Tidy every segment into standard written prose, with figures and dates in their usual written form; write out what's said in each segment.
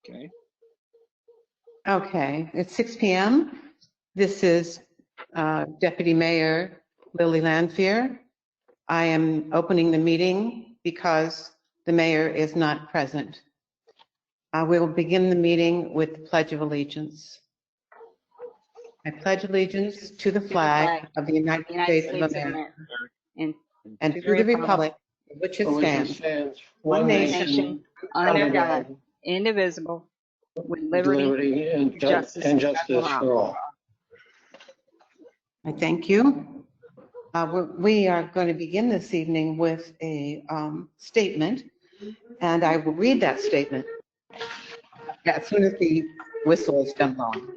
Okay. Okay, it's 6 p.m. This is Deputy Mayor Lily Lanfear. I am opening the meeting because the mayor is not present. We will begin the meeting with the Pledge of Allegiance. I pledge allegiance to the flag of the United States of America and to the republic for which it stands, one nation, under God, indivisible, with liberty and justice for all. I thank you. We are going to begin this evening with a statement, and I will read that statement as soon as the whistle is done blowing.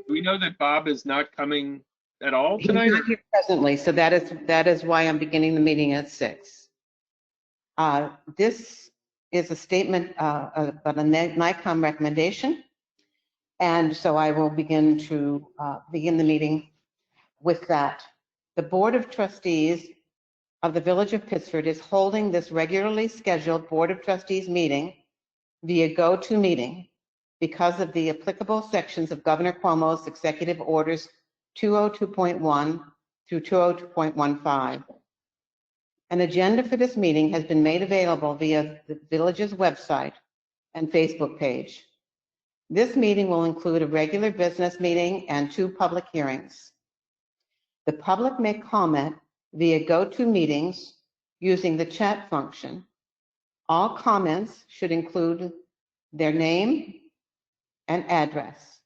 Do we know that Bob is not coming at all He's tonight? not here presently, so that is why I'm beginning the meeting at 6. This is a statement about a NICOM recommendation, and so I will begin the meeting with that. The Board of Trustees of the Village of Pittsford is holding this regularly scheduled Board of Trustees meeting via GoToMeeting because of the applicable sections of Governor Cuomo's Executive Orders 202.1 through 202.15. An agenda for this meeting has been made available via the Village's website and Facebook page. This meeting will include a regular business meeting and 2 public hearings. The public may comment via GoToMeetings using the chat function. All comments should include their name and address.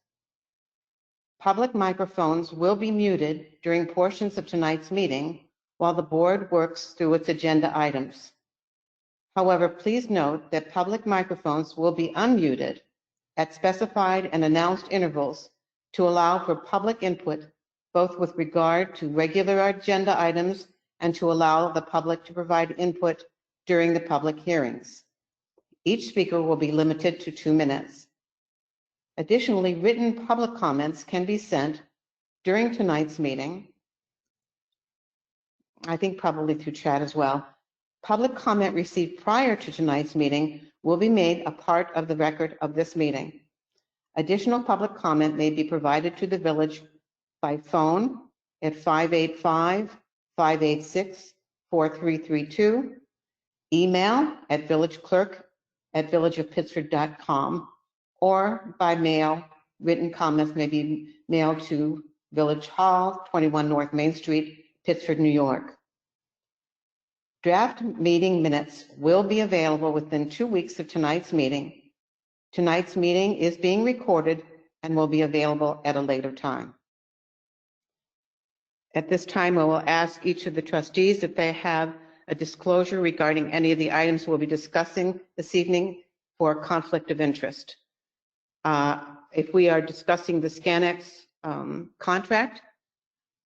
Public microphones will be muted during portions of tonight's meeting while the board works through its agenda items. However, please note that public microphones will be unmuted at specified and announced intervals to allow for public input, both with regard to regular agenda items and to allow the public to provide input during the public hearings. Each speaker will be limited to 2 minutes. Additionally, written public comments can be sent during tonight's meeting, I think probably through chat as well. Public comment received prior to tonight's meeting will be made a part of the record of this meeting. Additional public comment may be provided to the village by phone at 585-586-4332, email at villageclerk@villageofpittsford.com, or by mail. Written comments may be mailed to Village Hall, 21 North Main Street, Pittsford, New York. Draft meeting minutes will be available within 2 weeks of tonight's meeting. Tonight's meeting is being recorded and will be available at a later time. At this time, I will ask each of the trustees if they have a disclosure regarding any of the items we'll be discussing this evening for conflict of interest. If we are discussing the Scanex contract,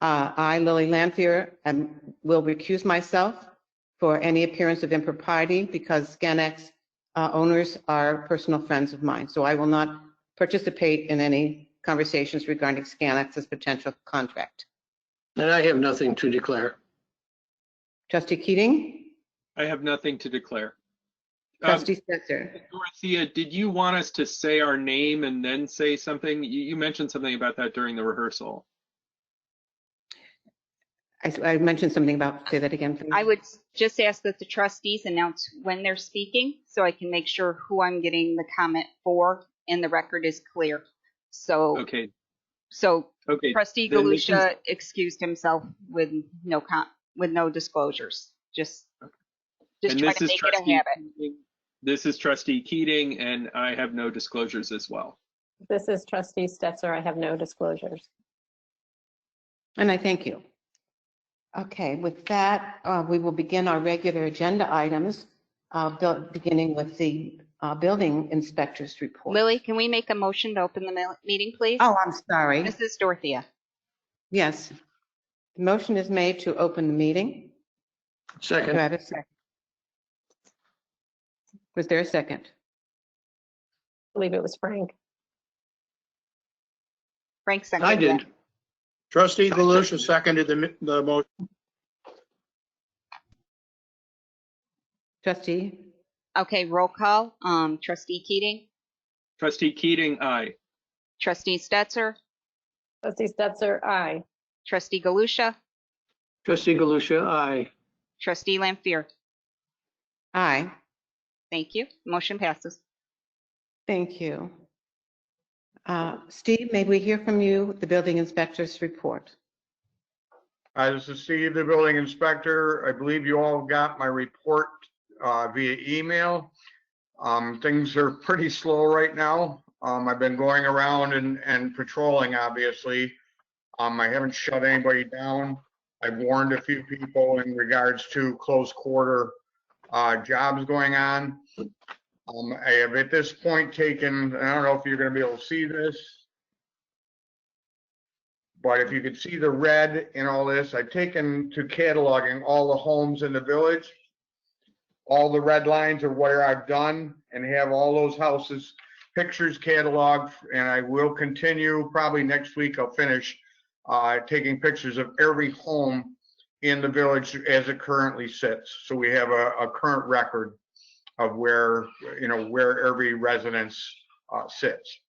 I, Lily Lanfear, will recuse myself for any appearance of impropriety because Scanex owners are personal friends of mine. So I will not participate in any conversations regarding Scanex's potential contract. And I have nothing to declare. Trustee Keating? I have nothing to declare. Trustee Stetser? Dorothea, did you want us to say our name and then say something? You mentioned something about that during the rehearsal. I mentioned something about, say that again, please. I would just ask that the trustees announce when they're speaking so I can make sure who I'm getting the comment for and the record is clear. So, Okay. Okay. Trustee Galusha excused himself with no disclosures. Just try to make it a habit. This is Trustee Keating, and I have no disclosures as well. This is Trustee Stetser. I have no disclosures. And I thank you. Okay, with that, we will begin our regular agenda items, beginning with the building inspector's report. Lily, can we make a motion to open the meeting, please? Oh, I'm sorry. This is Dorothea. Yes. The motion is made to open the meeting. Second. Do I have a second? Was there a second? I believe it was Frank. Frank seconded. I did. Trustee Galusha seconded the motion. Trustee? Okay, roll call. Trustee Keating, Trustee Keating, aye. Trustee Stetser, Trustee Stetser, aye. Trustee Galusha, Trustee Galusha, aye. Trustee Lampier. Aye. Thank you. Motion passes. Thank you. Steve, may we hear from you, the building inspector's report? Hi, this is Steve, the building inspector. I believe you all got my report via email. Things are pretty slow right now. I've been going around and patrolling, obviously. I haven't shut anybody down. I've warned a few people in regards to close quarter jobs going on. I have at this point taken, I don't know if you're going to be able to see this, but if you could see the red in all this, I've taken to cataloging all the homes in the village. All the red lines are where I've done and have all those houses, pictures cataloged, and I will continue, probably next week I'll finish taking pictures of every home in the village as it currently sits. So we have a current record of where, where every residence sits.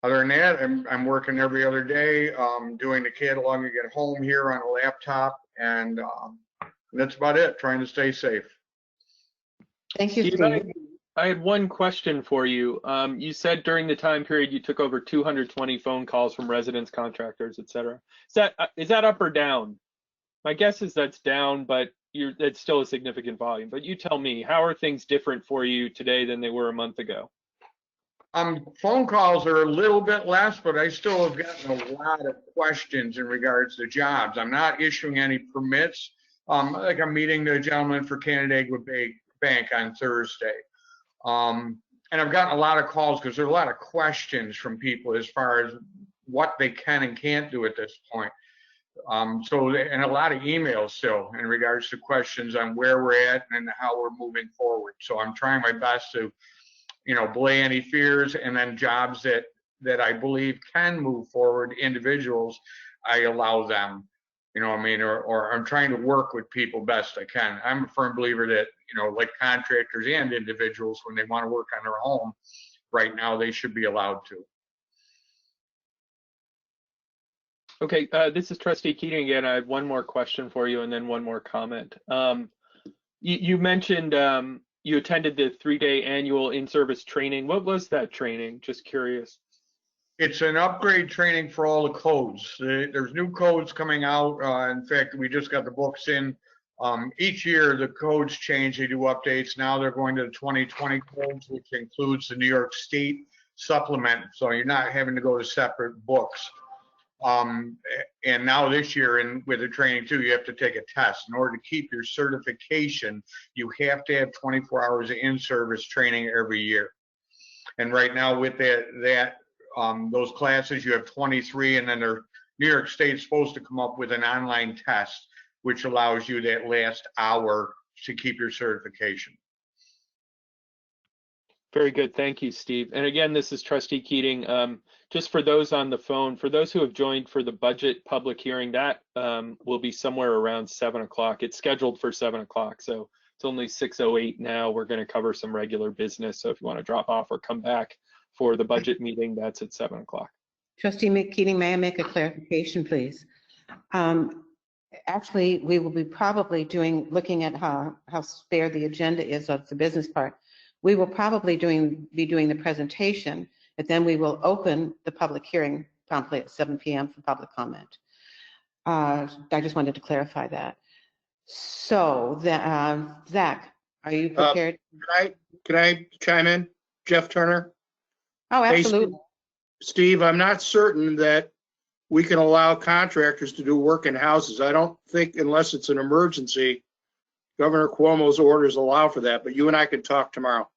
Other than that, I'm working every other day, doing the catalog to get home here on a laptop, and that's about it, trying to stay safe. Thank you, Steve, Steve. I had one question for you. You said during the time period you took over 220 phone calls from residents, contractors, et cetera. Is that up or down? My guess is that's down, but it's still a significant volume. But you tell me, how are things different for you today than they were a month ago? Phone calls are a little bit less, but I still have gotten a lot of questions in regards to jobs. I'm not issuing any permits. Like I'm meeting the gentleman for Canandaigua Bank on Thursday. And I've gotten a lot of calls because there are a lot of questions from people as far as what they can and can't do at this point. And a lot of emails still in regards to questions on where we're at and how we're moving forward. So I'm trying my best to, allay any fears, and then jobs that I believe can move forward, individuals, I allow them, or I'm trying to work with people best I can. I'm a firm believer that, like contractors and individuals, when they want to work on their home right now, they should be allowed to. Okay, this is Trustee Keating again. I have one more question for you and then one more comment. You mentioned you attended the 3-day annual in-service training. What was that training? Just curious. It's an upgrade training for all the codes. There's new codes coming out. In fact, we just got the books in. Each year the codes change, they do updates. Now they're going to the 2020 codes, which includes the New York State supplement. So you're not having to go to separate books. And now this year, and with the training too, you have to take a test. In order to keep your certification, you have to have 24 hours of in-service training every year. And right now with those classes, you have 23, and then New York State's supposed to come up with an online test, which allows you that last hour to keep your certification. Very good. Thank you, Steve. And again, this is Trustee Keating. Just for those on the phone, for those who have joined for the budget public hearing, that will be somewhere around 7 o'clock. It's scheduled for 7 o'clock, so it's only 6:08 now. We're going to cover some regular business. So if you want to drop off or come back for the budget meeting, that's at 7 o'clock. Trustee Keating, may I make a clarification, please? Actually, we will be probably looking at how spare the agenda is of the business part. We will probably be doing the presentation, but then we will open the public hearing promptly at 7 p.m. for public comment. I just wanted to clarify that. So, Zach, are you prepared? Can I chime in? Jeff Turner? Oh, absolutely. Hey, Steve, I'm not certain that we can allow contractors to do work in houses. I don't think, unless it's an emergency, Governor Cuomo's orders allow for that, but you and I can talk tomorrow.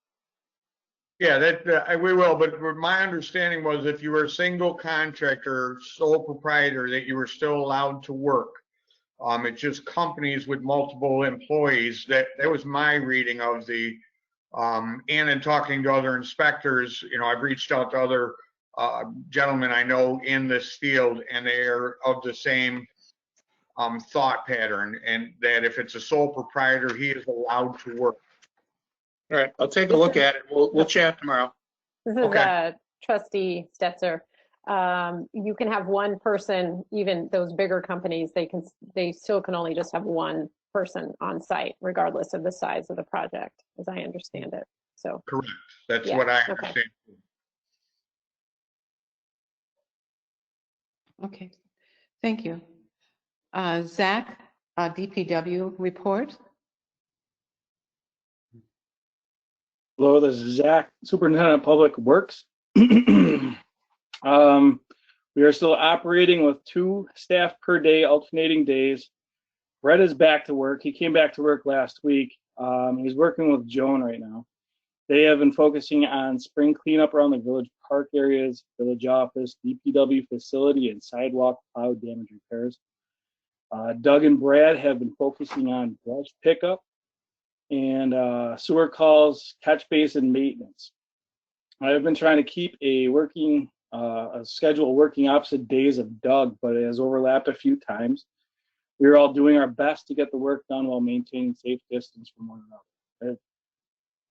Yeah, we will, but my understanding was if you were a single contractor, sole proprietor, that you were still allowed to work. It's just companies with multiple employees. That was my reading of the, and in talking to other inspectors, I've reached out to other gentlemen I know in this field, and they're of the same thought pattern, and that if it's a sole proprietor, he is allowed to work. All right, I'll take a look at it. We'll chat tomorrow. This is Okay. Trustee Stetzer. You can have one person, even those bigger companies, they still can only just have one person on site, regardless of the size of the project, as I understand it. So Correct. That's Yeah, what I okay. understand. Okay, thank you. Zach, DPW report. Hello, this is Zach, Superintendent of Public Works. We are still operating with 2 staff per day, alternating days. Brett is back to work. He came back to work last week. He's working with Joan right now. They have been focusing on spring cleanup around the village park areas, village office, DPW facility, and sidewalk plow damage repairs. Doug and Brad have been focusing on brush pickup and sewer calls, catch basin maintenance. I've been trying to keep a schedule working opposite days of Doug, but it has overlapped a few times. We're all doing our best to get the work done while maintaining safe distance from one another.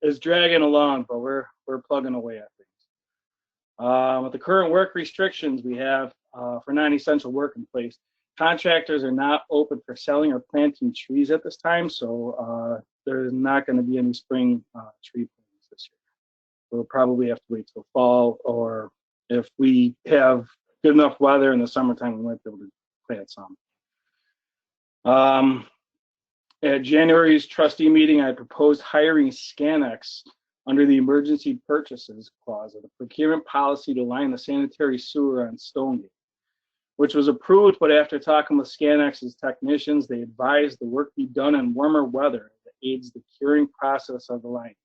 It's dragging along, but we're plugging away at things. With the current work restrictions we have for non-essential work in place, contractors are not open for selling or planting trees at this time, so there's not going to be any spring tree plantings this year. We'll probably have to wait till fall, or if we have good enough weather in the summertime, we might be able to plant some. At January's trustee meeting, I proposed hiring Scanex under the emergency purchases clause of the procurement policy to line the sanitary sewer on Stonegate, which was approved, but after talking with Scanex's technicians, they advised the work be done in warmer weather that aids the curing process of the line.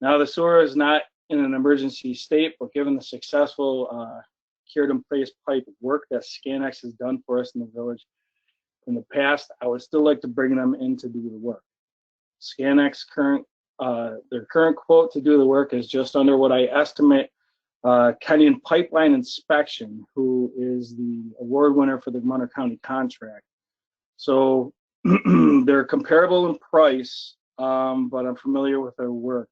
Now, the sewer is not in an emergency state, but given the successful cured in place pipe work that Scanex has done for us in the village in the past, I would still like to bring them in to do the work. Scanex their current quote to do the work is just under what I estimate Kenyon Pipeline Inspection, who is the award winner for the Munter County contract. So they're comparable in price, but I'm familiar with their work.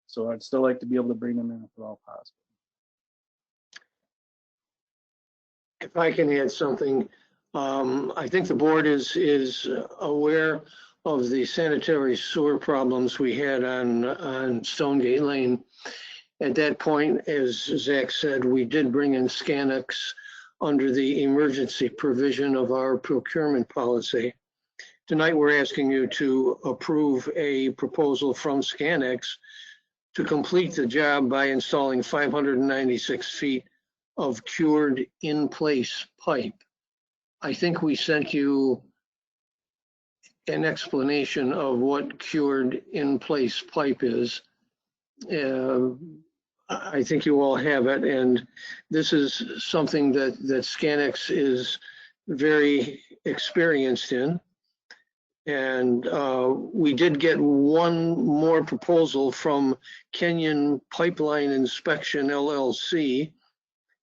So I'd still like to be able to bring them in if at all possible. If I can add something, I think the board is aware of the sanitary sewer problems we had on Stonegate Lane. At that point, as Zach said, we did bring in Scanex under the emergency provision of our procurement policy. Tonight, we're asking you to approve a proposal from Scanex to complete the job by installing 596 feet of cured in-place pipe. I think we sent you an explanation of what cured in-place pipe is. I think you all have it, and this is something that Scanex is very experienced in. And we did get one more proposal from Kenyon Pipeline Inspection LLC.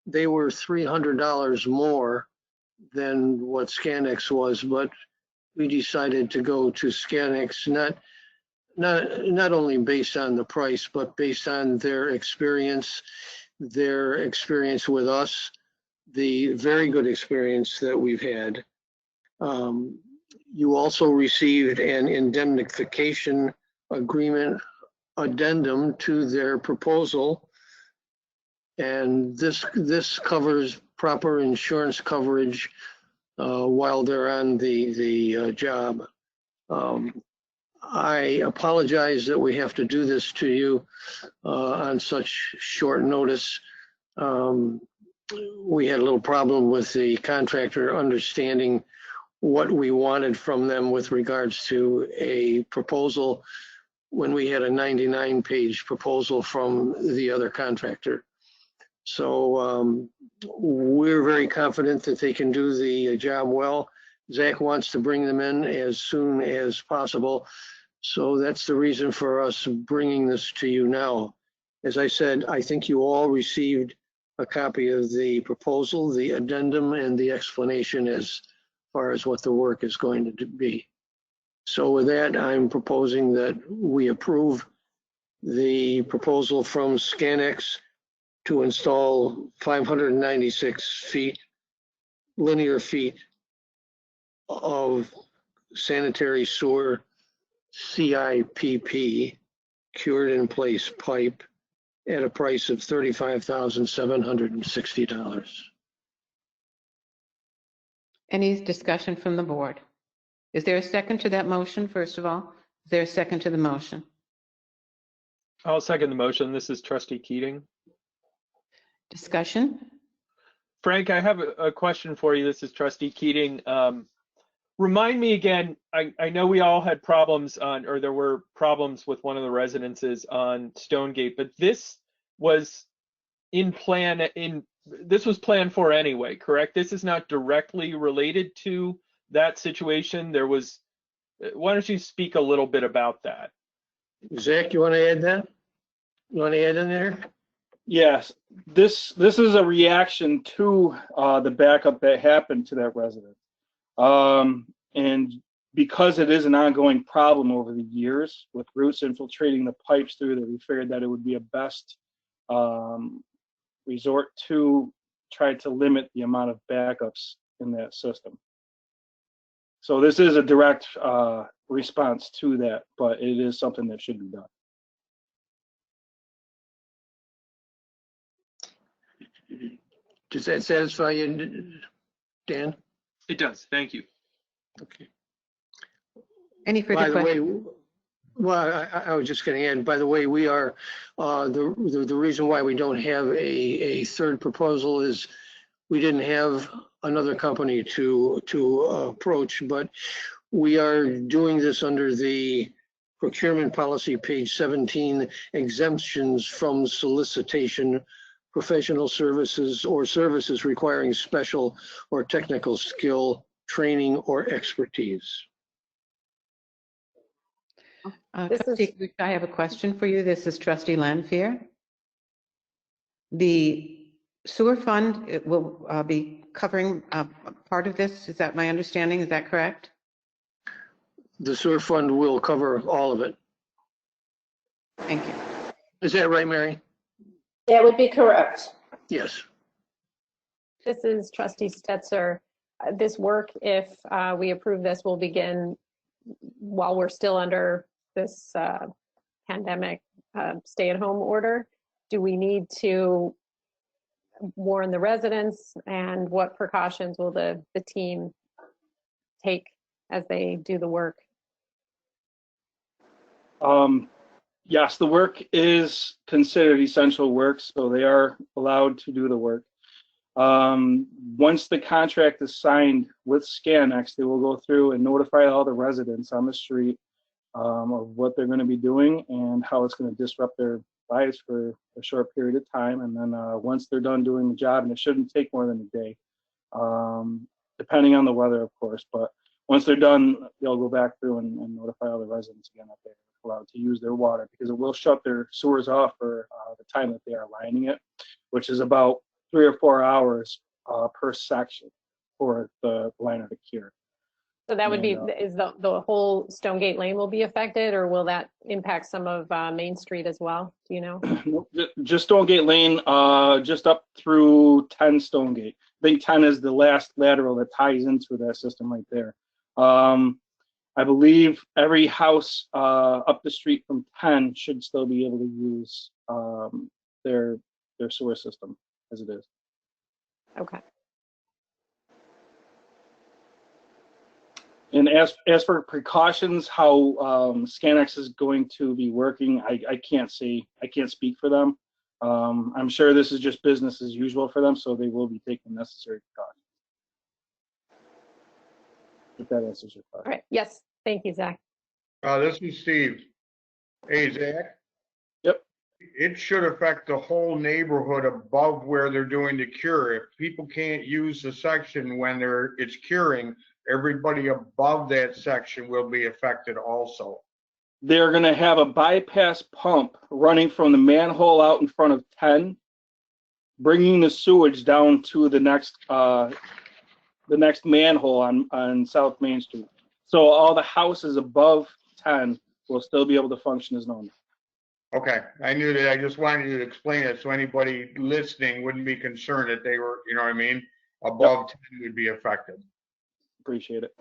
They were $300 more than what Scanex was, but we decided to go to Scanex, not only based on the price, but based on their experience with us, the very good experience that we've had. You also received an indemnification agreement addendum to their proposal, and this covers proper insurance coverage while they're on the job. I apologize that we have to do this to you on such short notice. We had a little problem with the contractor understanding what we wanted from them with regards to a proposal when we had a 99-page proposal from the other contractor. So we're very confident that they can do the job well. Zach wants to bring them in as soon as possible. So that's the reason for us bringing this to you now. As I said, I think you all received a copy of the proposal, the addendum, and the explanation as far as what the work is going to be. So with that, I'm proposing that we approve the proposal from Scanex to install 596 linear feet of sanitary sewer CIPP cured in place pipe at a price of $35,760. Any discussion from the board? Is there a second to that motion, first of all? Is there a second to the motion? I'll second the motion. This is Trustee Keating. Discussion? Frank, I have a question for you. This is Trustee Keating. Remind me again, I know we all had problems or there were problems with one of the residences on Stonegate, but this was this was planned for anyway, correct? This is not directly related to that situation. Why don't you speak a little bit about that? Zach, you want to add that? You want to add in there? Yes, this is a reaction to the backup that happened to that resident. And because it is an ongoing problem over the years with roots infiltrating the pipes through there, we figured that it would be a best resort to try to limit the amount of backups in that system. So this is a direct response to that, but it is something that should be done. Does that satisfy you, Dan? It does. Thank you. Okay. Any further By the questions? way, well, I was just going to add, by the way, we are, the reason why we don't have a third proposal is we didn't have another company to approach, but we are doing this under the procurement policy, page 17, exemptions from solicitation, professional services or services requiring special or technical skill, training, or expertise. Trustee Gush, I have a question for you. This is Trustee Lanfear. The sewer fund will be covering part of this. Is that my understanding? Is that correct? The sewer fund will cover all of it. Thank you. Is that right, Mary? That would be correct. Yes. This is Trustee Stetzer. This work, if we approve this, will begin while we're still under this pandemic stay-at-home order. Do we need to warn the residents, and what precautions will the team take as they do the work? Yes, the work is considered essential work, so they are allowed to do the work. Once the contract is signed with Scanex, they will go through and notify all the residents on the street of what they're going to be doing and how it's going to disrupt their lives for a short period of time. And then once they're done doing the job, and it shouldn't take more than a day, depending on the weather, of course, but once they're done, they'll go back through and notify all the residents again that they're allowed to use their water, because it will shut their sewers off for the time that they are lining it, which is about 3 or 4 hours per section for the liner to cure. So that would be, is the whole Stonegate Lane will be affected, or will that impact some of Main Street as well? Do you know? Just Stonegate Lane, just up through 10 Stonegate. I think 10 is the last lateral that ties into that system right there. I believe every house up the street from 10 should still be able to use their sewer system as it is. Okay. And as for precautions, how Scanex is going to be working, I can't say, I can't speak for them. I'm sure this is just business as usual for them, so they will be taking necessary precautions. If that answers your question. All right. Yes. Thank you, Zach. This is Steve. Hey, Zach. Yep. It should affect the whole neighborhood above where they're doing the cure. If people can't use the section when it's curing, everybody above that section will be affected also. They're going to have a bypass pump running from the manhole out in front of 10, bringing the sewage down to the next the next manhole on South Main Street. So all the houses above 10 will still be able to function as normal. Okay, I knew that. I just wanted you to explain it so anybody listening wouldn't be concerned that they were, you know what I mean, above 10 would be affected. Appreciate it.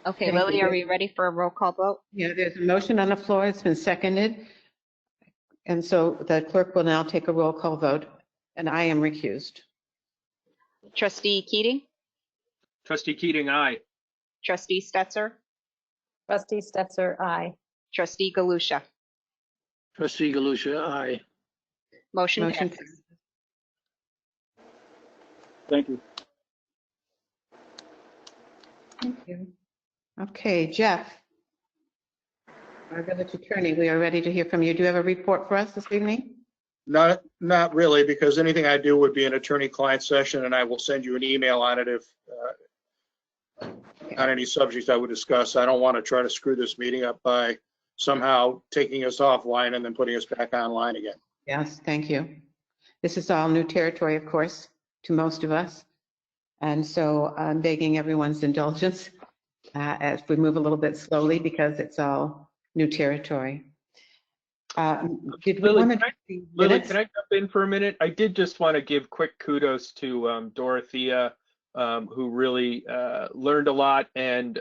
Okay, Thank Lily, you. are we ready for a roll call vote? Yeah, there's a motion on the floor. It's been seconded. And so the clerk will now take a roll call vote, and I am recused. Trustee Keating, Trustee Keating, aye. Trustee Stetser, Trustee Stetser, aye. Trustee Galusha. Trustee Galusha, aye. Motion Motion passes. Thank you. Thank you. Okay, Jeff, our village attorney, we are ready to hear from you. Do you have a report for us this evening? Not really, because anything I do would be an attorney-client session, and I will send you an email on it if on any subject I would discuss. I don't want to try to screw this meeting up by somehow taking us offline and then putting us back online again. Yes, thank you. This is all new territory, of course, to most of us. And so I'm begging everyone's indulgence as we move a little bit slowly because it's all new territory. Did we Lily, want Lily, can I jump in for a minute? I did just want to give quick kudos to Dorothea, who really learned a lot and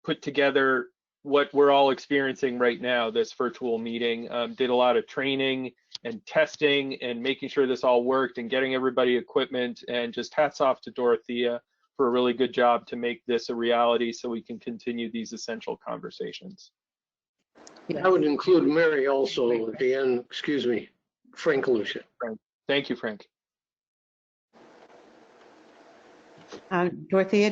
put together what we're all experiencing right now, this virtual meeting. Did a lot of training and testing and making sure this all worked and getting everybody equipment, and just hats off to Dorothea for a really good job to make this a reality so we can continue these essential conversations. I would include Mary also at the end, excuse me, Frank Galusha. Thank you, Frank. Dorothea,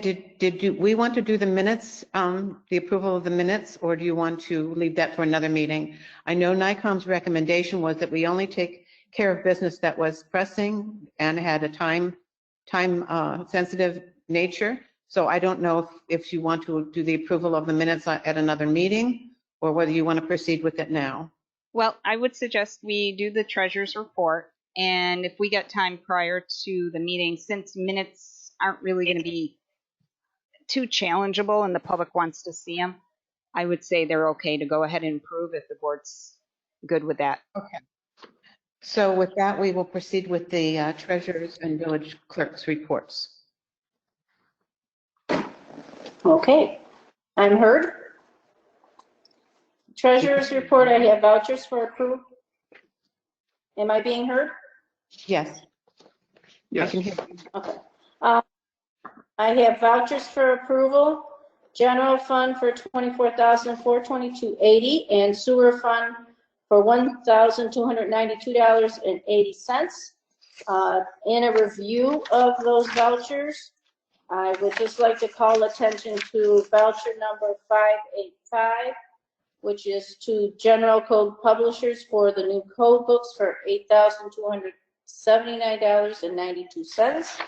we want to do the minutes, the approval of the minutes, or do you want to leave that for another meeting? I know NICOM's recommendation was that we only take care of business that was pressing and had a time sensitive nature. So I don't know if you want to do the approval of the minutes at another meeting or whether you want to proceed with it now. Well, I would suggest we do the treasurer's report, and if we get time prior to the meeting, since minutes aren't really going to be too challengeable and the public wants to see them, I would say they're okay to go ahead and approve if the board's good with that. Okay. So with that, we will proceed with the treasurer's and village clerk's reports. Okay, I'm heard. Treasurer's report, I have vouchers for approval. Am I being heard? Yes. Yes. I can hear you. Okay. I have vouchers for approval. General fund for $24,422.80 and sewer fund for $1,292.80. In a review of those vouchers, I would just like to call attention to voucher number 585, which is to General Code Publishers for the new code books for $8,279.92.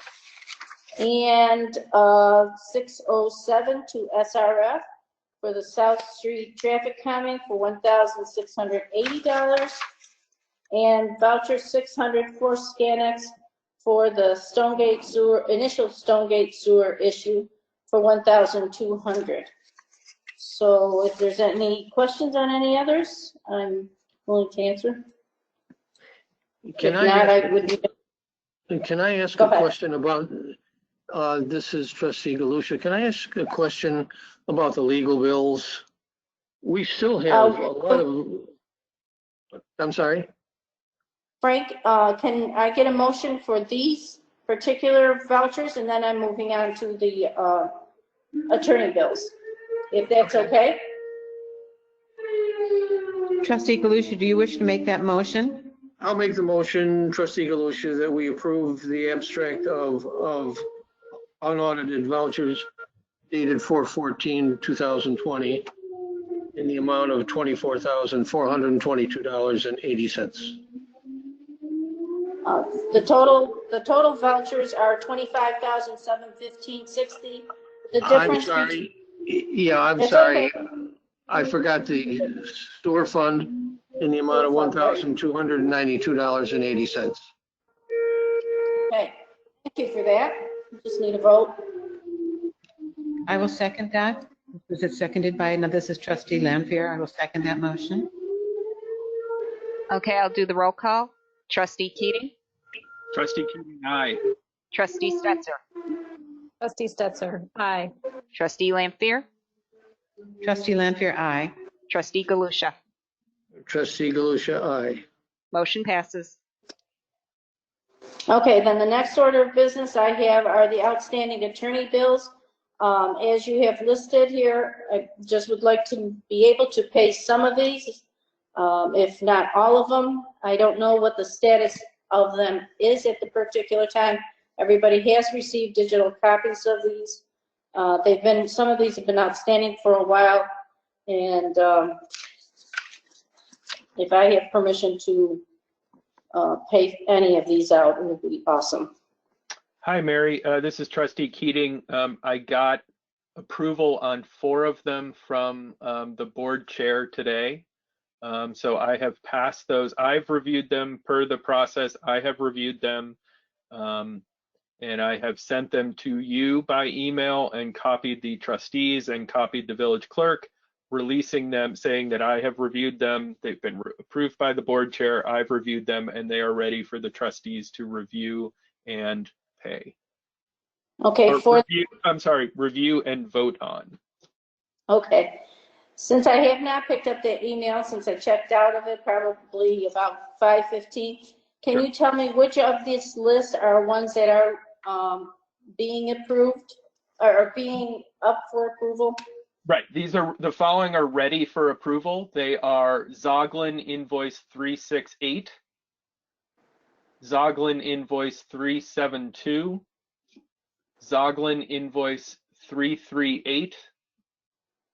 And 607 to SRF for the South Street traffic calming for $1,680. And voucher 600 for Scanex for the Stonegate sewer, initial Stonegate sewer issue for $1,200. So if there's any questions on any others, I'm willing to answer. Can I ask a question about, this is Trustee Galusha. Can I ask a question about the legal bills? We still have a lot of, I'm sorry? Frank, can I get a motion for these particular vouchers, and then I'm moving on to the attorney bills, if that's okay? Trustee Galusha, do you wish to make that motion? I'll make the motion, Trustee Galusha, that we approve the abstract of unaudited vouchers dated 4/14/2020 in the amount of $24,422.80. The total vouchers are $25,715.60. The difference. I'm sorry. Yeah, I'm It's sorry. okay. I forgot the sewer fund in the amount of $1,292.80. Okay, you for that. Just need a vote. I will second that. Was it seconded by, no, this is trustee Lampier. I will second that motion. Okay, I'll do the roll call. Trustee Keating, Trustee Keating, aye. trustee Stetser, Trustee Stetser, aye. trustee Lampier, Trustee Lampier, aye. trustee Galusha. Trustee Galusha, aye. Motion passes. Okay, then the next order of business I have are the outstanding attorney bills. As you have listed here, I just would like to be able to pay some of these, if not all of them. I don't know what the status of them is at the particular time. Everybody has received digital copies of these. Some of these have been outstanding for a while, and if I have permission to pay any of these out, it would be awesome. Hi, Mary. This is Trustee Keating. I got approval on 4 of them from the board chair today. So I have passed those. I've reviewed them per the process. I have reviewed them, and I have sent them to you by email and copied the trustees and copied the village clerk, releasing them, saying that I have reviewed them. They've been approved by the board chair. I've reviewed them, and they are ready for the trustees to review and pay. Okay, review and vote on. Okay. Since I have not picked up that email, since I checked out of it probably about 5:15, can you tell me which of these lists are ones that are being approved or being up for approval? Right. The following are ready for approval. They are Zoglin invoice 368, Zoglin invoice 372, Zoglin invoice 338,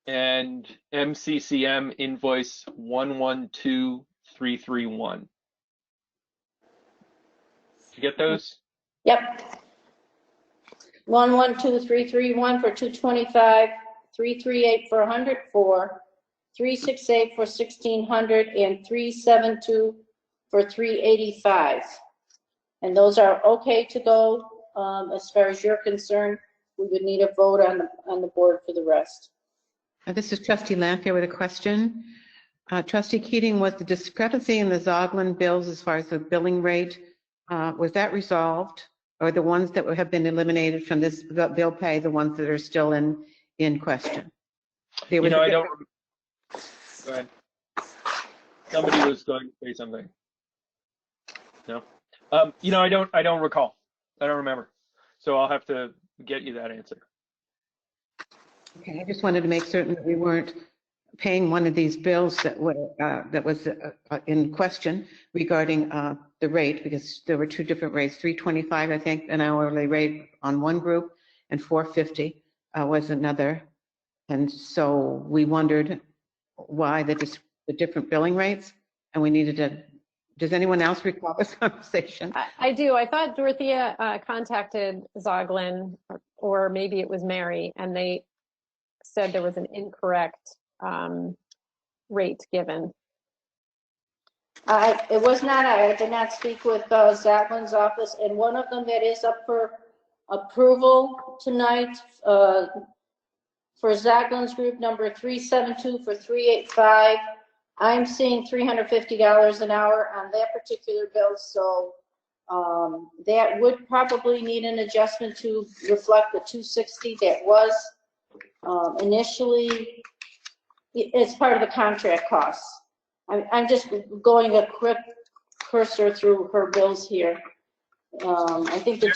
and MCCM invoice 112331. Did you get those? Yep. 112331 for 225, 338 for 104, 368 for 1600, and 372 for 385. And those are okay to go. As far as you're concerned, we would need a vote on the board for the rest. This is Trustee Lampier with a question. Trustee Keating, was the discrepancy in the Zoglin bills as far as the billing rate, was that resolved? Or the ones that have been eliminated from this bill pay, the ones that are still in question? I don't. Go ahead. Somebody was going to say something. No. I don't recall. I don't remember. So I'll have to get you that answer. Okay, I just wanted to make certain that we weren't paying one of these bills that was in question regarding the rate, because there were 2 different rates, $325, I think, an hourly rate on one group, and $450 was another. And so we wondered why the different billing rates, and we needed to. Does anyone else recall this conversation? I do. I thought Dorothea contacted Zoglin, or maybe it was Mary, and they said there was an incorrect rate given. It was not. I did not speak with Zoglin's office, and one of them that is up for approval tonight for Zoglin's group number 372 for 385. I'm seeing $350 an hour on that particular bill, so that would probably need an adjustment to reflect the 260 that was initially. It's part of the contract costs. I'm just going a quick cursor through her bills here. I think the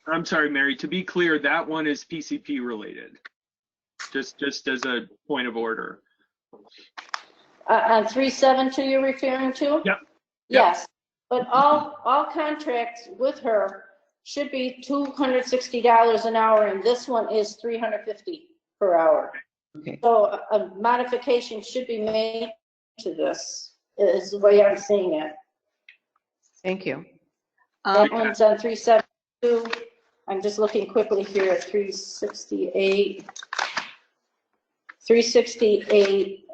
I'm sorry, Mary. To be clear, that one is PCP related. Just as a point of order. On 372 you're referring to? Yep. Yes, but all contracts with her should be $260 an hour, and this one is $350 per hour. Okay. So a modification should be made to this, is the way I'm seeing it. Thank you. That one's on 372. I'm just looking quickly here at 368. 368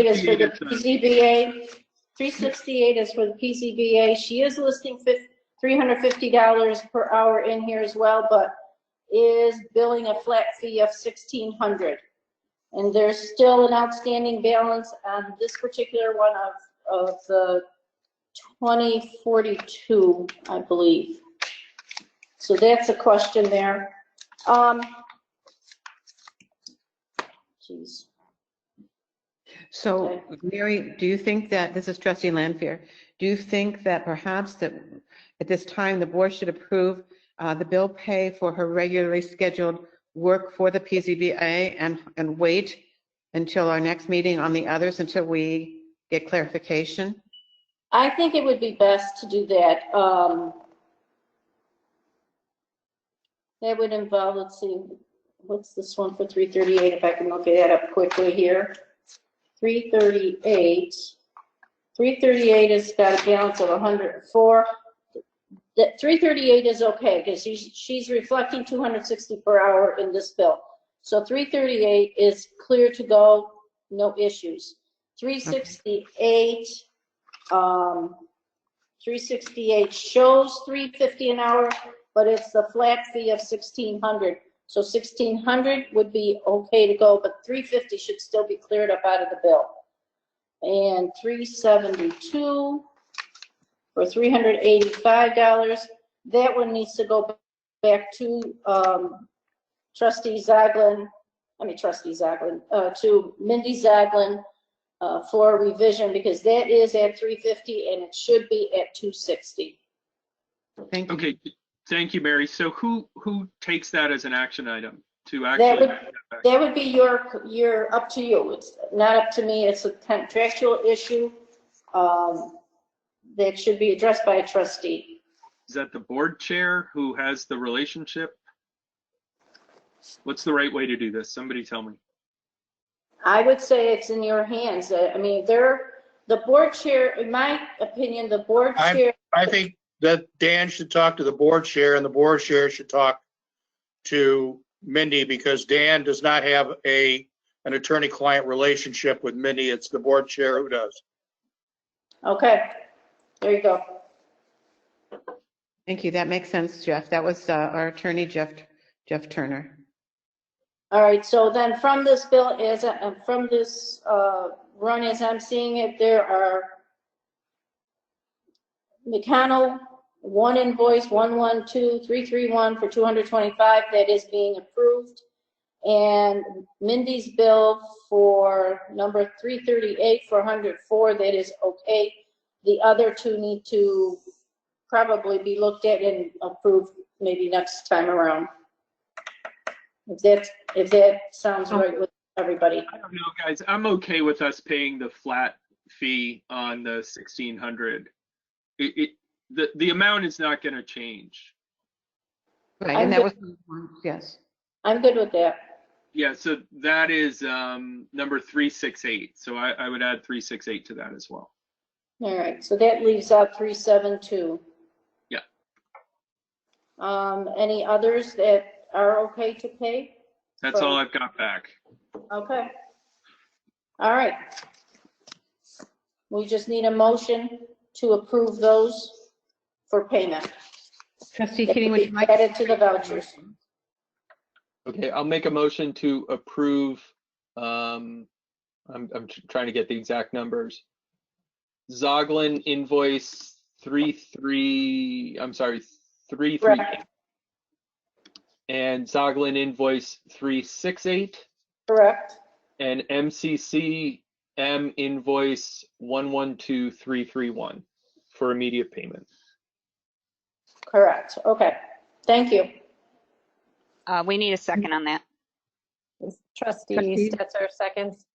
is for the PZBA. 368 is for the PZBA. She is listing $350 per hour in here as well, but is billing a flat fee of $1,600. And there's still an outstanding balance on this particular one of the 2042, I believe. So that's a question there. Geez. So, Mary, do you think that, this is Trustee Lanfair, do you think that perhaps that at this time the board should approve the bill pay for her regularly scheduled work for the PZBA and wait until our next meeting on the others until we get clarification? I think it would be best to do that. That would involve, let's see, what's this one for 338, if I can look it up quickly here. 338 has got a balance of 104. That 338 is okay because she's reflecting 260 per hour in this bill. So 338 is clear to go, no issues. 368, 368 shows 350 an hour, but it's the flat fee of 1,600. So 1,600 would be okay to go, but 350 should still be cleared up out of the bill. And 372 for $385. That one needs to go back to to Mindy Zaglin for revision because that is at 350 and it should be at 260. Thank you. Okay, thank you, Mary. So who takes that as an action item to actually? That would be your up to you. It's not up to me. It's a contractual issue that should be addressed by a trustee. Is that the board chair who has the relationship? What's the right way to do this? Somebody tell me. I would say it's in your hands. I mean, the board chair, in my opinion, the board chair. I think that Dan should talk to the board chair and the board chair should talk to Mindy because Dan does not have an attorney-client relationship with Mindy. It's the board chair who does. Okay, there you go. Thank you. That makes sense, Jeff. That was our attorney, Jeff Turner. All right, so then from this bill, from this run as I'm seeing it, there are McConnell, one invoice, 112331 for $225 that is being approved. And Mindy's bill for number 338 for $104, that is okay. The other two need to probably be looked at and approved maybe next time around. If that sounds right with everybody. I don't know, guys. I'm okay with us paying the flat fee on the 1,600. The amount is not going to change. Right, and that was, yes. I'm good with that. Yeah, so that is number 368. So I would add 368 to that as well. All right, so that leaves out 372. Yeah. Any others that are okay to pay? That's all I've got back. Okay. All right. We just need a motion to approve those for payment. Trustee Keating, would you like added to the vouchers? Okay, I'll make a motion to approve. I'm trying to get the exact numbers. Zoglin invoice 33. Correct. And Zoglin invoice 368. Correct. And MCC invoice 112331 for immediate payment. Correct. Okay. Thank you. We need a second on that. Trustee Stetser, seconds.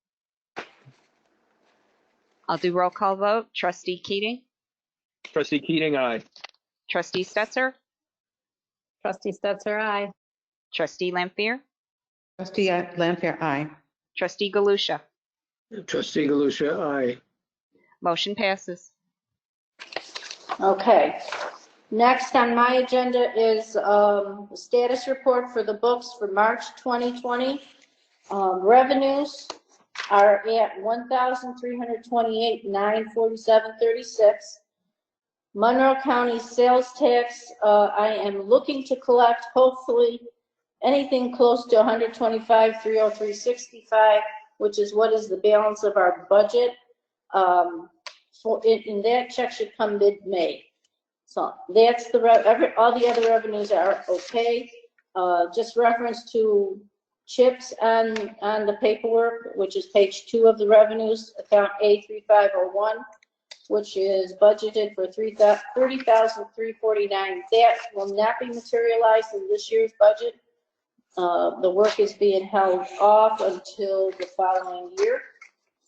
I'll do roll call vote. Trustee Keating. Trustee Keating, aye. Trustee Stetser. Trustee Stetser, aye. Trustee Lampier. Trustee Lanfair, aye. Trustee Galusha. Trustee Galusha, aye. Motion passes. Okay. Next on my agenda is the status report for the books for March 2020. Revenues are at $1,328,947.36. Monroe County sales tax, I am looking to collect hopefully anything close to 125,303.65, which is what is the balance of our budget. And that check should come mid-May. So that's all the other revenues are okay. Just reference to chips on the paperwork, which is page 2 of the revenues, account A3501, which is budgeted for $30,349. That will not be materialized in this year's budget. The work is being held off until the following year.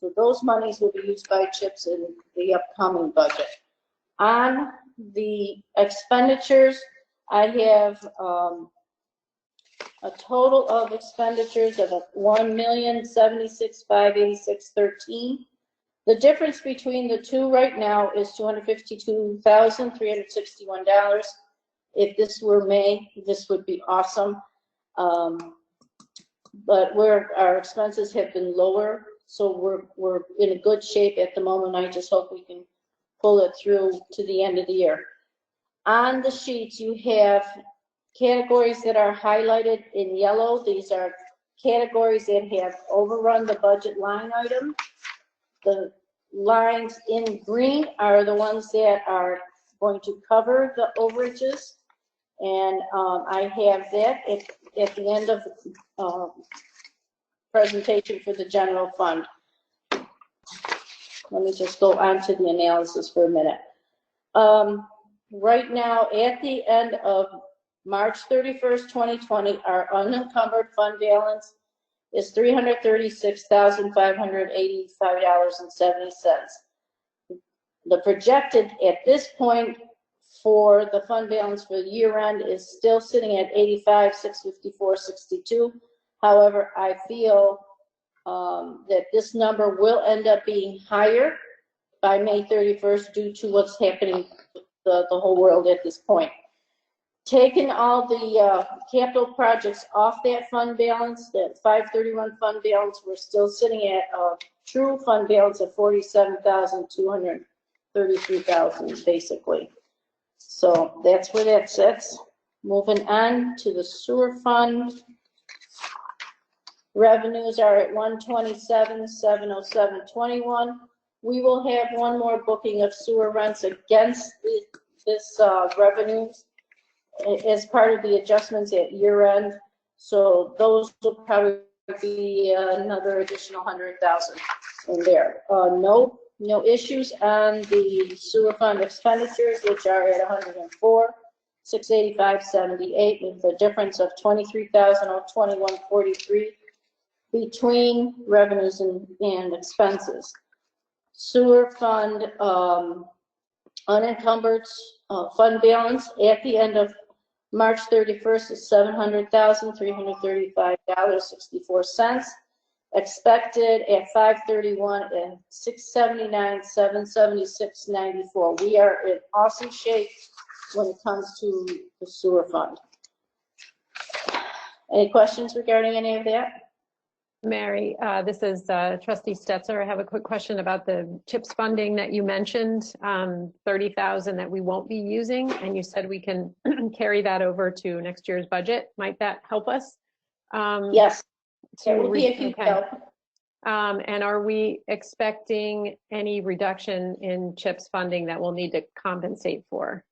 So those monies will be used by CHIPS in the upcoming budget. On the expenditures, I have a total of expenditures of $1,076,586.13. The difference between the two right now is $252,361. If this were May, this would be awesome. But our expenses have been lower, so we're in a good shape at the moment. I just hope we can pull it through to the end of the year. On the sheets, you have categories that are highlighted in yellow. These are categories that have overrun the budget line item. The lines in green are the ones that are going to cover the overages. And I have that at the end of the presentation for the general fund. Let me just go on to the analysis for a minute. Right now, at the end of March 31st, 2020, our unencumbered fund balance is $336,585.70. The projected at this point for the fund balance for the year end is still sitting at $85,654.62. However, I feel that this number will end up being higher by May 31st due to what's happening with the whole world at this point. Taking all the capital projects off that fund balance, that 531 fund balance, we're still sitting at a true fund balance of $47,233,000 basically. So that's where that sits. Moving on to the sewer fund. Revenues are at $127,707.21. We will have one more booking of sewer rents against this revenues as part of the adjustments at year end. So those will probably be another additional 100,000 in there. No issues on the sewer fund expenditures, which are at $104,685.78, with a difference of $23,021.43 between revenues and expenses. Sewer fund unencumbered fund balance at the end of March 31st is $700,335.64. Expected at 5/31 and $679,776.94. We are in awesome shape when it comes to the sewer fund. Any questions regarding any of that? Mary, this is Trustee Stetzer. I have a quick question about the CHIPS funding that you mentioned, 30,000 that we won't be using, and you said we can carry that over to next year's budget. Might that help us? Yes, it would be a huge help. And are we expecting any reduction in CHIPS funding that we'll need to compensate for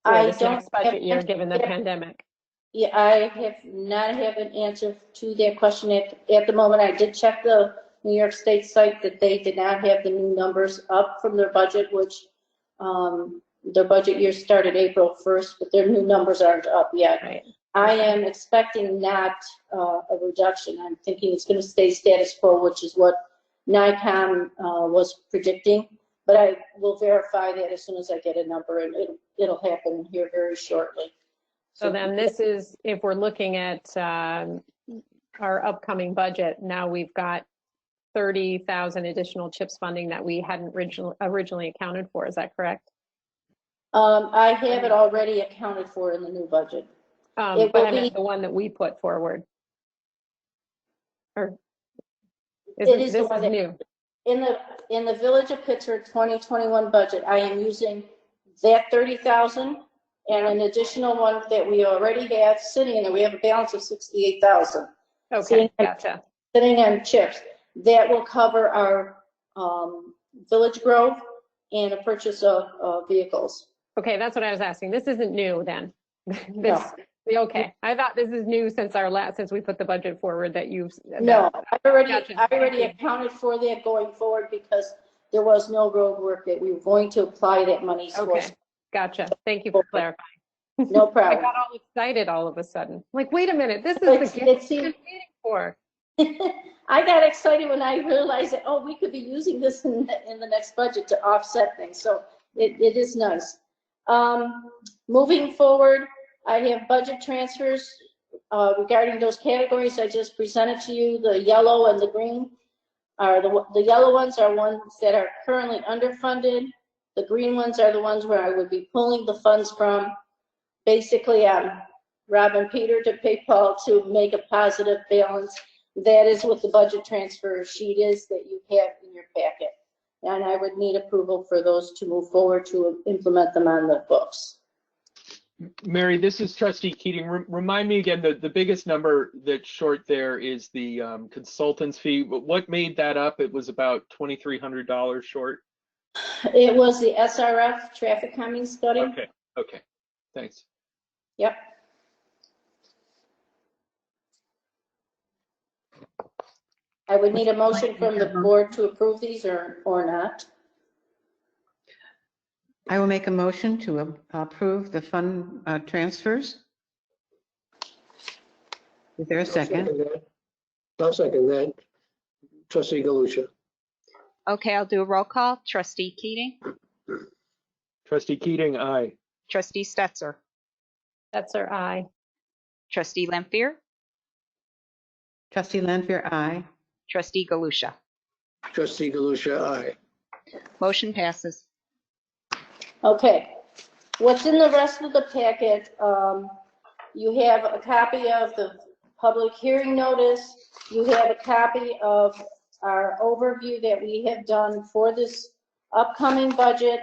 this next budget year, given the pandemic? Yeah, I have not have an answer to that question at the moment. I did check the New York State site that they did not have the new numbers up from their budget, which their budget year started April 1st, but their new numbers aren't up yet. Right. I am expecting not a reduction. I'm thinking it's going to stay status quo, which is what NICOM was predicting. But I will verify that as soon as I get a number, and it'll happen here very shortly. So then this is, if we're looking at our upcoming budget, now we've got 30,000 additional CHIPS funding that we hadn't originally accounted for. Is that correct? I have it already accounted for in the new budget. But I meant the one that we put forward. Or this is new? In the Village of Pittsford 2021 budget, I am using that 30,000 and an additional one that we already have sitting in there. We have a balance of 68,000. Okay, gotcha. Sitting on chips. That will cover our Village Grove and a purchase of vehicles. Okay, that's what I was asking. This isn't new then. No. Okay, I thought this is new since we put the budget forward that you've. No, I already Gotcha. accounted for that going forward because there was no road work that we were going to apply that money for. Okay, gotcha. Thank you for clarifying. No I problem. got all excited all of a sudden. Like, wait a minute, this is It's- the gift it's- we've been waiting for. I got excited when I realized that, oh, we could be using this in the next budget to offset things. So it is nice. Moving forward, I have budget transfers regarding those categories I just presented to you. The yellow and the green are the yellow ones are ones that are currently underfunded. The green ones are the ones where I would be pulling the funds from. Basically, I'm robbing Peter to pay Paul to make a positive balance. That is what the budget transfer sheet is that you have in your packet. And I would need approval for those to move forward to implement them on the books. Mary, this is Trustee Keating. Remind me again, the biggest number that's short there is the consultant's fee. What made that up? It was about $2,300 short. It was the SRF traffic calming study. Okay, thanks. Yep. I would need a motion from the board to approve these or not. I will make a motion to approve the fund transfers. Is there a second? I'll second that. Trustee Galusha. Okay, I'll do a roll call. Trustee Keating, Trustee Keating, aye. Trustee Stetser, That's our aye. Trustee Lampier, Trustee Lanfair, aye. Trustee Galusha. Trustee Galusha, aye. Motion passes. Okay. What's in the rest of the packet? You have a copy of the public hearing notice. You have a copy of our overview that we have done for this upcoming budget,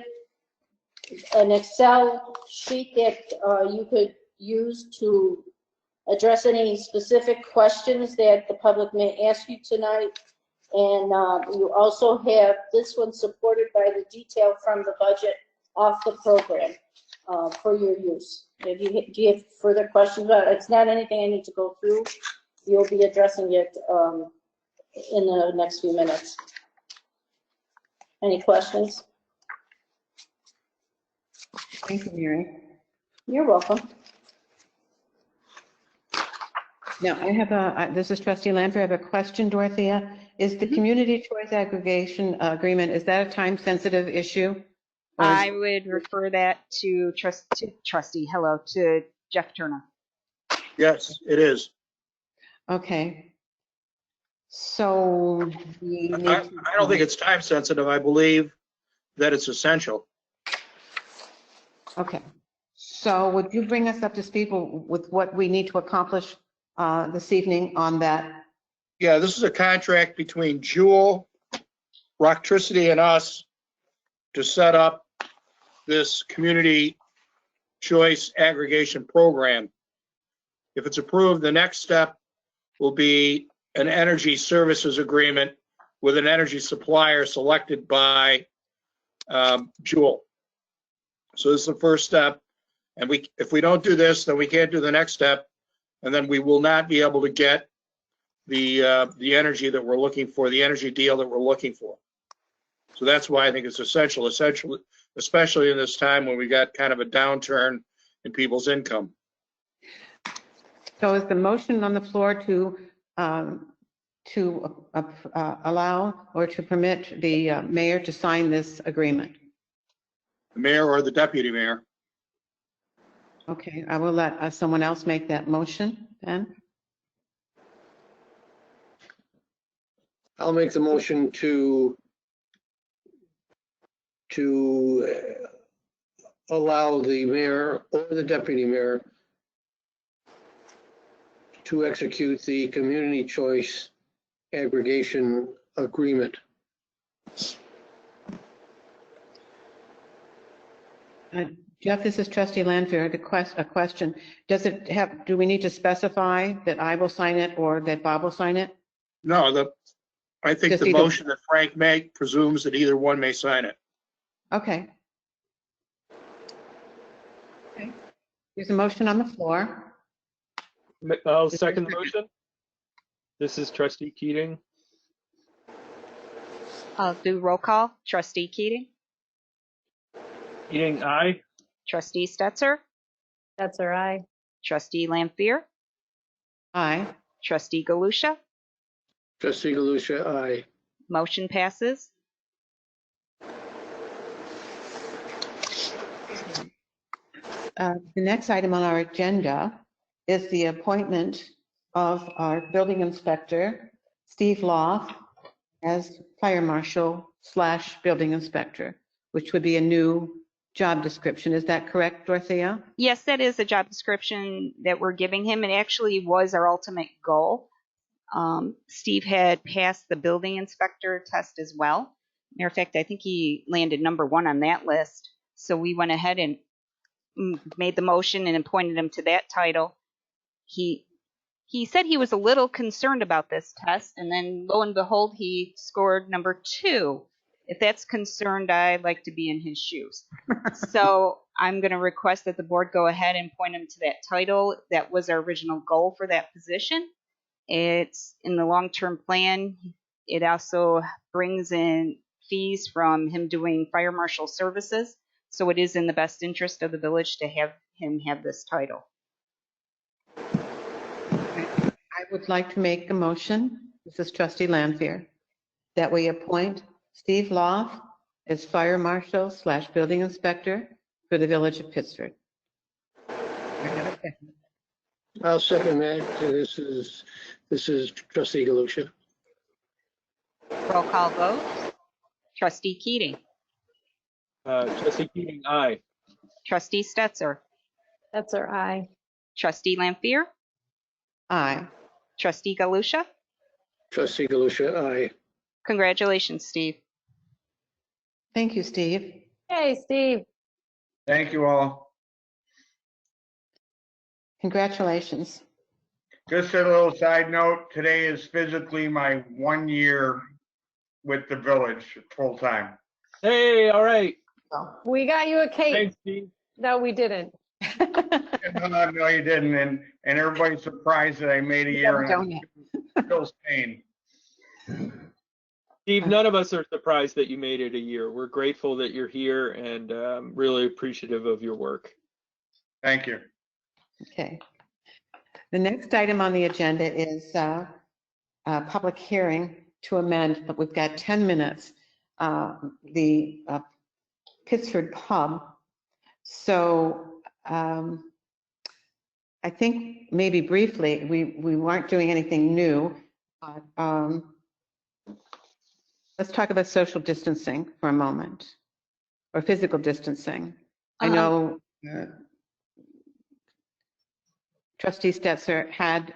an Excel sheet that you could use to address any specific questions that the public may ask you tonight. And you also have this one supported by the detail from the budget off the program for your use. Do you have further questions about it? It's not anything I need to go through. You'll be addressing it in the next few minutes. Any questions? Thank you, Mary. You're welcome. Now, I have this is Trustee Lanfair. I have a question, Dorothea. Is the community choice aggregation agreement, is that a time-sensitive issue? Or is- I would refer that to to Jeff Turner. Yes, it is. Okay. So we need I to- don't think it's time sensitive. I believe that it's essential. Okay. So would you bring us up to speed with what we need to accomplish this evening on that? Yeah, this is a contract between Jewel, Rocktricity, and us to set up this community choice aggregation program. If it's approved, the next step will be an energy services agreement with an energy supplier selected by Jewel. So this is the first step. And if we don't do this, then we can't do the next step. And then we will not be able to get the energy that we're looking for, the energy deal that we're looking for. So that's why I think it's essential, especially in this time when we got kind of a downturn in people's income. So is the motion on the floor to allow or to permit the mayor to sign this agreement? The mayor or the deputy mayor. Okay, I will let someone else make that motion then. I'll make the motion to allow the mayor or the deputy mayor to execute the community choice aggregation agreement. Jeff, this is Trustee Lanfair. A question. Does it have, do we need to specify that I will sign it or that Bob will sign it? No, I think Just the either- motion that Frank made presumes that either one may sign it. Okay. Okay. There's a motion on the floor. I'll second the motion. This is Trustee Keating. I'll do roll call. Trustee Keating, Keating, aye. Trustee Stetser, That's all right. Trustee Lampier, Aye. Trustee Galusha. Trustee Galusha, aye. Motion passes. The next item on our agenda is the appointment of our building inspector, Steve Loth, as fire marshal / building inspector, which would be a new job description. Is that correct, Dorothea? Yes, that is the job description that we're giving him. It actually was our ultimate goal. Steve had passed the building inspector test as well. Matter of fact, I think he landed #1 on that list. So we went ahead and made the motion and appointed him to that title. He said he was a little concerned about this test, and then lo and behold, he scored #2. If that's concerned, I'd like to be in his shoes. So I'm going to request that the board go ahead and appoint him to that title. That was our original goal for that position. It's in the long-term plan. It also brings in fees from him doing fire marshal services. So it is in the best interest of the village to have him have this title. I would like to make a motion, this is Trustee Lanfair, that we appoint Steve Loth as fire marshal / building inspector for the Village of Pittsford. I'll second that. This is Trustee Galusha. Roll call vote. Trustee Keating, Trustee Keating, aye. Trustee Stetser, That's all right. Trustee Lampier, Aye. Trustee Galusha. Trustee Galusha, aye. Congratulations, Steve. Thank you, Steve. Hey, Steve. Thank you all. Congratulations. Just a little side note, today is physically my 1 year with the village full time. Hey, all right. We got you a cake. Thanks, Steve. No, we didn't. No, you didn't. And everybody's surprised that I made a year and I'm still staying. Steve, none of us are surprised that you made it a year. We're grateful that you're here and really appreciative of your work. Thank you. Okay. The next item on the agenda is a public hearing to amend, but we've got 10 minutes, the Pittsford Pub. So I think maybe briefly, we weren't doing anything new. But, let's talk about social distancing for a moment, or physical distancing. I know Trustee Stetser had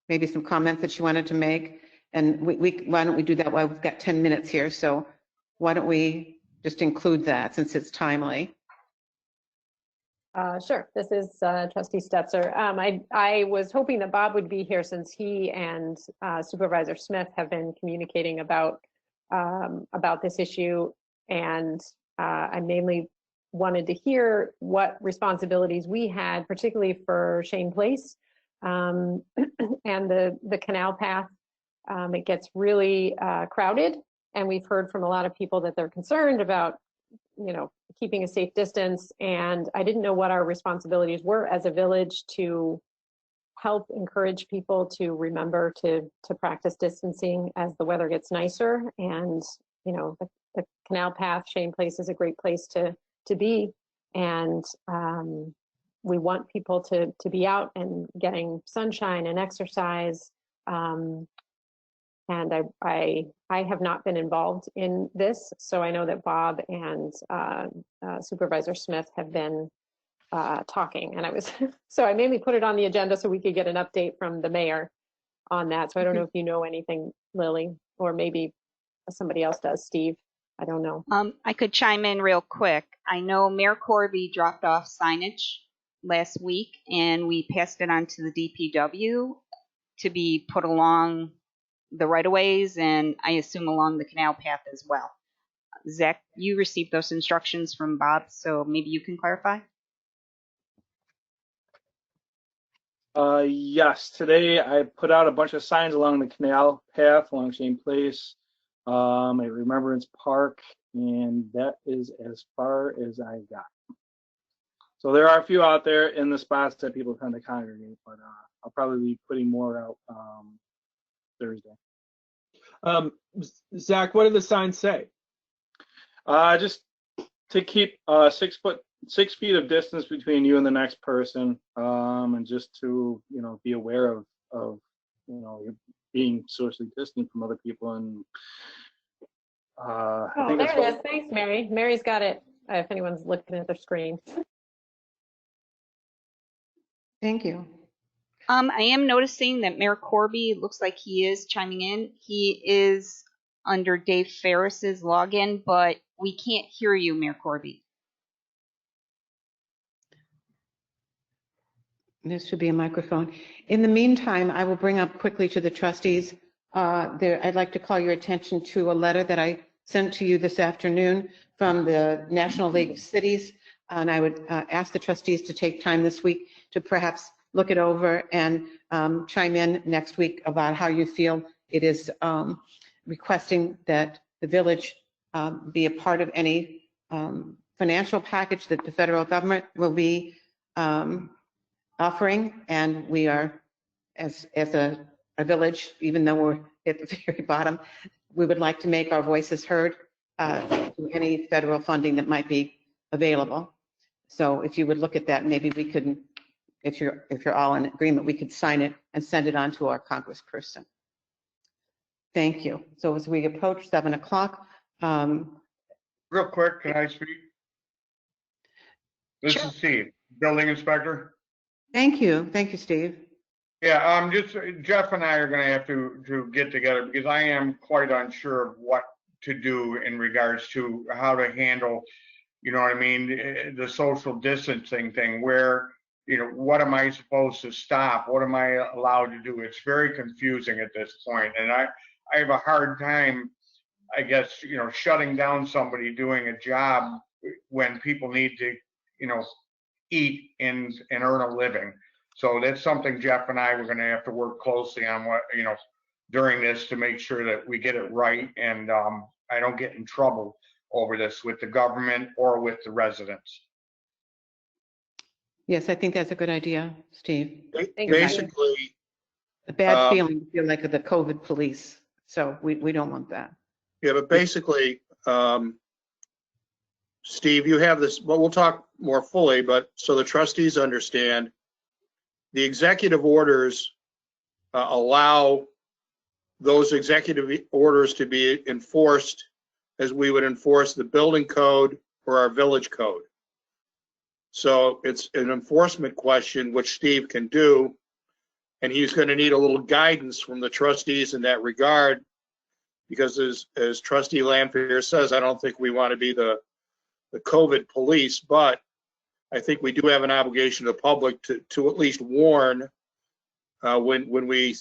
maybe some comments that she wanted to make, and why don't we do that while we've got 10 minutes here? So why don't we just include that since it's timely? Sure. This is Trustee Stetser. I was hoping that Bob would be here since he and Supervisor Smith have been communicating about this issue, and I mainly wanted to hear what responsibilities we had, particularly for Shane Place and the canal path. It gets really crowded, and we've heard from a lot of people that they're concerned about, keeping a safe distance. And I didn't know what our responsibilities were as a village to help encourage people to remember to practice distancing as the weather gets nicer. And, the canal path, Shane Place, is a great place to be. And we want people to be out and getting sunshine and exercise. And I have not been involved in this, so I know that Bob and Supervisor Smith have been talking, and so I mainly put it on the agenda so we could get an update from the mayor on that. So I don't know if you know anything, Lily, or maybe somebody else does, Steve. I don't know. I could chime in real quick. I know Mayor Corby dropped off signage last week, and we passed it on to the DPW to be put along the right-of-ways, and I assume along the canal path as well. Zach, you received those instructions from Bob, so maybe you can clarify? Yes, today I put out a bunch of signs along the canal path along Shane Place, at Remembrance Park, and that is as far as I got. So there are a few out there in the spots that people tend to congregate, but I'll probably be putting more out Thursday. Zach, what do the signs say? Just to keep 6 feet of distance between you and the next person, and just to be aware of being socially distant from other people. And I think there it is. Thanks, Mary. Mary's got it. If anyone's looking at their screen. Thank you. I am noticing that Mayor Corby looks like he is chiming in. He is under Dave Ferris's login, but we can't hear you, Mayor Corby. There should be a microphone. In the meantime, I will bring up quickly to the trustees. I'd like to call your attention to a letter that I sent to you this afternoon from the National League of Cities. And I would ask the trustees to take time this week to perhaps look it over and chime in next week about how you feel. It is requesting that the village be a part of any financial package that the federal government will be offering. And we are, as a village, even though we're at the very bottom, we would like to make our voices heard to any federal funding that might be available. So if you would look at that, maybe we could, if you're all in agreement, we could sign it and send it on to our congressperson. Thank you. So as we approach 7 o'clock. Real quick, can I speak? This is Steve, building inspector. Thank you. Thank you, Steve. Yeah, just Jeff and I are going to have to get together because I am quite unsure of what to do in regards to how to handle, you know what I mean, the social distancing thing where, what am I supposed to stop? What am I allowed to do? It's very confusing at this point. And I have a hard time, I guess, shutting down somebody doing a job when people need to, eat and earn a living. So that's something Jeff and I were going to have to work closely on during this to make sure that we get it right and I don't get in trouble over this with the government or with the residents. Yes, I think that's a good idea, Steve. Basically, a bad feeling to feel like the COVID police. So we don't want that. Yeah, but basically, Steve, you have this, but we'll talk more fully, but so the trustees understand, the executive orders allow those executive orders to be enforced as we would enforce the building code or our village code. So it's an enforcement question, which Steve can do, and he's going to need a little guidance from the trustees in that regard, because as Trustee Lanfear says, I don't think we want to be the COVID police, but I think we do have an obligation to the public to at least warn when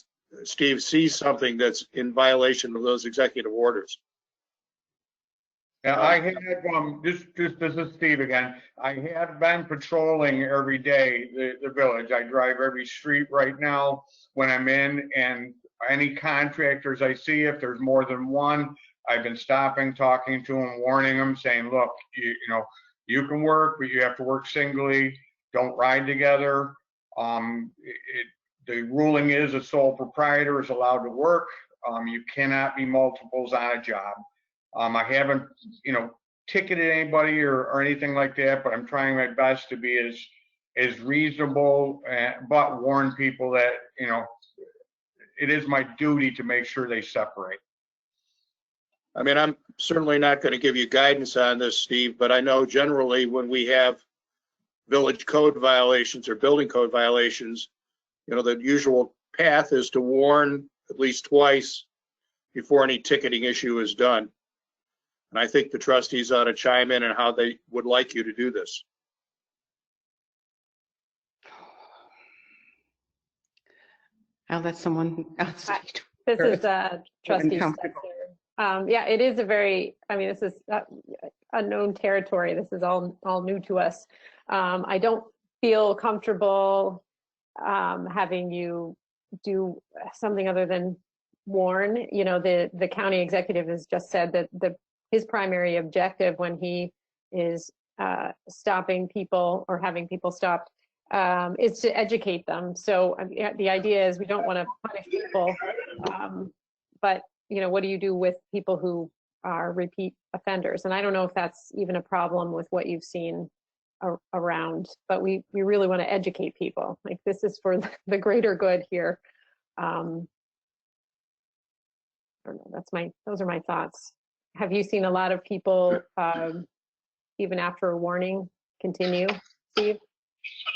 Steve sees something that's in violation of those executive orders. Yeah, I had this is Steve again. I have been patrolling every day the village. I drive every street right now when I'm in, and any contractors I see, if there's more than one, I've been stopping, talking to them, warning them, saying, look, you can work, but you have to work singly. Don't ride together. The ruling is a sole proprietor is allowed to work. You cannot be multiples on a job. I haven't, ticketed anybody or anything like that, but I'm trying my best to be as reasonable, but warn people that, it is my duty to make sure they separate. I mean, I'm certainly not going to give you guidance on this, Steve, but I know generally when we have village code violations or building code violations, the usual path is to warn at least twice before any ticketing issue is done. And I think the trustees ought to chime in on how they would like you to do this. I'll let someone else speak. This is Trustee Uncomfortable. Stetser. Yeah, it is a very, I mean, this is unknown territory. This is all new to us. I don't feel comfortable having you do something other than warn. You know, the county executive has just said that his primary objective when he is stopping people or having people stopped is to educate them. So the idea is we don't want to punish people, but you know, what do you do with people who are repeat offenders? And I don't know if that's even a problem with what you've seen around, but we really want to educate people. Like, this is for the greater good here. I don't know, those are my thoughts. Have you seen a lot of people, even after a warning, continue, Steve?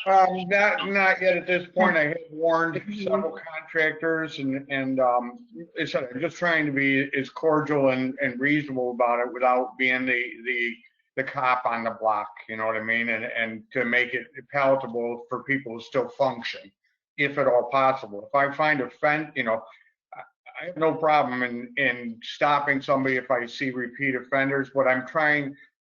Not yet at this point. I have warned several contractors and I said, I'm just trying to be as cordial and reasonable about it without being the cop on the block, you know what I mean? And to make it palatable for people to still function, if at all possible. If I find you know, I have no problem in stopping somebody if I see repeat offenders, but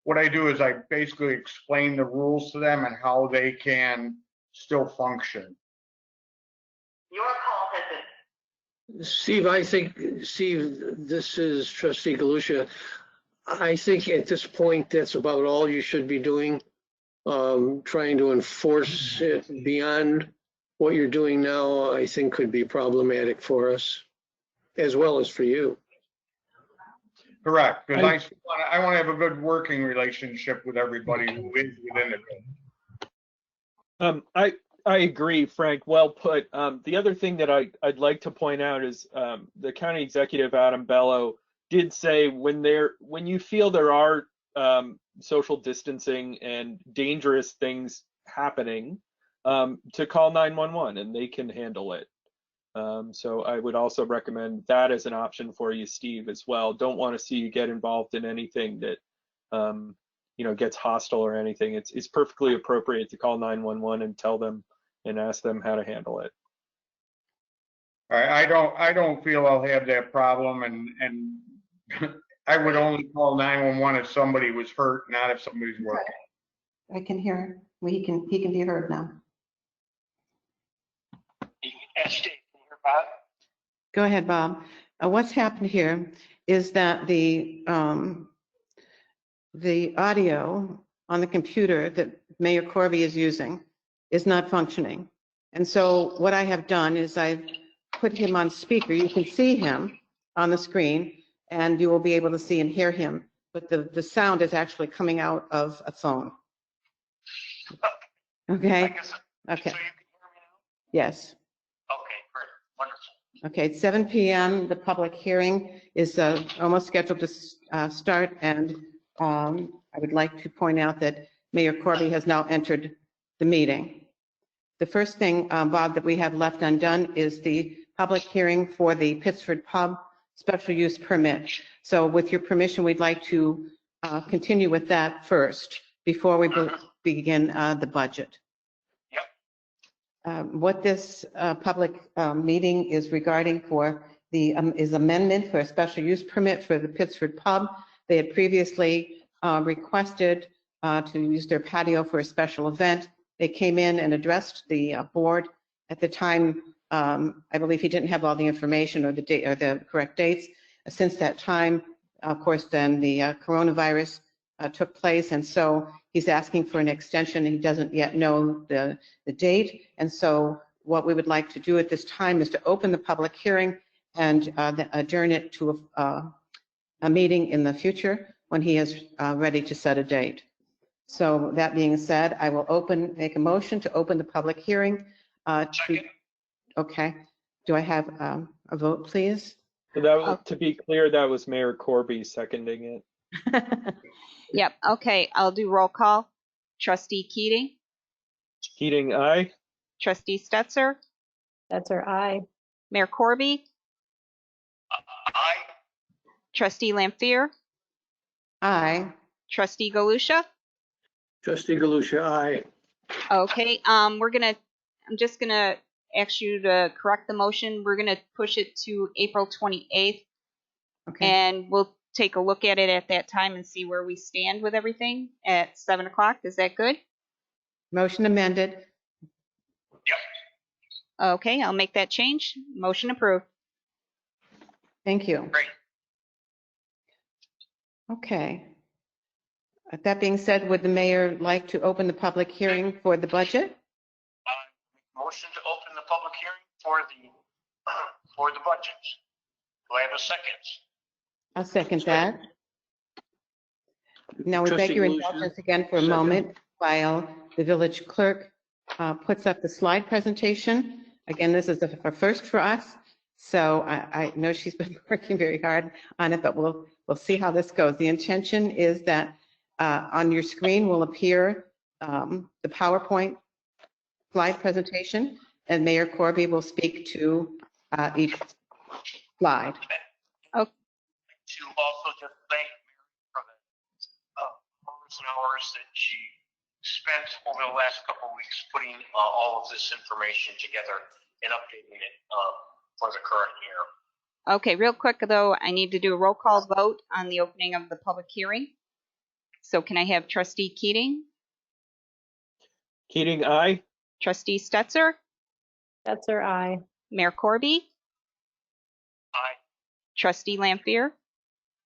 what I do is I basically explain the rules to them and how they can still function. Your call has been. Steve, this is Trustee Galusha. I think at this point, that's about all you should be doing. Trying to enforce it beyond what you're doing now, I think could be problematic for us, as well as for you. Correct, because I want to have a good working relationship with everybody who is within the building. I agree, Frank. Well put. The other thing that I'd like to point out is the county executive, Adam Bello, did say when you feel there are social distancing and dangerous things happening, to call 911 and they can handle it. So I would also recommend that as an option for you, Steve, as well. Don't want to see you get involved in anything that you know, gets hostile or anything. It's perfectly appropriate to call 911 and tell them and ask them how to handle it. I don't feel I'll have that problem, and I would only call 911 if somebody was hurt, not if somebody's working. I can hear him. Well, he can be heard now. Bob? Go ahead, Bob. What's happened here is that the audio on the computer that Mayor Corby is using is not functioning. And so what I have done is I've put him on speaker. You can see him on the screen and you will be able to see and hear him, but the sound is actually coming out of a phone. Okay? Okay. So you can hear me now? Yes. Okay, great, wonderful. Okay, it's 7 p.m. The public hearing is almost scheduled to start, and I would like to point out that Mayor Corby has now entered the meeting. The first thing, Bob, that we have left undone is the public hearing for the Pittsford Pub special use permit. So with your permission, we'd like to continue with that first before we begin the budget. What this public meeting is regarding for is amendment for a special use permit for the Pittsford Pub. They had previously requested to use their patio for a special event. They came in and addressed the board. At the time, I believe he didn't have all the information or the date or the correct dates. Since that time, of course, then the coronavirus took place, and so he's asking for an extension, and he doesn't yet know the date. And so what we would like to do at this time is to open the public hearing and adjourn it to a meeting in the future when he is ready to set a date. So that being said, I will make a motion to open the public hearing. Okay. Do I have a vote, please? So that was, to be clear, that was Mayor Corby seconding it. Yep. Okay. I'll do roll call. Trustee Keating, Keating, aye. Trustee Stetser, Stetser, aye. Mayor Corby, Aye. Trustee Lampier, Aye. Trustee Galusha? Trustee Galusha, aye. Okay, I'm just gonna ask you to correct the motion. We're gonna push it to April 28th, Okay. and we'll take a look at it at that time and see where we stand with everything at 7 o'clock. Is that good? Motion amended. Okay, I'll make that change. Motion approved. Thank you. Great. Okay. That being said, would the mayor like to open the public hearing for the budget? Motion to open the public hearing for the budget. Do I have a second? I'll second that. Now we beg Trustee your Galusha, indulgence again for a second. moment while the village clerk puts up the slide presentation. Again, this is a first for us, so I know she's been working very hard on it, but we'll see how this goes. The intention is that on your screen will appear the PowerPoint slide presentation, and Mayor Corby will speak to each slide. To also just thank Mary for the hours and hours that she spent over the last couple of weeks putting all of this information together and updating it for the current year. Okay, real quick though, I need to do a roll call vote on the opening of the public hearing. So can I have Trustee Keating, Keating, aye. Trustee Stetser, Stetser, aye. Mayor Corby, Aye. Trustee Lampier,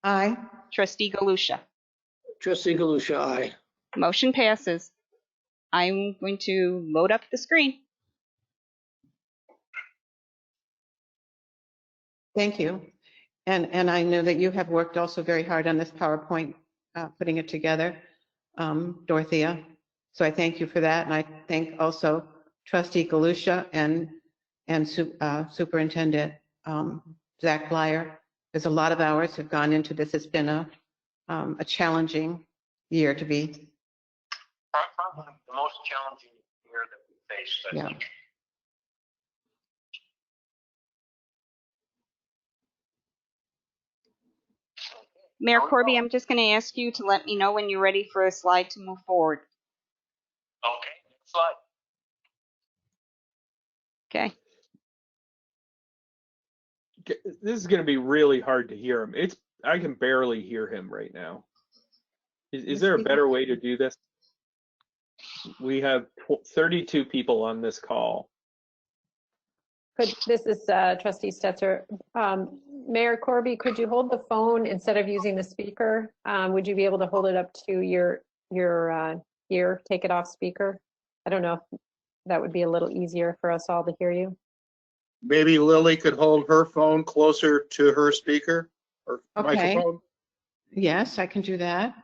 Aye. Trustee Galusha. Trustee Galusha, aye. Motion passes. I'm going to load up the screen. Thank you. And I know that you have worked also very hard on this PowerPoint, putting it together, Dorothea. So I thank you for that. And I thank also Trustee Galusha and Superintendent Zach Blyer. There's a lot of hours have gone into this. It's been a challenging year to be. Probably the most challenging year that we faced, I think. Mayor Corby, I'm just going to ask you to let me know when you're ready for a slide to move forward. Okay, next slide. Okay. This is going to be really hard to hear him. I can barely hear him right now. Is there a better way to do this? We have 32 people on this call. This is Trustee Stetser. Mayor Corby, could you hold the phone instead of using the speaker? Would you be able to hold it up to your ear, take it off speaker? I don't know if that would be a little easier for us all to hear you. Maybe Lily could hold her phone closer to her speaker or microphone. Yes, I can do that.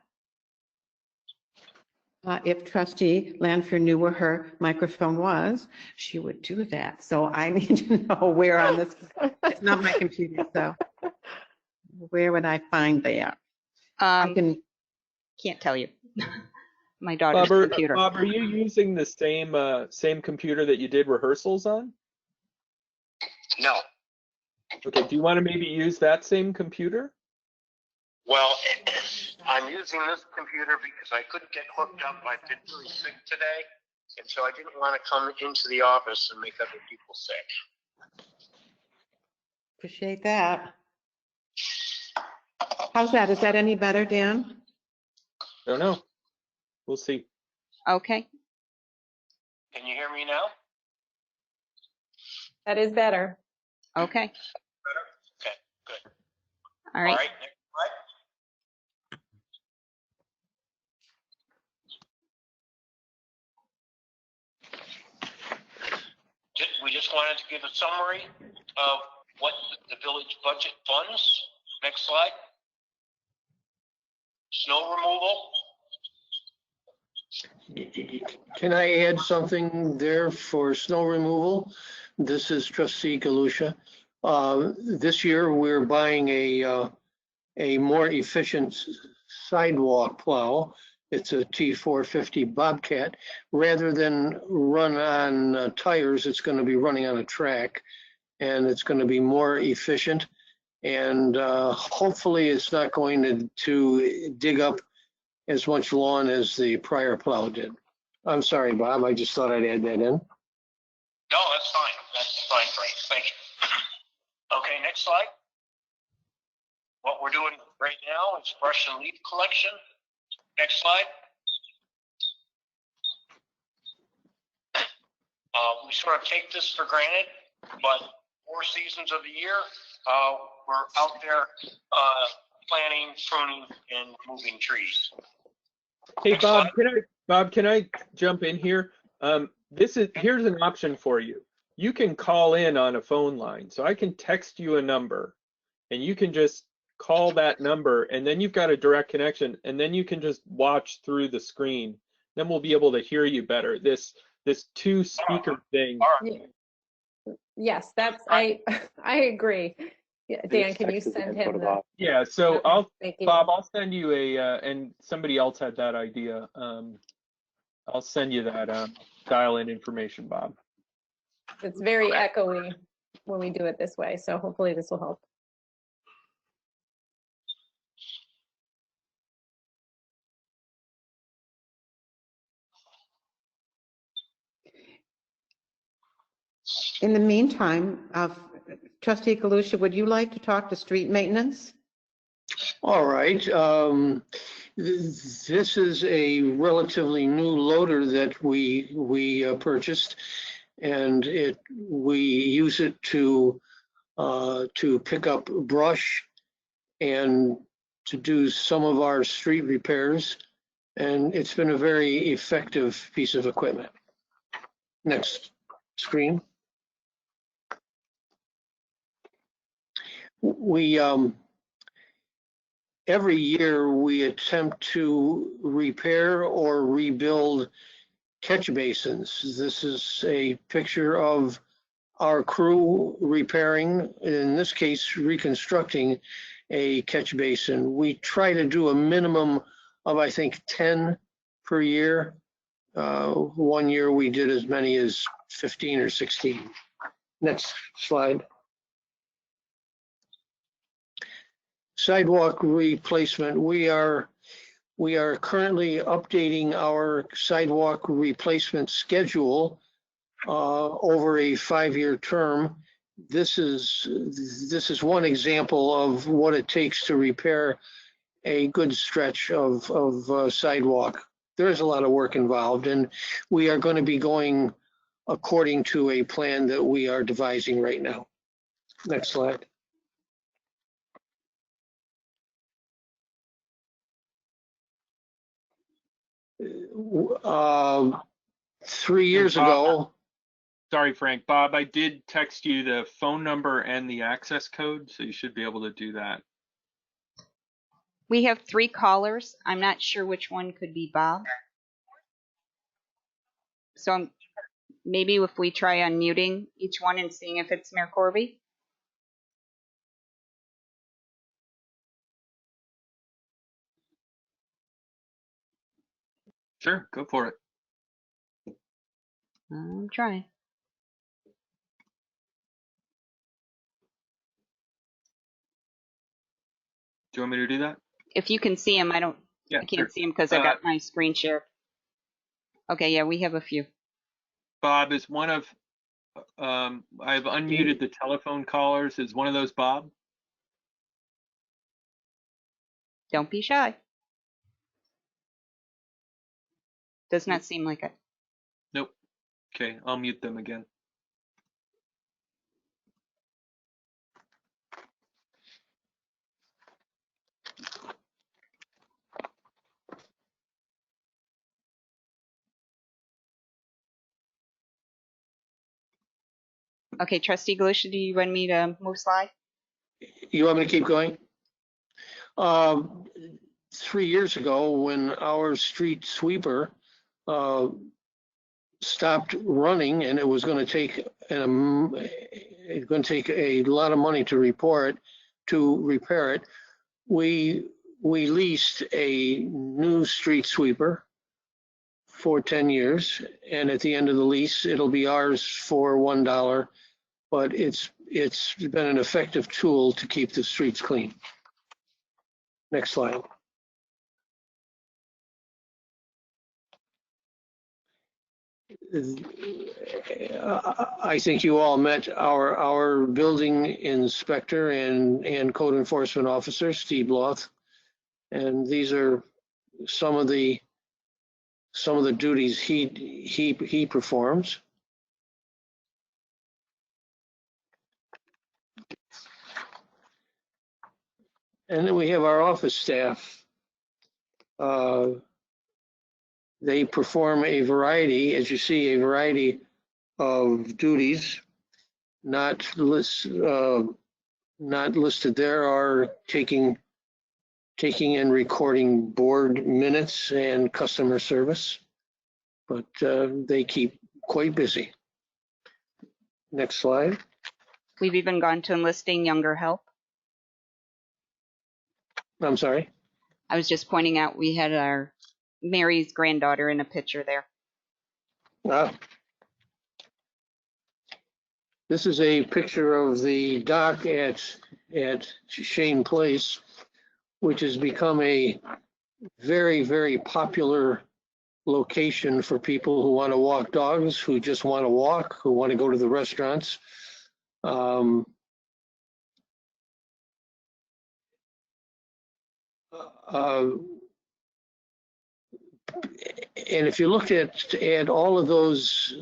If Trustee Lanfear knew where her microphone was, she would do that. So I need to know where on this, it's not my computer, so where would I find that? I Can't tell you. My daughter's computer. Bob, are you using the same computer that you did rehearsals on? No. Okay, do you want to maybe use that same computer? Well, I'm using this computer because I couldn't get hooked up. I've been really sick today, and so I didn't want to come into the office and make other people sick. Appreciate that. How's that? Is that any better, Dan? Don't know. We'll see. Okay. Can you hear me now? That is better. Okay. Better? Okay, good. All right. All right, next slide. We just wanted to give a summary of what the village budget funds. Next slide. Snow removal. Can I add something there for snow removal? This is Trustee Galusha. This year, we're buying a more efficient sidewalk plow. It's a T450 Bobcat. Rather than run on tires, it's going to be running on a track, and it's going to be more efficient. And hopefully it's not going to dig up as much lawn as the prior plow did. I'm sorry, Bob, I just thought I'd add that in. No, that's fine. That's fine, Frank. Thank you. Okay, next slide. What we're doing right now is brush and leaf collection. Next slide. We sort of take this for granted, but 4 seasons of the year, we're out there planting, pruning, and moving trees. Hey, Next Bob, slide. can I jump in here? Here's an option for you. You can call in on a phone line. So I can text you a number and you can just call that number, and then you've got a direct connection, and then you can just watch through the screen. Then we'll be able to hear you better. This 2-speaker thing. All right. Yes, I agree. Yeah, Dan, can you send him the? Yeah, so Thank you. Bob, I'll send you and somebody else had that idea. I'll send you that dial-in information, Bob. It's very echoey when we do it this way, so hopefully this will help. In the meantime, Trustee Galusha, would you like to talk to street maintenance? All right. This is a relatively new loader that we purchased, and we use it to pick up brush and to do some of our street repairs, and it's been a very effective piece of equipment. Next screen. We every year we attempt to repair or rebuild catch basins. This is a picture of our crew repairing, in this case, reconstructing a catch basin. We try to do a minimum of, I think, 10 per year. One year we did as many as 15 or 16. Next slide. Sidewalk replacement. We are currently updating our sidewalk replacement schedule over a 5-year term. This is one example of what it takes to repair a good stretch of sidewalk. There is a lot of work involved, and we are going to be going according to a plan that we are devising right now. Next slide. Uh, 3 years ago. Sorry, Frank. Bob, I did text you the phone number and the access code, so you should be able to do that. We have 3 callers. I'm not sure which one could be Bob. So maybe if we try unmuting each one and seeing if it's Mayor Corby. Sure, go for it. I'm trying. Do you want me to do that? If you can see him, I can't see him because I got my screen shared. Okay, yeah, we have a few. Bob, is one of, I've unmuted the telephone callers. Is one of those Bob? Don't be shy. Does not seem like it. Nope. Okay, I'll mute them again. Okay, Trustee Galusha, do you want me to move slide? You want me to keep going? 3 years ago, when our street sweeper stopped running, and it was going to take a lot of money to repair it, we leased a new street sweeper for 10 years, and at the end of the lease, it'll be ours for $1. But it's it's been an effective tool to keep the streets clean. Next slide. I think you all met our building inspector and code enforcement officer, Steve Bloth, and these are some of the duties he performs. And then we have our office staff. They perform a variety, as you see, a variety of duties. Not listed there are taking and recording board minutes and customer service, but they keep quite busy. Next slide. We've even gone to enlisting younger help. I'm sorry. I was just pointing out we had our Mary's granddaughter in a picture there. This is a picture of the dock at Shane Place, which has become a very, very popular location for people who want to walk dogs, who just want to walk, who want to go to the restaurants. And if you looked at all of those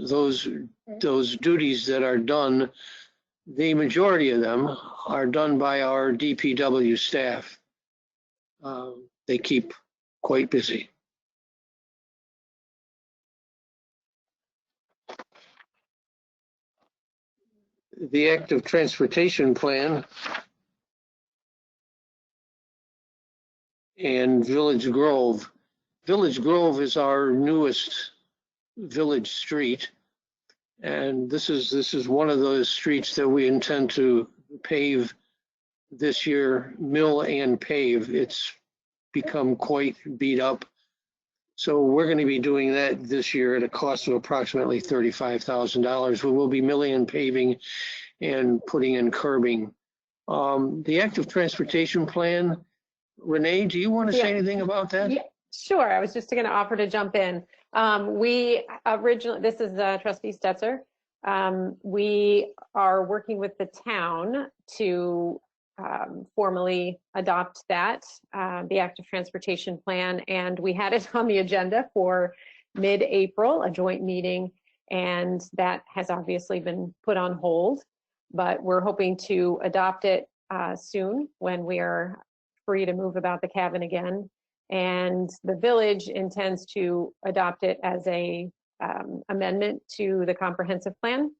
duties that are done, the majority of them are done by our DPW staff. They keep quite busy. The active transportation plan and Village Grove. Village Grove is our newest village street, and this is one of those streets that we intend to pave this year, mill and pave. It's become quite beat up, so we're going to be doing that this year at a cost of approximately $35,000. We will be milling and paving and putting in curbing. The active transportation plan, Renee, do you want to say anything about that? Yeah. Sure, I was just going to offer to jump in. We originally, this is Trustee Stetzer. We are working with the town to formally adopt that, the active transportation plan, and we had it on the agenda for mid-April, a joint meeting, and that has obviously been put on hold, but we're hoping to adopt it soon when we are free to move about the cabin again. And the village intends to adopt it as a amendment to the comprehensive plan,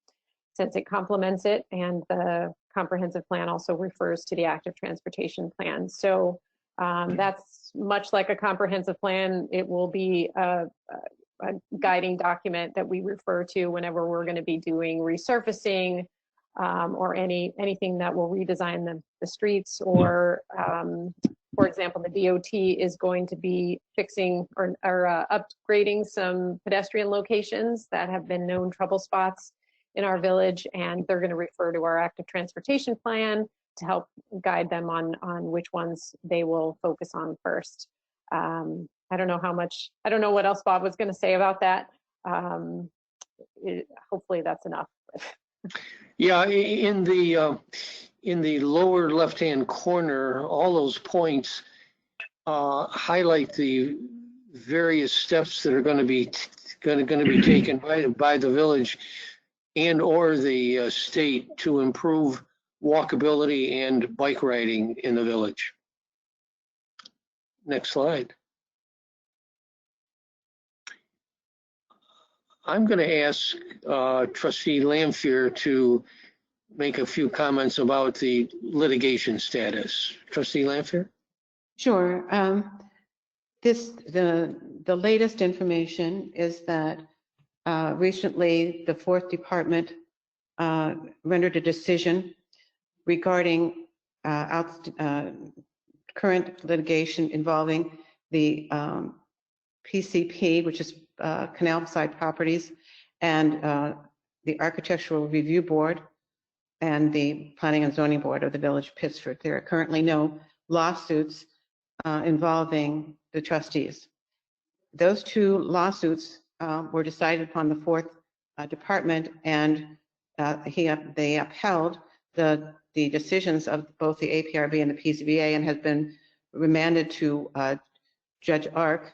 since it complements it, and the comprehensive plan also refers to the active transportation plan. So that's much like a comprehensive plan. It will be a guiding document that we refer to whenever we're going to be doing resurfacing or anything that will redesign the streets, or for example, the DOT is going to be fixing or upgrading some pedestrian locations that have been known trouble spots in our village, and they're going to refer to our active transportation plan to help guide them on which ones they will focus on first. I don't know what else Bob was going to say about that. Hopefully that's enough. Yeah, in the lower left-hand corner, all those points highlight the various steps that are going to be taken by the village and or the state to improve walkability and bike riding in the village. Next slide. I'm going to ask Trustee Lampier to make a few comments about the litigation status. Trustee Lampier? Sure. The latest information is that recently the Fourth Department rendered a decision regarding current litigation involving the PCP, which is Canal Side Properties, and the Architectural Review Board. and the Planning and Zoning Board of the Village of Pittsford. There are currently no lawsuits involving the trustees. Those two lawsuits were decided upon the fourth department, and they upheld the decisions of both the APRB and the PZBA, and has been remanded to Judge Ark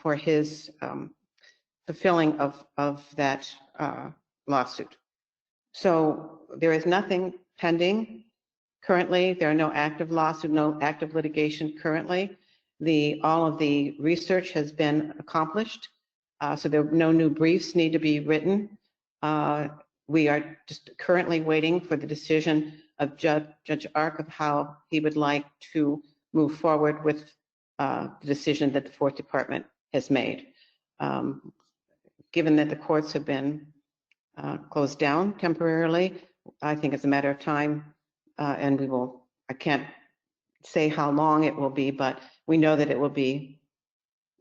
for his fulfilling of that lawsuit. So there is nothing pending currently. There are no active lawsuit, no active litigation currently. All of the research has been accomplished, so there no new briefs need to be written. We are just currently waiting for the decision of Judge Ark of how he would like to move forward with the decision that the fourth department has made. Given that the courts have been closed down temporarily, I think it's a matter of time, and I can't say how long it will be, but we know that it will be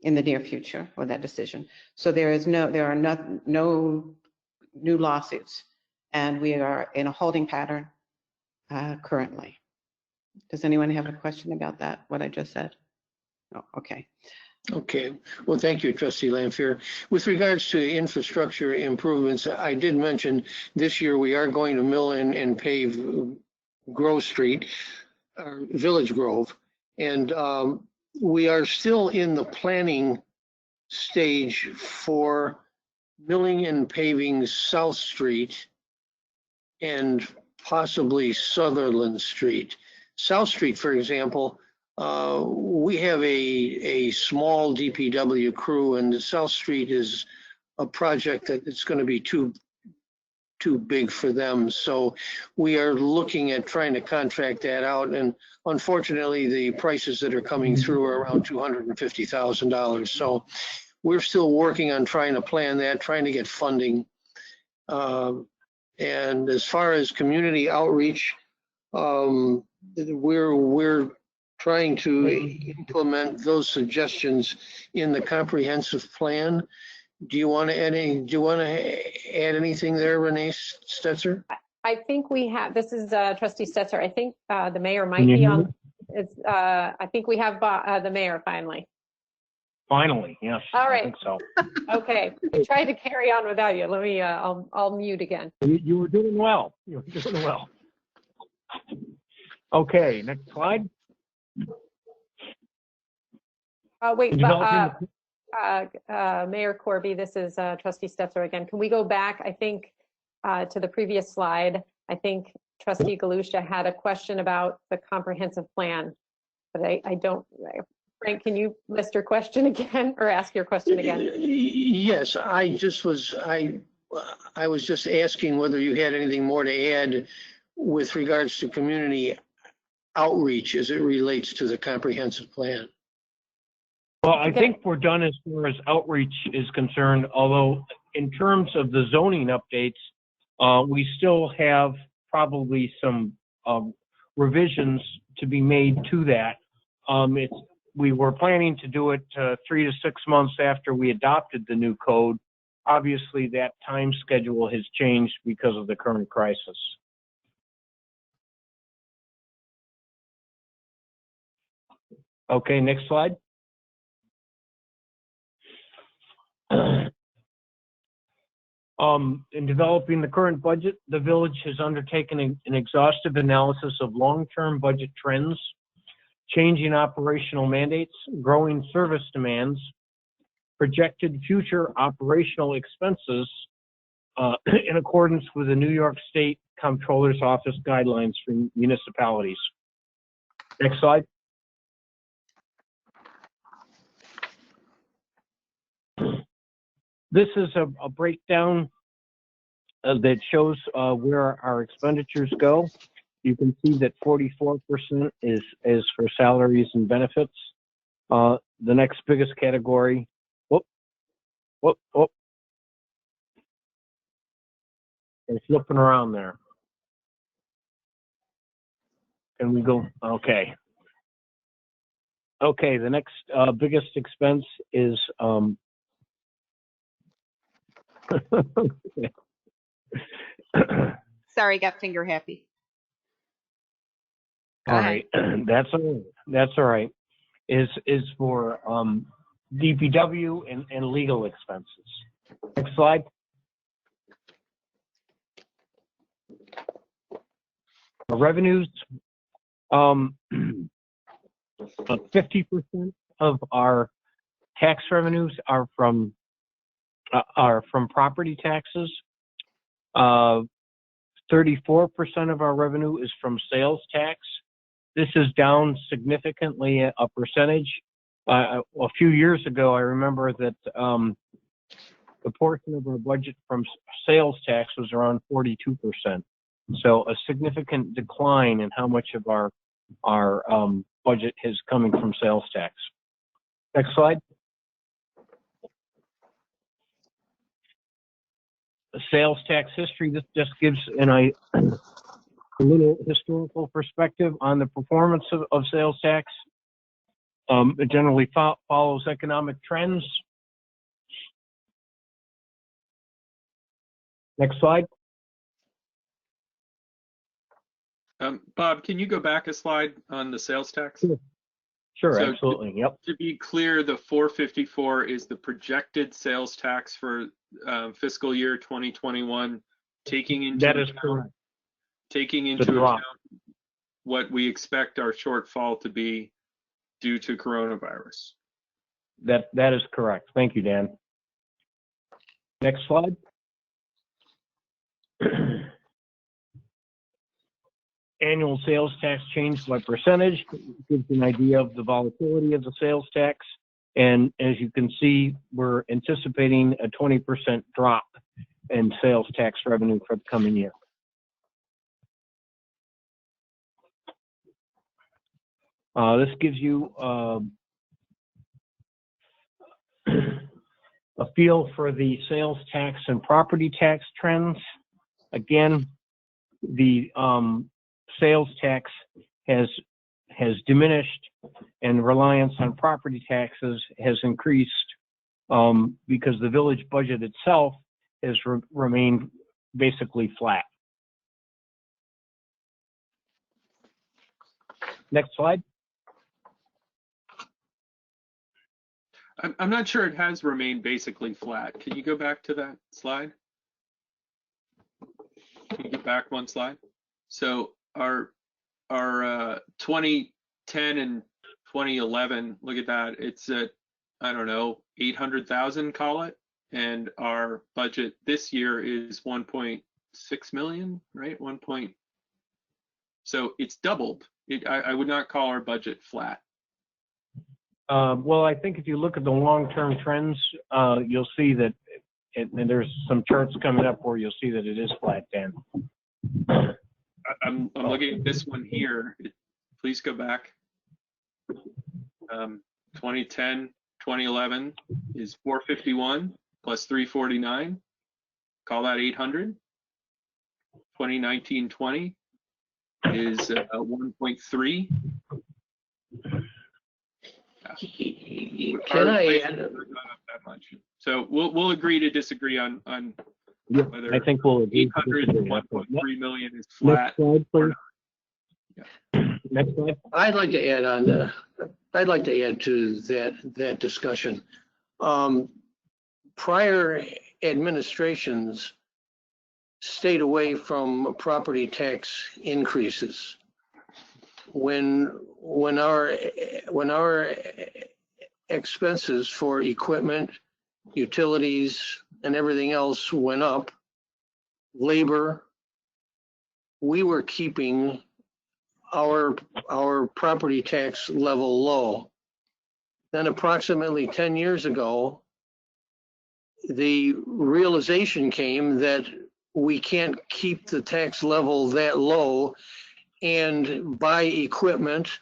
in the near future for that decision. So there are no new lawsuits, and we are in a holding pattern currently. Does anyone have a question about that, what I just said? Oh, okay. Okay, well, thank you, Trustee Lampier. With regards to infrastructure improvements, I did mention this year we are going to mill and pave Grove Street, or Village Grove, and we are still in the planning stage for milling and paving South Street and possibly Sutherland Street. South Street, for example, we have a small DPW crew, and the South Street is a project that it's going to be too big for them. So we are looking at trying to contract that out. And unfortunately, the prices that are coming through are around $250,000. So we're still working on trying to plan that, trying to get funding. And as far as community outreach, we're trying to implement those suggestions in the comprehensive plan. Do you want to add anything there, Renee Stetzer? I think we have, this is Trustee Stetzer. I think the mayor might be on. I think we have the mayor finally. Finally, yes. All right. I think so. Okay, I tried to carry on without you. Let me, I'll mute again. You were doing well. You were doing well. Okay, next slide. Wait, Mayor Corby, this is Trustee Stetzer again. Can we go back, I think, to the previous slide? I think Trustee Galusha had a question about the comprehensive plan, but I don't, Frank, can you list your question again or ask your question again? Yes, I was just asking whether you had anything more to add with regards to community outreach as it relates to the comprehensive plan. Well, I think we're done as far as outreach is concerned, although in terms of the zoning updates, we still have probably some revisions to be made to that. We were planning to do it 3 to 6 months after we adopted the new code. Obviously, that time schedule has changed because of the current crisis. Okay, next slide. In developing the current budget, the village has undertaken an exhaustive analysis of long-term budget trends, changing operational mandates, growing service demands, projected future operational expenses in accordance with the New York State Comptroller's Office guidelines for municipalities. Next slide. This is a breakdown that shows where our expenditures go. You can see that 44% is for salaries and benefits. The next biggest category, it's flipping around there. Can we go? Okay. Okay, the next biggest expense is Sorry, got finger happy. Go All ahead. right, that's all right. Is for DPW and legal expenses. Next slide. Revenues, 50% of our tax revenues are from property taxes. 34% of our revenue is from sales tax. This is down significantly a percentage. A few years ago, I remember that the portion of our budget from sales tax was around 42%. So a significant decline in how much of our budget is coming from sales tax. Next slide. The sales tax history. This just gives a little historical perspective on the performance of sales tax. It generally follows economic trends. Next slide. Bob, can you go back a slide on the sales tax? Sure, So absolutely. Yep. To be clear, the 454 is the projected sales tax for fiscal year 2021, taking into That is account, correct. taking The into drop. account what we expect our shortfall to be due to coronavirus. That is correct. Thank you, Dan. Next slide. Annual sales tax change by percentage gives an idea of the volatility of the sales tax. And as you can see, we're anticipating a 20% drop in sales tax revenue for the coming year. This gives you a feel for the sales tax and property tax trends. Again, the sales tax has diminished and reliance on property taxes has increased because the village budget itself has remained basically flat. Next slide. I'm not sure it has remained basically flat. Can you go back to that slide? Can you get back one slide? So our 2010 and 2011, look at that. It's at, I don't know, 800,000, call it. And our budget this year is 1.6 million, right? So it's doubled. I would not call our budget flat. Well, I think if you look at the long-term trends, you'll see that, and there's some charts coming up where you'll see that it is flat, Dan. I'm looking at this one here. Please go back. 2010, 2011 is 451 plus 349. Call that 800. 2019-20 is 1.3. Can I add? That much. So we'll agree to disagree on whether I think we'll agree. 800 and 1.3 million is flat. Next slide, please. Yeah. Next slide. I'd like to add on. I'd like to add to that discussion. Prior administrations stayed away from property tax increases. When our expenses for equipment, utilities, and everything else went up, labor, we were keeping our property tax level low. Then approximately 10 years ago, the realization came that we can't keep the tax level that low and buy equipment,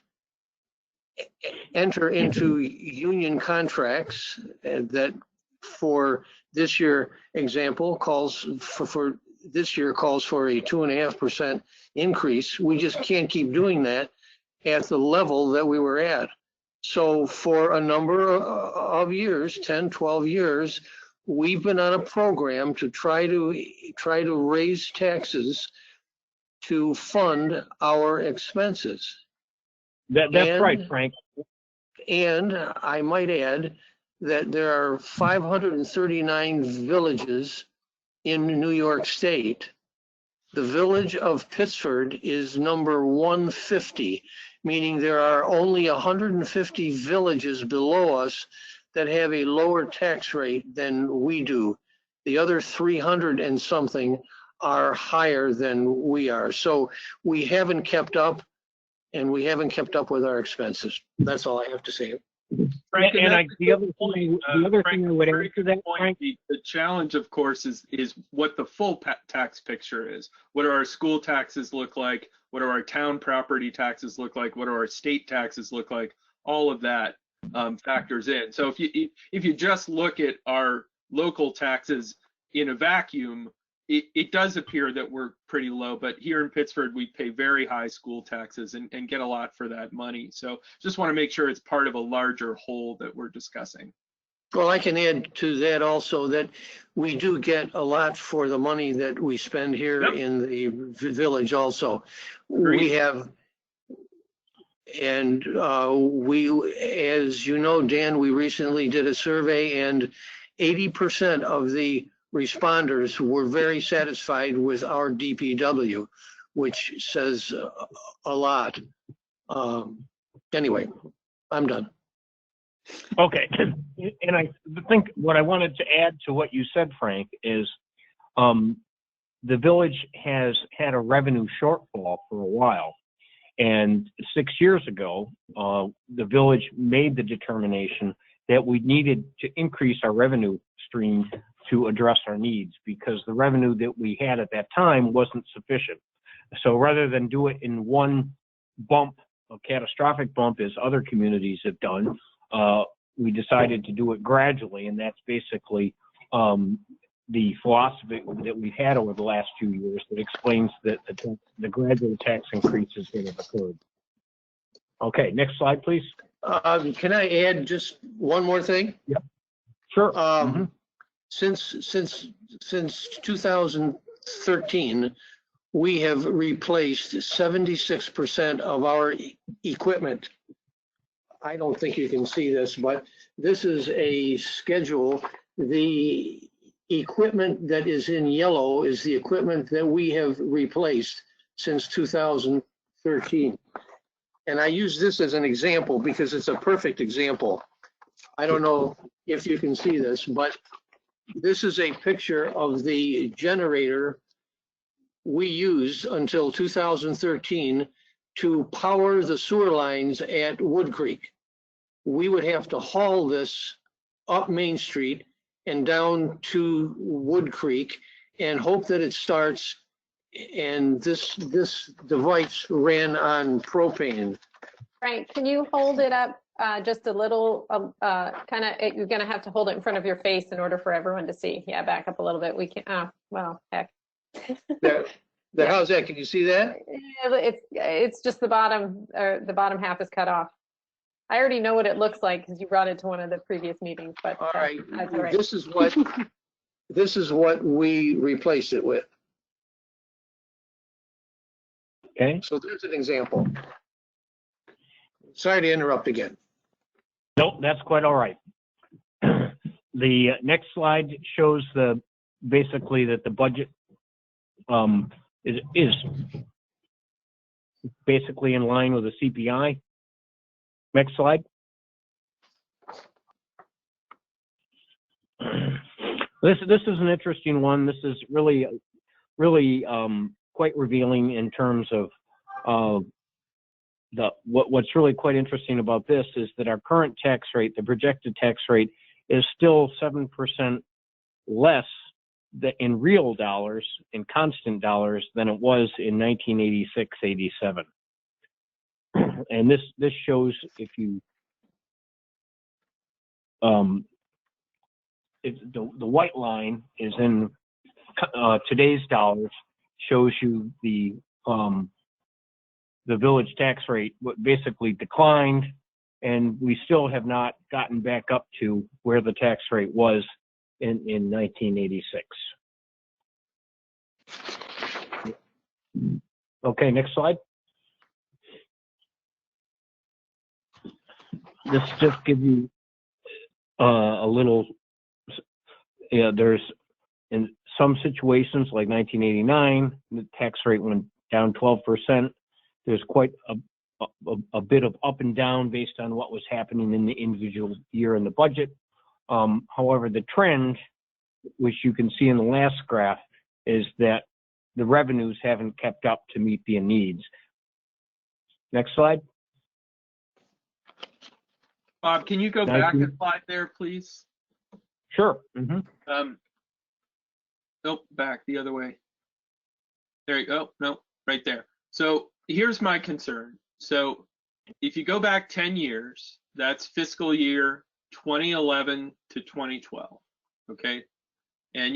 enter into union contracts that for this year example calls for this year calls for a 2.5% increase. We just can't keep doing that at the level that we were at. So for a number of years, 10, 12 years, we've been on a program to try to raise taxes to fund our expenses. That's right, Frank. And I might add that there are 539 villages in New York State. The Village of Pittsford is number 150, meaning there are only 150 villages below us that have a lower tax rate than we do. The other 300 and something are higher than we are. So we haven't kept up, and we haven't kept up with our expenses. That's all I have to say. Frank, The other thing I would add to that, Frank, the challenge, of course, is what the full tax picture is. What do our school taxes look like? What do our town property taxes look like? What do our state taxes look like? All of that factors in. So if you just look at our local taxes in a vacuum, it does appear that we're pretty low, but here in Pittsford, we pay very high school taxes and get a lot for that money. So just want to make sure it's part of a larger whole that we're discussing. Well, I can add to that also that we do get a lot for the money that we spend here in the village also. Agreed. We have, and we, as you know, Dan, we recently did a survey, and 80% of the responders were very satisfied with our DPW, which says a lot. Anyway, I'm done. okay. And I think what I wanted to add to what you said, Frank, is the village has had a revenue shortfall for a while. And 6 years ago, the village made the determination that we needed to increase our revenue stream to address our needs, because the revenue that we had at that time wasn't sufficient. So rather than do it in one bump, a catastrophic bump, as other communities have done, we decided to do it gradually, and that's basically the philosophy that we've had over the last few years that explains the gradual tax increases that have occurred. Okay, next slide, please. Can I add just one more thing? Yeah, sure. Since 2013, we have replaced 76% of our equipment. I don't think you can see this, but this is a schedule. The equipment that is in yellow is the equipment that we have replaced since 2013. And I use this as an example because it's a perfect example. I don't know if you can see this, but this is a picture of the generator we used until 2013 to power the sewer lines at Wood Creek. We would have to haul this up Main Street and down to Wood Creek and hope that it starts. And this device ran on propane. Frank, can you hold it up just a little, you're gonna have to hold it in front of your face in order for everyone to see. Yeah, back up a little bit. We can, well, heck. How's that? Can you see that? It's just the bottom, or the bottom half is cut off. I already know what it looks like because you brought it to one of the previous meetings, but all right. That's all right. This is what we replaced it with. Okay. So there's an example. Sorry to interrupt again. Nope, that's quite all right. The next slide shows basically that the budget is basically in line with the CPI. Next slide. This is an interesting one. This is really quite revealing in terms of what's really quite interesting about this is that our current tax rate, the projected tax rate, is still 7% less in real dollars, in constant dollars, than it was in 1986-87. And this shows if the white line is in today's dollars, shows you the village tax rate basically declined, and we still have not gotten back up to where the tax rate was in 1986. Okay, next slide. This just gives you a little, there's in some situations like 1989, the tax rate went down 12%. There's quite a bit of up and down based on what was happening in the individual year in the budget. However, the trend, which you can see in the last graph, is that the revenues haven't kept up to meet the needs. Next slide. Bob, can you go back a slide there, please? Sure. Nope, back the other way. There you go. Nope, right there. So here's my concern. So if you go back 10 years, that's fiscal year 2011 to 2012. Okay, and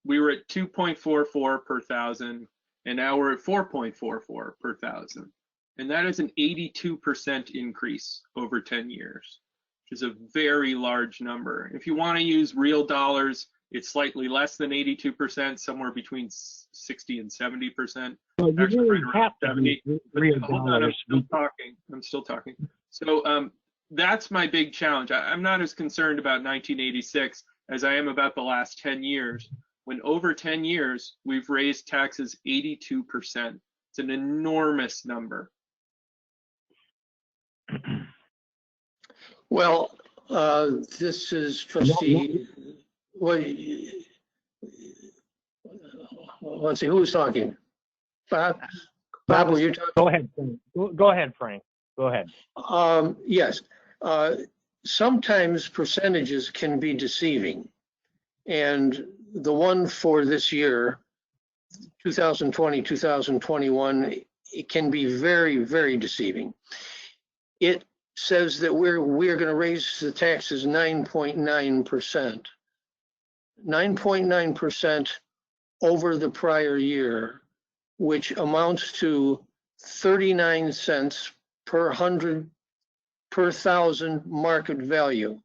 we were at 2.44 per thousand, and now we're at 4.44 per thousand, and that is an 82% increase over 10 years, which is a very large number. If you want to use real dollars, it's slightly less than 82%, somewhere between 60 and 70%. Well, you Actually, really right around have to 70. use real Hold on, dollars. I'm still talking. So that's my big challenge. I'm not as concerned about 1986 as I am about the last 10 years. When over 10 years, we've raised taxes 82%. It's an enormous number. Well, this is trustee. Let's see, who's talking? Bob? Bob, were you talking? Go ahead, Frank. Go ahead, Frank. Go ahead. Yes. Sometimes percentages can be deceiving. And the one for this year, 2020, 2021, it can be very, very deceiving. It says that we're going to raise the taxes 9.9%. 9.9% over the prior year, which amounts to 39 cents per thousand market value.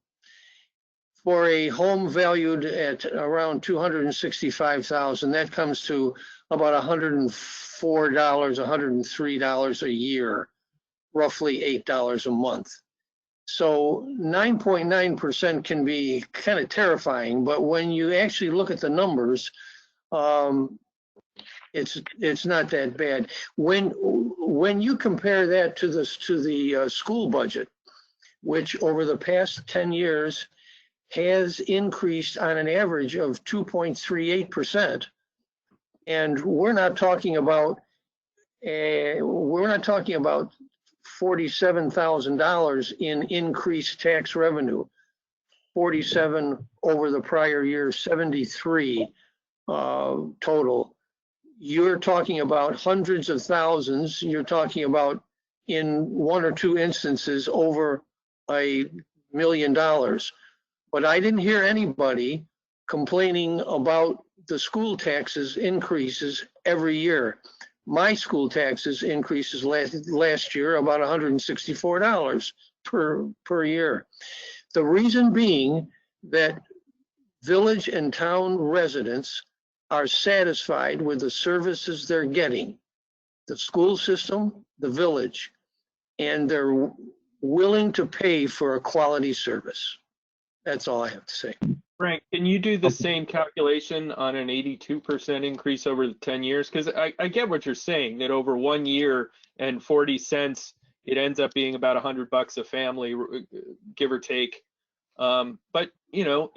For a home valued at around $265,000, that comes to about $104, $103 a year, roughly $8 a month. So 9.9% can be kind of terrifying, but when you actually look at the numbers, it's not that bad. When you compare that to the school budget, which over the past 10 years has increased on an average of 2.38%, and we're not talking about $47,000 in increased tax revenue. 47 over the prior year, 73 total. You're talking about hundreds of thousands. You're talking about, in one or two instances, over $1 million. But I didn't hear anybody complaining about the school taxes increases every year. My school taxes increases last year about $164 per year. The reason being that village and town residents are satisfied with the services they're getting, the school system, the village, and they're willing to pay for a quality service. That's all I have to say. Frank, can you do the same calculation on an 82% increase over the 10 years? Because I get what you're saying, that over 1 year and 40 cents, it ends up being about $100 a family, give or take. But you know,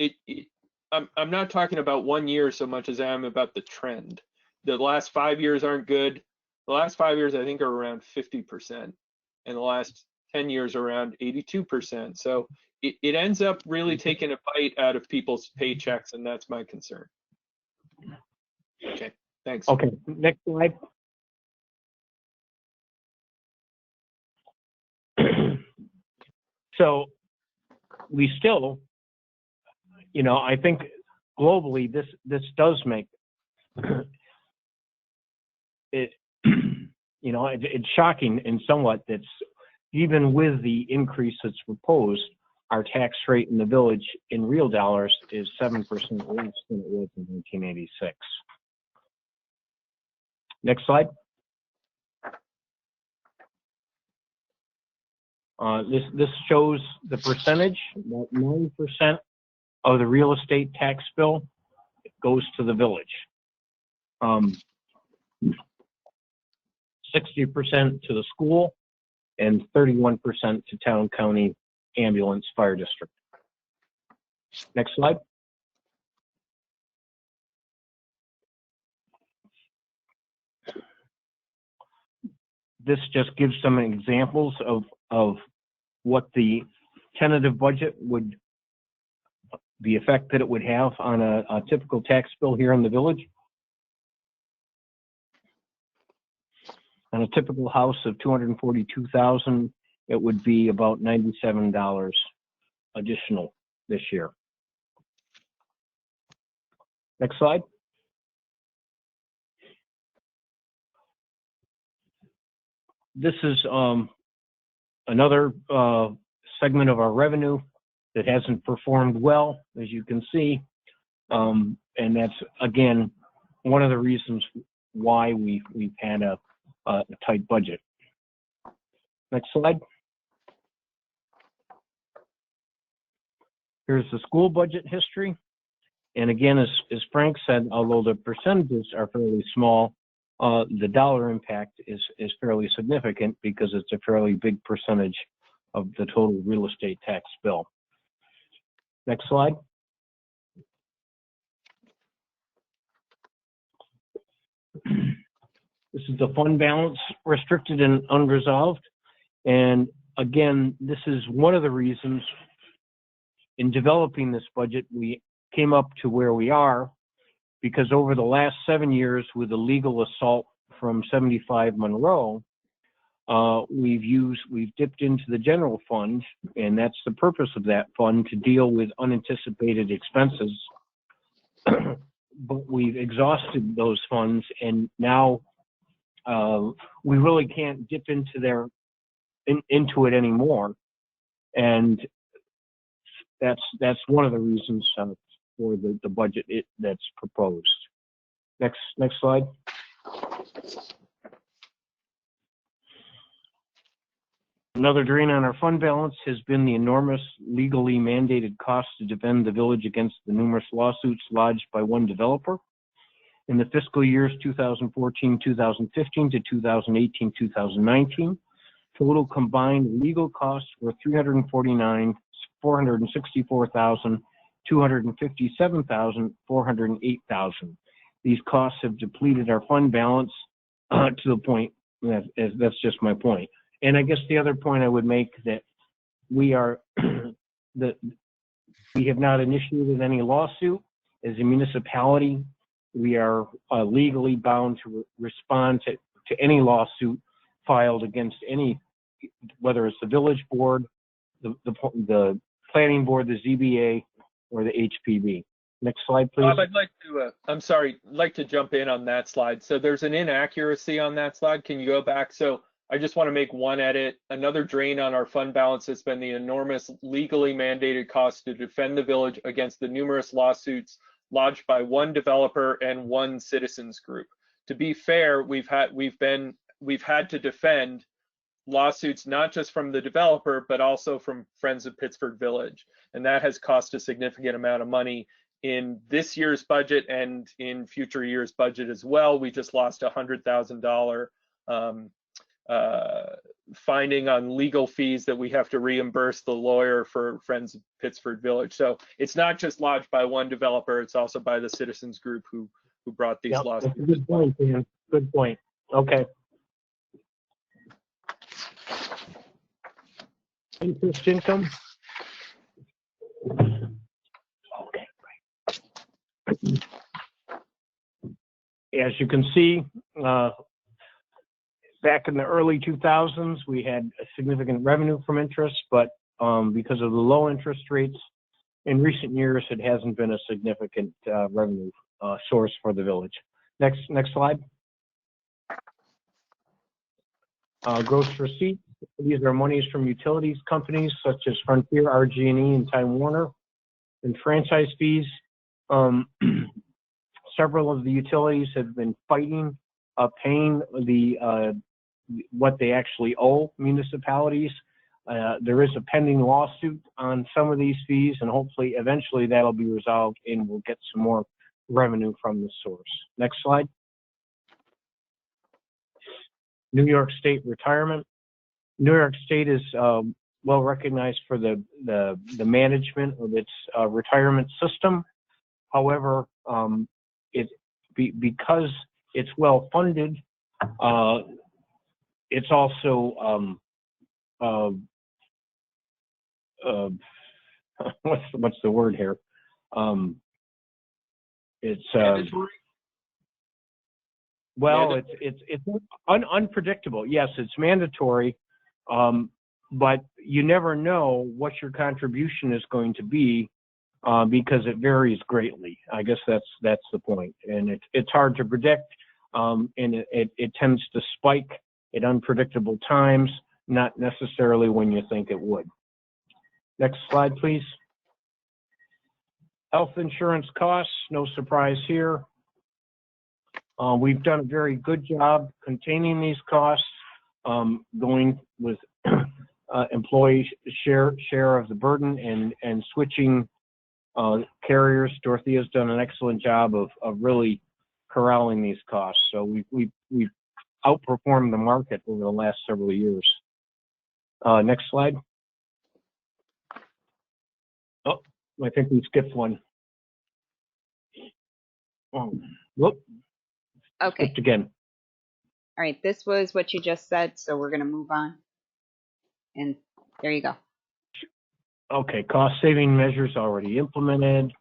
I'm not talking about 1 year so much as I am about the trend. The last 5 years aren't good. The last 5 years, I think, are around 50%, and the last 10 years around 82%. So it ends up really taking a bite out of people's paychecks, and that's my concern. Okay, thanks. Okay, next slide. So we still, you know, I think globally this does make it, you know, it's shocking in somewhat that even with the increase that's proposed, our tax rate in the village in real dollars is 7% less than it was in 1986. Next slide. This shows the percentage. About 9% of the real estate tax bill goes to the village. 60% to the school, and 31% to town, county, ambulance, fire district. Next slide. This just gives some examples of what the tentative budget would, the effect that it would have on a typical tax bill here in the village. On a typical house of $242,000, it would be about $97 additional this year. Next slide. This is another segment of our revenue that hasn't performed well, as you can see. And that's, again, one of the reasons why we've had a tight budget. Next slide. Here's the school budget history. And again, as Frank said, although the percentages are fairly small, the dollar impact is fairly significant because it's a fairly big percentage of the total real estate tax bill. Next slide. This is the fund balance, restricted and unresolved. And again, this is one of the reasons in developing this budget, we came up to where we are, because over the last 7 years with the legal assault from 75 Monroe, we've dipped into the general fund, and that's the purpose of that fund, to deal with unanticipated expenses. But we've exhausted those funds, and now we really can't dip into into it anymore. And that's one of the reasons for the budget that's proposed. Next slide. Another drain on our fund balance has been the enormous legally mandated cost to defend the village against the numerous lawsuits lodged by one developer. In the fiscal years 2014-2015 to 2018-2019, total combined legal costs were $464,000, $257,000, $408,000. These costs have depleted our fund balance to the point that's just my point. And I guess the other point I would make that we have not initiated any lawsuit. As a municipality, we are legally bound to respond to any lawsuit filed against whether it's the village board, the planning board, the ZBA, or the HPB. Next slide, please. Bob, I'd like to, like to jump in on that slide. So there's an inaccuracy on that slide. Can you go back? So I just want to make one edit. Another drain on our fund balance has been the enormous legally mandated cost to defend the village against the numerous lawsuits lodged by one developer and one citizens group. To be fair, we've had to defend lawsuits not just from the developer, but also from Friends of Pittsford Village. And that has cost a significant amount of money in this year's budget and in future years' budget as well. We just lost $100,000 finding on legal fees that we have to reimburse the lawyer for Friends of Pittsford Village. So it's not just lodged by one developer, it's also by the citizens group who brought these lawsuits. That's a good point, Dan. Good point. Okay. Interest income. Okay, great. As you can see, back in the early 2000s, we had a significant revenue from interest, but because of the low interest rates in recent years, it hasn't been a significant revenue source for the village. Next slide. Gross receipts. These are monies from utilities companies such as Frontier, RG&E, and Time Warner, and franchise fees. Several of the utilities have been fighting paying what they actually owe municipalities. There is a pending lawsuit on some of these fees, and hopefully eventually that'll be resolved and we'll get some more revenue from the source. Next slide. New York State retirement. New York State is well recognized for the management of its retirement system. However, because it's well funded, it's also what's the word here? It's well, it's unpredictable. Yes, it's mandatory, but you never know what your contribution is going to be because it varies greatly. I guess that's the point, and it's hard to predict, and it tends to spike at unpredictable times, not necessarily when you think it would. Next slide, please. Health insurance costs, no surprise here. We've done a very good job containing these costs, going with employee share of the burden and switching carriers. Dorothea's done an excellent job of really corralling these costs. So we've outperformed the market over the last several years. Next slide. Oh, I think we skipped one. Oh, whoop. Okay. Skipped again. All right. This was what you just said, so we're going to move on. And there you go. Okay, cost saving measures already implemented.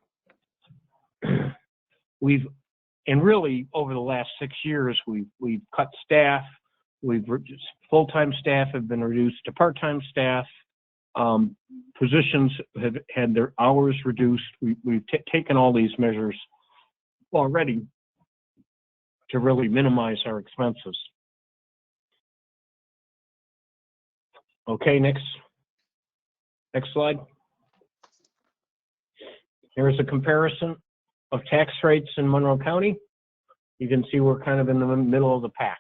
And really over the last 6 years, we've cut staff. Full-time staff have been reduced to part-time staff. Positions have had their hours reduced. We've taken all these measures already to really minimize our expenses. Okay, next slide. Here's a comparison of tax rates in Monroe County. You can see we're kind of in the middle of the pack.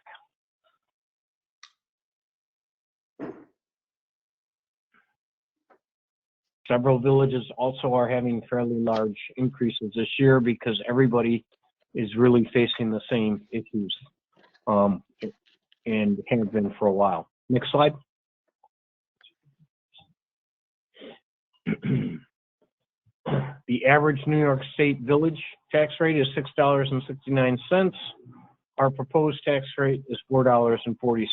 Several villages also are having fairly large increases this year because everybody is really facing the same issues and have been for a while. Next slide. The average New York State village tax rate is $6.69. Our proposed tax rate is $4.40.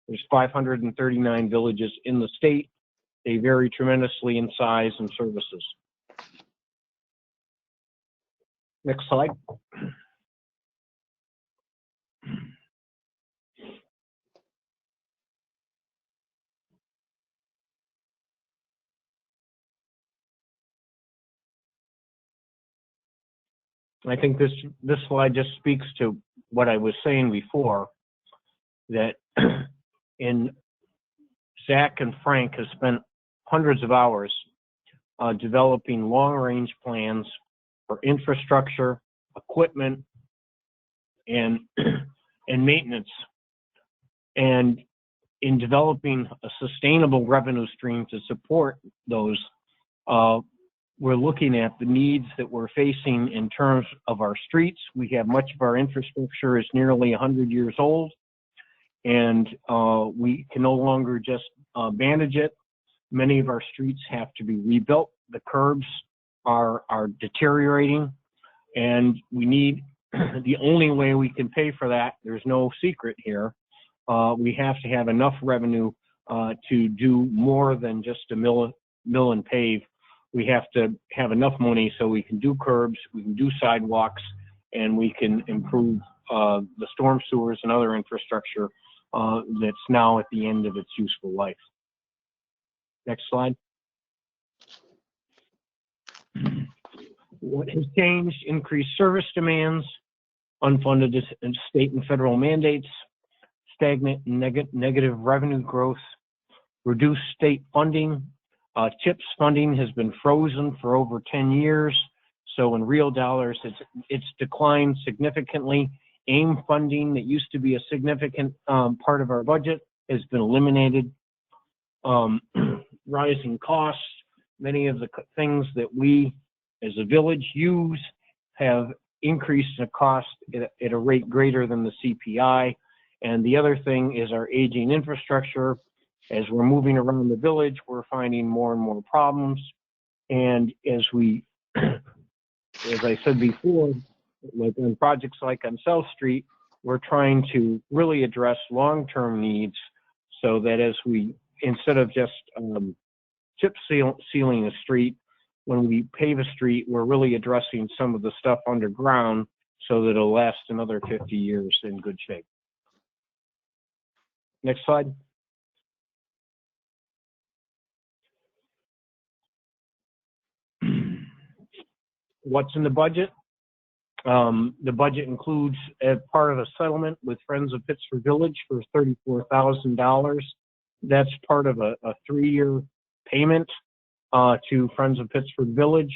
There's 539 villages in the state. They vary tremendously in size and services. Next slide. I think this slide just speaks to what I was saying before, that Zach and Frank have spent hundreds of hours developing long-range plans for infrastructure, equipment, and maintenance. And in developing a sustainable revenue stream to support those, we're looking at the needs that we're facing in terms of our streets. We have much of our infrastructure is nearly 100 years old, and we can no longer just bandage it. Many of our streets have to be rebuilt. The curbs are deteriorating, and we need, the only way we can pay for that, there's no secret here, we have to have enough revenue to do more than just a mill and pave. We have to have enough money so we can do curbs, we can do sidewalks, and we can improve the storm sewers and other infrastructure that's now at the end of its useful life. Next slide. What has changed? Increased service demands, unfunded state and federal mandates, stagnant negative revenue growth, reduced state funding. CHIPS funding has been frozen for over 10 years. So in real dollars, it's declined significantly. AIM funding that used to be a significant part of our budget has been eliminated. Rising costs, many of the things that we as a village use have increased in cost at a rate greater than the CPI. And the other thing is our aging infrastructure. As we're moving around the village, we're finding more and more problems. And as I said before, like on projects like on South Street, we're trying to really address long-term needs so that as we, instead of just chip sealing a street, when we pave a street, we're really addressing some of the stuff underground so that it'll last another 50 years in good shape. Next slide. What's in the budget? The budget includes as part of a settlement with Friends of Pittsford Village for $34,000. That's part of a 3-year payment to Friends of Pittsford Village.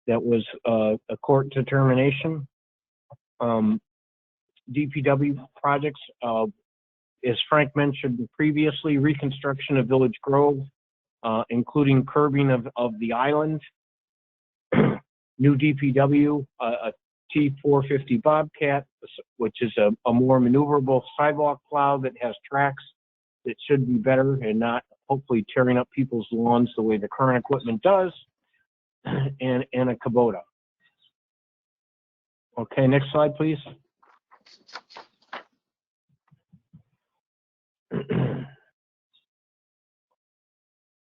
That was a court determination. DPW projects, as Frank mentioned previously, reconstruction of Village Grove, including curbing of the island. New DPW, a T450 Bobcat, which is a more maneuverable sidewalk plow that has tracks that should be better and not hopefully tearing up people's lawns the way the current equipment does, and a Kubota. Okay, next slide, please.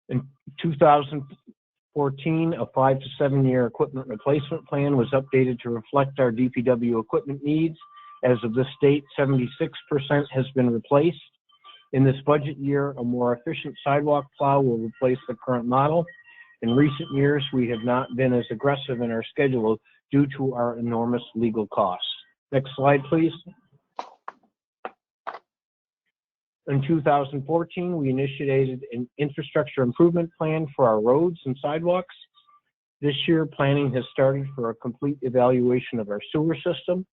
In 2014, a 5 to 7 year equipment replacement plan was updated to reflect our DPW equipment needs. As of this date, 76% has been replaced. In this budget year, a more efficient sidewalk plow will replace the current model. In recent years, we have not been as aggressive in our schedule due to our enormous legal costs. Next slide, please. In 2014, we initiated an infrastructure improvement plan for our roads and sidewalks. This year, planning has started for a complete evaluation of our sewer system.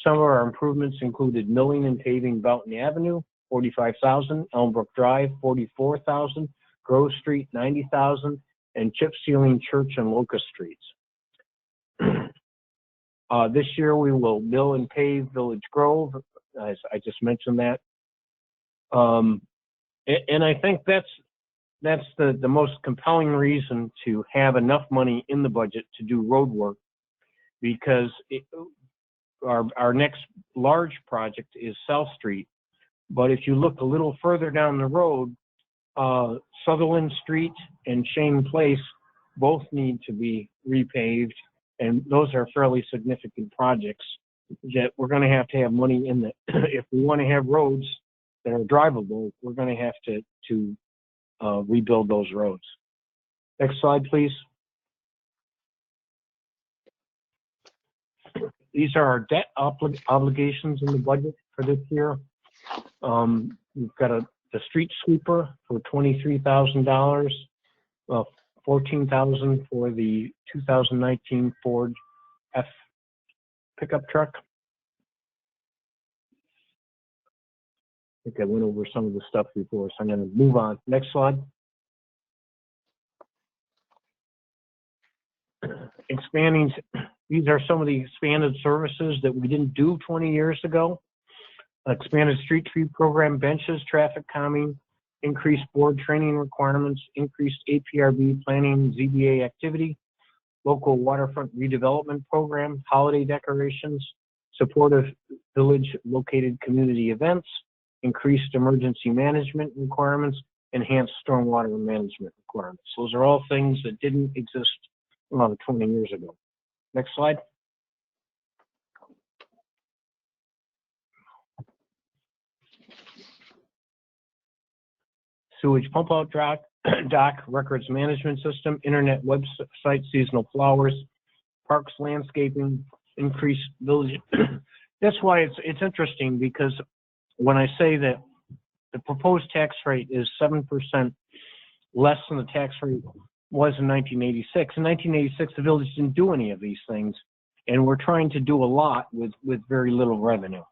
Some of our improvements included milling and paving Boughton Avenue, $45,000, Elmbrook Drive, $44,000, Grove Street, $90,000, and chip sealing Church and Locust Streets. This year, we will mill and pave Village Grove, as I just mentioned that. And I think that's the most compelling reason to have enough money in the budget to do road work, because our next large project is South Street. But if you look a little further down the road, Sutherland Street and Shane Place both need to be repaved, and those are fairly significant projects that we're going to have money in the, if we want to have roads that are drivable, we're going to have to rebuild those roads. Next slide, please. These are our debt obligations in the budget for this year. We've got the street sweeper for $23,000, $14,000 for the 2019 Ford F pickup truck. I think I went over some of the stuff before, so I'm going to move on. Next slide. Expanding, these are some of the expanded services that we didn't do 20 years ago. Expanded street tree program, benches, traffic calming, increased board training requirements, increased APRB planning, ZBA activity, local waterfront redevelopment program, holiday decorations, supportive village located community events, increased emergency management requirements, enhanced stormwater management requirements. Those are all things that didn't exist 20 years ago. Next slide. Sewage pump out dock, records management system, internet website, seasonal flowers, parks, landscaping, increased village. That's why it's interesting, because when I say that the proposed tax rate is 7% less than the tax rate was in 1986. In 1986, the village didn't do any of these things, and we're trying to do a lot with very little revenue.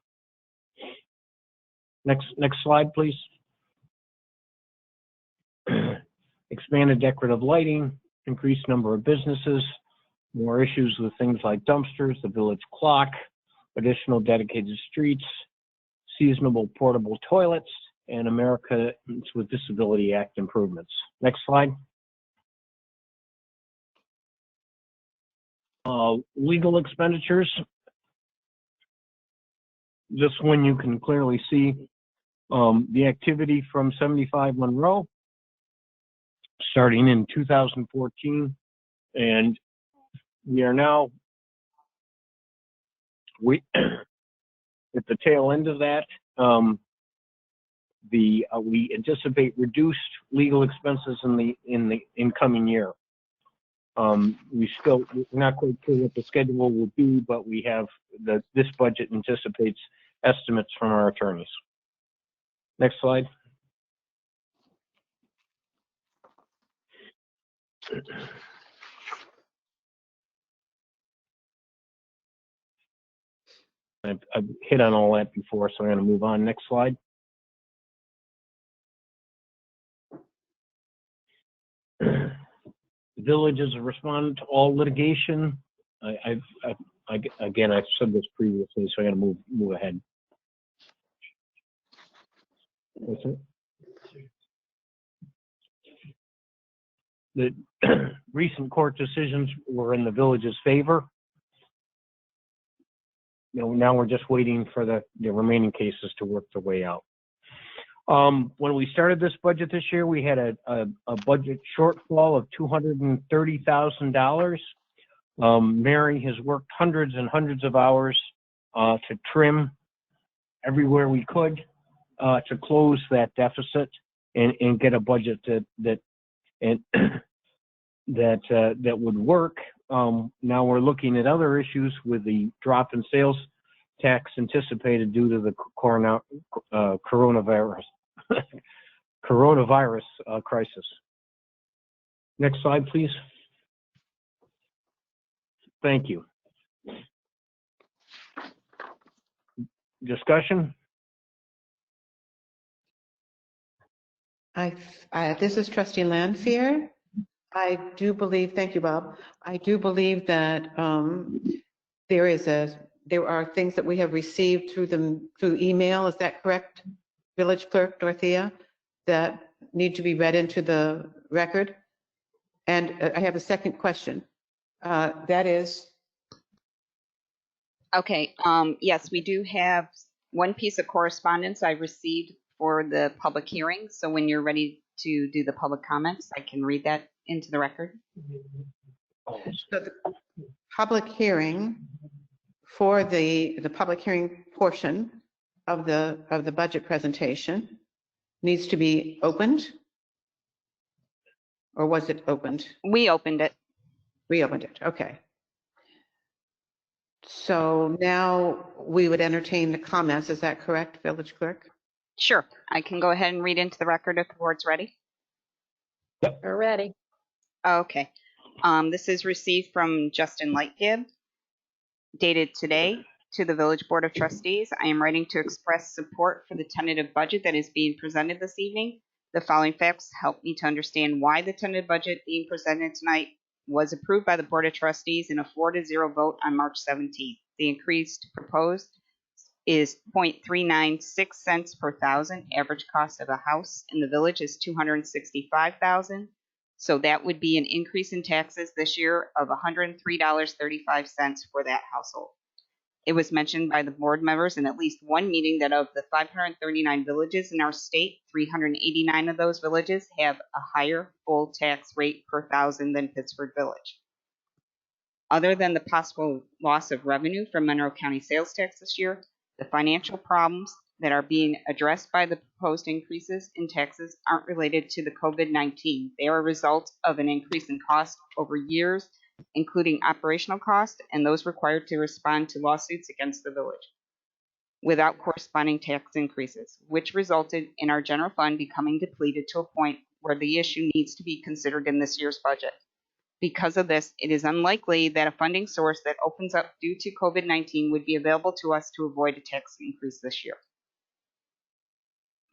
Next slide, please. expanded decorative lighting, increased number of businesses, more issues with things like dumpsters, the village clock, additional dedicated streets, seasonable portable toilets, and Americans with Disability Act improvements. Next slide. Legal expenditures. This one you can clearly see the activity from 75 Monroe starting in 2014, and we are now at the tail end of that. We anticipate reduced legal expenses in the incoming year. We're not quite sure what the schedule will be, but we have this budget anticipates estimates from our attorneys. Next slide. I've hit on all that before, so I'm going to move on. Next slide. The village is a respondent to all litigation. Again, I've said this previously, so I'm going to move ahead. That's it. The recent court decisions were in the village's favor. Now we're just waiting for the remaining cases to work their way out. When we started this budget this year, we had a budget shortfall of $230,000. Mary has worked hundreds and hundreds of hours to trim everywhere we could to close that deficit and get a budget that would work. Now we're looking at other issues with the drop in sales tax anticipated due to the coronavirus crisis. Next slide, please. Thank you. Discussion? This is Trustee Lanfear. I do believe, thank you, Bob. I do believe that there are things that we have received through email. Is that correct, Village Clerk Dorothea, that need to be read into the record? And I have a second question. That is. Okay. Yes, we do have one piece of correspondence I received for the public hearing. So when you're ready to do the public comments, I can read that into the record. So the public hearing for the public hearing portion of the budget presentation needs to be opened, or was it opened? We opened it. We opened it. Okay. So now we would entertain the comments. Is that correct, Village Clerk? Sure. I can go ahead and read into the record if the board's ready. We're ready. Okay. This is received from Justin Lightgib, dated today, to the Village Board of Trustees. I am writing to express support for the tentative budget that is being presented this evening. The following facts help me to understand why the tentative budget being presented tonight was approved by the Board of Trustees in a 4-0 vote on March 17th. The increase proposed is 0.396 cents per thousand. Average cost of a house in the village is $265,000. So that would be an increase in taxes this year of $103.35 for that household. It was mentioned by the board members in at least one meeting that of the 539 villages in our state, 389 of those villages have a higher full tax rate per thousand than Pittsford Village. Other than the possible loss of revenue from Monroe County sales tax this year, the financial problems that are being addressed by the proposed increases in taxes aren't related to the COVID-19. They are a result of an increase in cost over years, including operational costs and those required to respond to lawsuits against the village, without corresponding tax increases, which resulted in our general fund becoming depleted to a point where the issue needs to be considered in this year's budget. Because of this, it is unlikely that a funding source that opens up due to COVID-19 would be available to us to avoid a tax increase this year.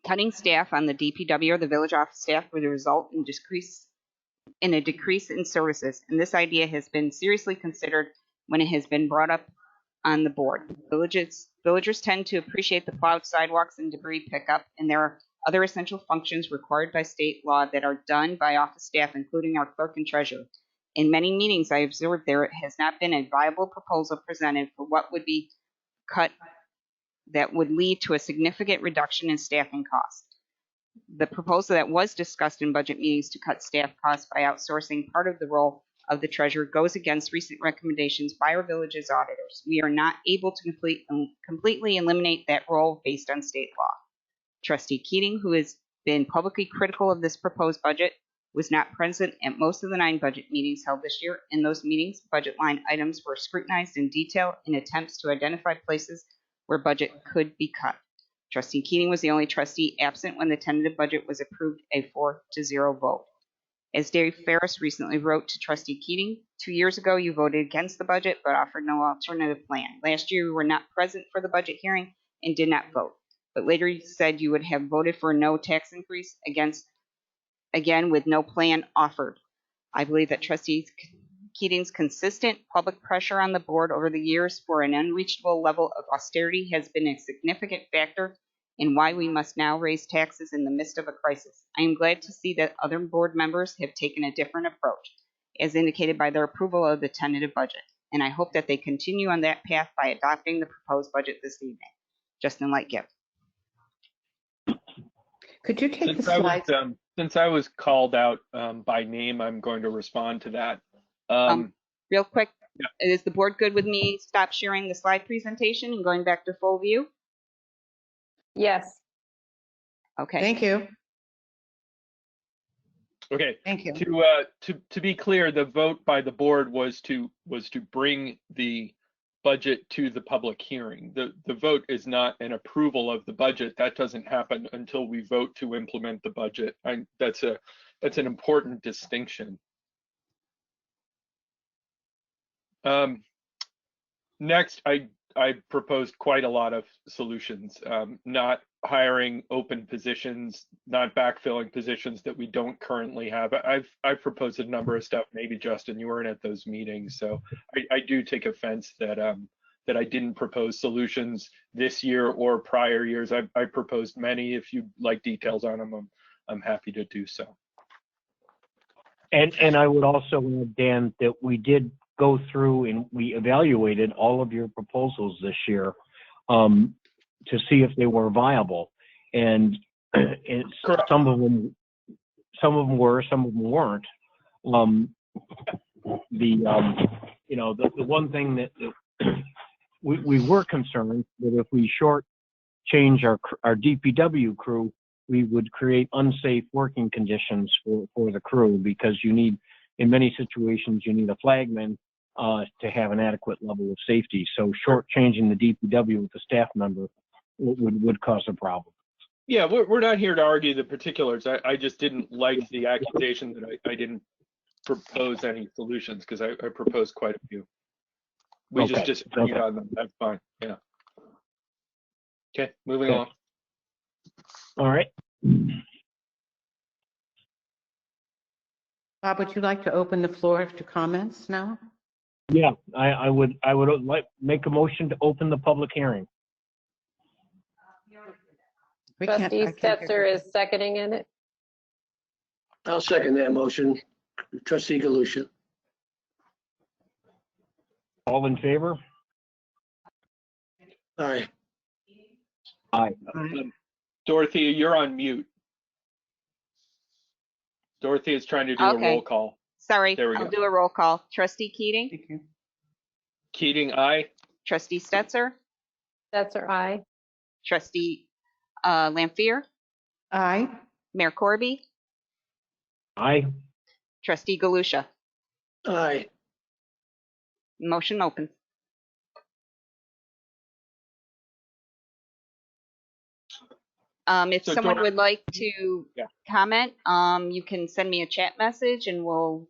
Cutting staff on the DPW or the village office staff would result in a decrease in services, and this idea has been seriously considered when it has been brought up on the board. Villagers tend to appreciate the plowed sidewalks and debris pickup, and there are other essential functions required by state law that are done by office staff, including our clerk and treasurer. In many meetings I observed there has not been a viable proposal presented for what would be cut that would lead to a significant reduction in staffing costs. The proposal that was discussed in budget meetings to cut staff costs by outsourcing part of the role of the treasurer goes against recent recommendations by our village's auditors. We are not able to completely eliminate that role based on state law. Trustee Keating, who has been publicly critical of this proposed budget, was not present at most of the 9 budget meetings held this year. In those meetings, budget line items were scrutinized in detail in attempts to identify places where budget could be cut. Trustee Keating was the only trustee absent when the tentative budget was approved, a 4-0 vote. As Dave Ferris recently wrote to Trustee Keating, 2 years ago you voted against the budget but offered no alternative plan. Last year you were not present for the budget hearing and did not vote, but later you said you would have voted for no tax increase again with no plan offered. I believe that Trustee Keating's consistent public pressure on the board over the years for an unreachable level of austerity has been a significant factor in why we must now raise taxes in the midst of a crisis. I am glad to see that other board members have taken a different approach, as indicated by their approval of the tentative budget, and I hope that they continue on that path by adopting the proposed budget this evening. Justin Lightgift. Could you take the Since I was, slides? since I was called out by name, I'm going to respond to that. Real quick, Yeah. is the board good with me stop sharing the slide presentation and going back to full view? Yes. Okay. Thank you. Okay. Thank you. To be clear, the vote by the board was to bring the budget to the public hearing. The vote is not an approval of the budget. That doesn't happen until we vote to implement the budget. That's an important distinction. Next, I proposed quite a lot of solutions, not hiring open positions, not backfilling positions that we don't currently have. I've proposed a number of stuff. Maybe Justin, you weren't at those meetings, so I do take offense that that I didn't propose solutions this year or prior years. I proposed many. If you'd like details on them, I'm happy to do so. And I would also add, Dan, that we did go through and we evaluated all of your proposals this year to see if they were viable, and some of them were, some of them weren't. The one thing that we were concerned that if we change our DPW crew, we would create unsafe working conditions for the crew, because in many situations you need a flagman to have an adequate level of safety. So shortchanging the DPW with a staff member would cause a problem. Yeah, we're not here to argue the particulars. I just didn't like the accusation that I didn't propose any solutions, because I proposed quite a few. We just disagreed on them. That's fine. Yeah. Okay, moving on. All right. Bob, would you like to open the floor to comments now? Yeah, I would like make a motion to open the public hearing. Trustee Stetser is seconding in it. I'll second that motion. Trustee Galusha. All in favor? Aye. Aye. Dorothy, you're on mute. Dorothy is trying to do a roll call. Sorry, There we I'll go. do a roll call. Trustee Keating? Thank you. Keating, aye. Trustee Stetser? Stetser, aye. Trustee Lampier? Aye. Mayor Corby? Aye. Trustee Galusha? Aye. Motion opens. If So someone Dor- would like to comment, you can send me a chat message and we'll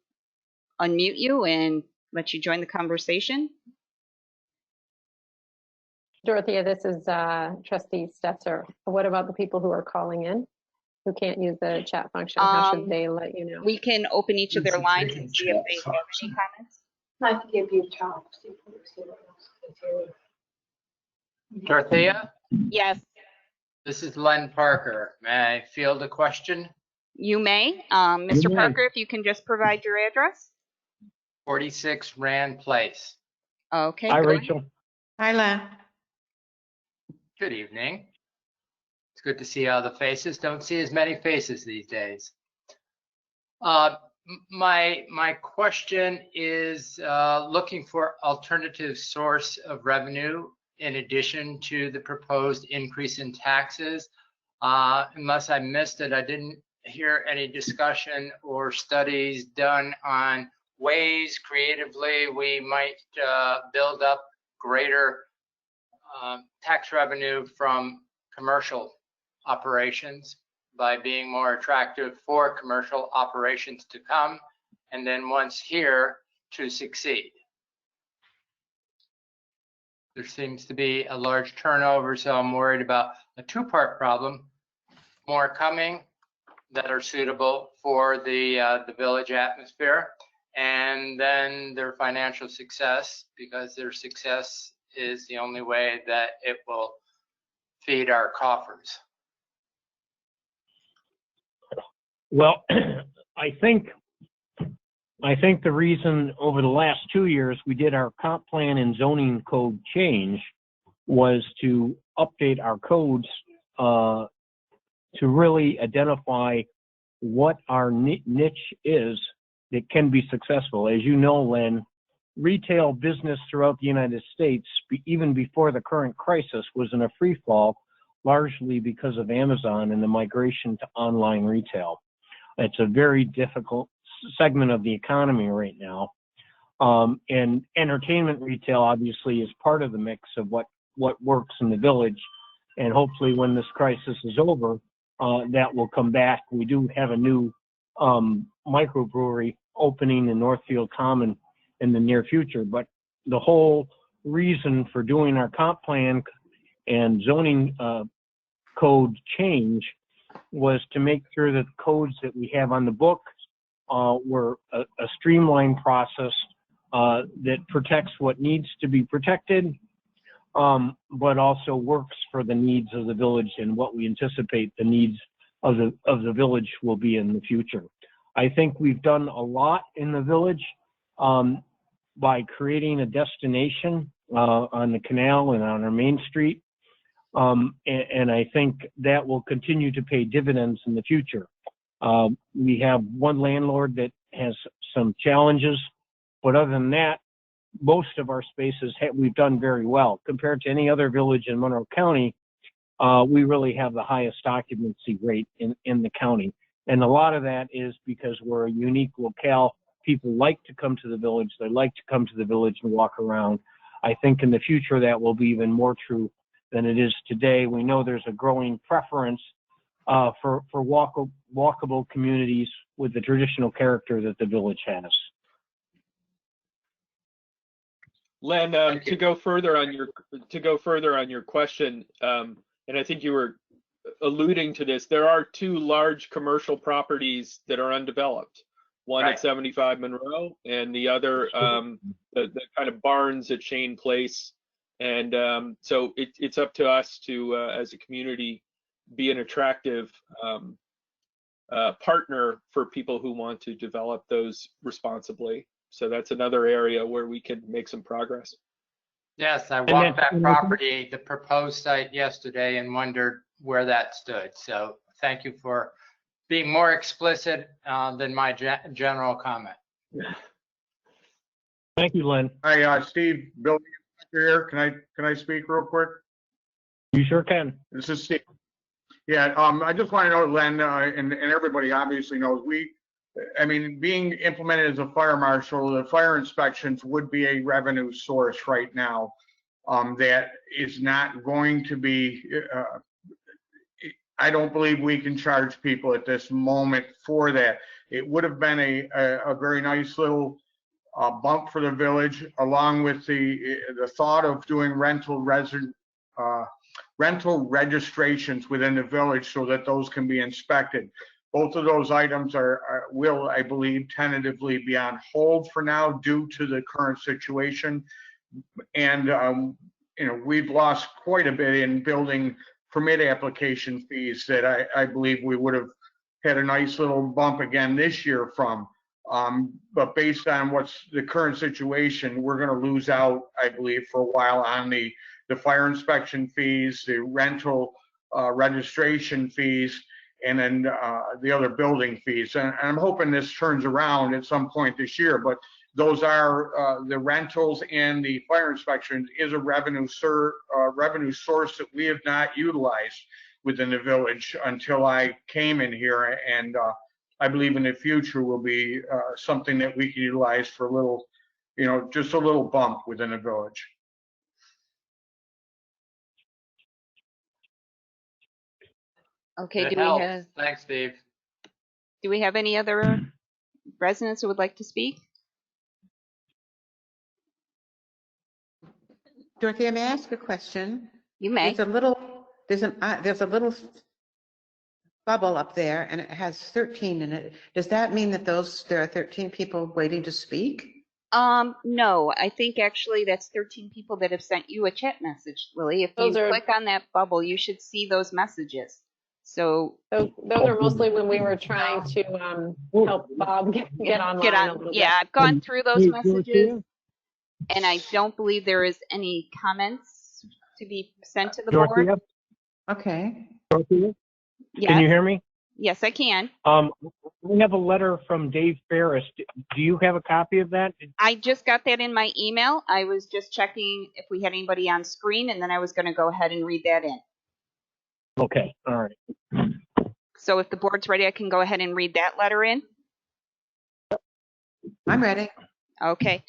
unmute you and let you join the conversation. Dorothea, this is Trustee Stetzer. What about the people who are calling in, who can't use the chat function? How should they let you know? We can open each of their lines and see if they have any comments. I can give you top. Dorothea, Yes, this is Len Parker. May I field a question? you may. Mr. Parker, if you can just provide your address. 46 Rand Place. Okay. Hi, go ahead. Rachel. Hi, Len. Good evening. It's good to see all the faces. Don't see as many faces these days. My question is looking for alternative source of revenue in addition to the proposed increase in taxes. Unless I missed it, I didn't hear any discussion or studies done on ways creatively we might build up greater tax revenue from commercial operations by being more attractive for commercial operations to come, and then once here to succeed. There seems to be a large turnover, so I'm worried about a two-part problem: more coming that are suitable for the village atmosphere, and then their financial success, because their success is the only way that it will feed our coffers. Well, I think the reason over the last 2 years we did our comp plan and zoning code change was to update our codes to really identify what our niche is that can be successful. As you know, Len, retail business throughout the United States, even before the current crisis, was in a free fall, largely because of Amazon and the migration to online retail. It's a very difficult segment of the economy right now. And entertainment retail obviously is part of the mix of what works in the village. And hopefully when this crisis is over, that will come back. We do have a new microbrewery opening in Northfield Common in the near future. But the whole reason for doing our comp plan and zoning code change was to make sure that the codes that we have on the book were a streamlined process that protects what needs to be protected, but also works for the needs of the village and what we anticipate the needs of the village will be in the future. I think we've done a lot in the village by creating a destination on the canal and on our main street. And I think that will continue to pay dividends in the future. We have one landlord that has some challenges, but other than that, most of our spaces we've done very well. Compared to any other village in Monroe County, we really have the highest occupancy rate in the county. And a lot of that is because we're a unique locale. People like to come to the village. They like to come to the village and walk around. I think in the future that will be even more true than it is today. We know there's a growing preference for walkable communities with the traditional character that the village has. Len, to go further on your question, and I think you were alluding to this, there are two large commercial properties that are undeveloped. One at 75 Monroe, and the other the kind of barns at Shane Place. And so it's up to us to, as a community, be an attractive partner for people who want to develop those responsibly. So that's another area where we can make some progress. Yes, I walked that property, the proposed site yesterday, and wondered where that stood. So thank you for being more explicit than my general comment. Thank you, Len. Hi, Steve, Bill here. Can I speak real quick? You sure can. This is Steve. Yeah, I just want to know, Len, and everybody obviously knows, being implemented as a fire marshal, the fire inspections would be a revenue source right now. That is not going to be, I don't believe we can charge people at this moment for that. It would have been a very nice little bump for the village, along with the thought of doing rental rental registrations within the village so that those can be inspected. Both of those items will, I believe, tentatively be on hold for now due to the current situation. And, we've lost quite a bit in building permit application fees that I believe we would have had a nice little bump again this year from. But based on what's the current situation, we're going to lose out, I believe, for a while on the fire inspection fees, the rental registration fees, and then the other building fees. And I'm hoping this turns around at some point this year, but those are the rentals and the fire inspections is a revenue source that we have not utilized within the village until I came in here. And I believe in the future will be something that we can utilize for a little, just a little bump within the village. Okay, Thanks, Steve. Do we have any other residents who would like to speak? Dorothea, may I ask a question? You may. There's a little bubble up there and it has 13 in it. Does that mean that there are 13 people waiting to speak? No, I think actually that's 13 people that have sent you a chat message, Lily. If you click on that bubble, you should see those messages. So those are mostly when we were trying to help Bob get online. A little bit. I've gone through those messages, and I don't believe there is any comments to be sent to the board. Okay. Dorothea? Yes. Can you hear me? Yes, I can. We have a letter from Dave Ferris. Do you have a copy of that? I just got that in my email. I was just checking if we had anybody on screen, and then I was going to go ahead and read that in. Okay, all right. So if the board's ready, I can go ahead and read that letter in. I'm ready. Okay.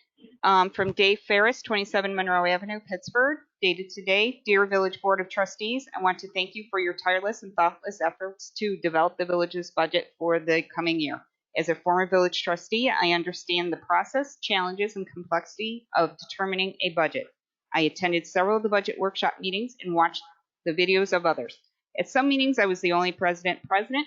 From Dave Ferris, 27 Monroe Avenue, Pittsford, dated today. Dear Village Board of Trustees, I want to thank you for your tireless and thoughtless efforts to develop the village's budget for the coming year. As a former village trustee, I understand the process, challenges, and complexity of determining a budget. I attended several of the budget workshop meetings and watched the videos of others. At some meetings, I was the only resident present.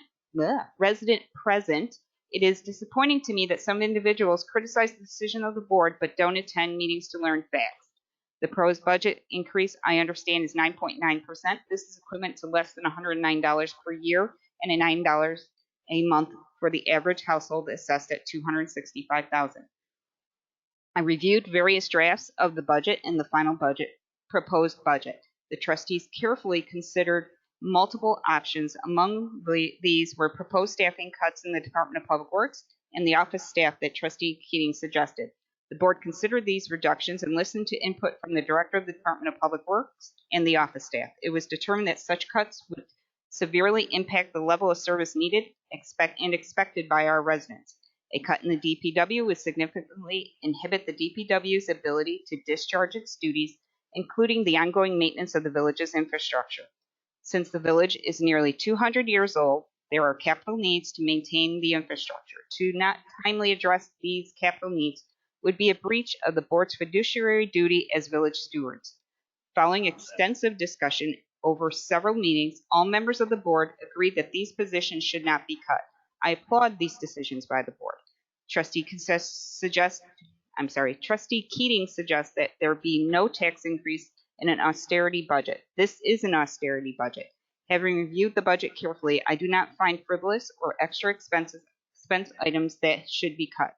It is disappointing to me that some individuals criticize the decision of the board but don't attend meetings to learn facts. The proposed budget increase, I understand, is 9.9%. This is equivalent to less than $109 per year and $9 a month for the average household, assessed at $265,000. I reviewed various drafts of the budget and the final proposed budget. The trustees carefully considered multiple options. Among these were proposed staffing cuts in the Department of Public Works and the office staff that Trustee Keating suggested. The board considered these reductions and listened to input from the Director of the Department of Public Works and the office staff. It was determined that such cuts would severely impact the level of service needed and expected by our residents. A cut in the DPW would significantly inhibit the DPW's ability to discharge its duties, including the ongoing maintenance of the village's infrastructure. Since the village is nearly 200 years old, there are capital needs to maintain the infrastructure. To not timely address these capital needs would be a breach of the board's fiduciary duty as village stewards. Following extensive discussion over several meetings, all members of the board agreed that these positions should not be cut. I applaud these decisions by the board. Trustee Keating suggests that there be no tax increase in an austerity budget. This is an austerity budget. Having reviewed the budget carefully, I do not find frivolous or extra expense items that should be cut.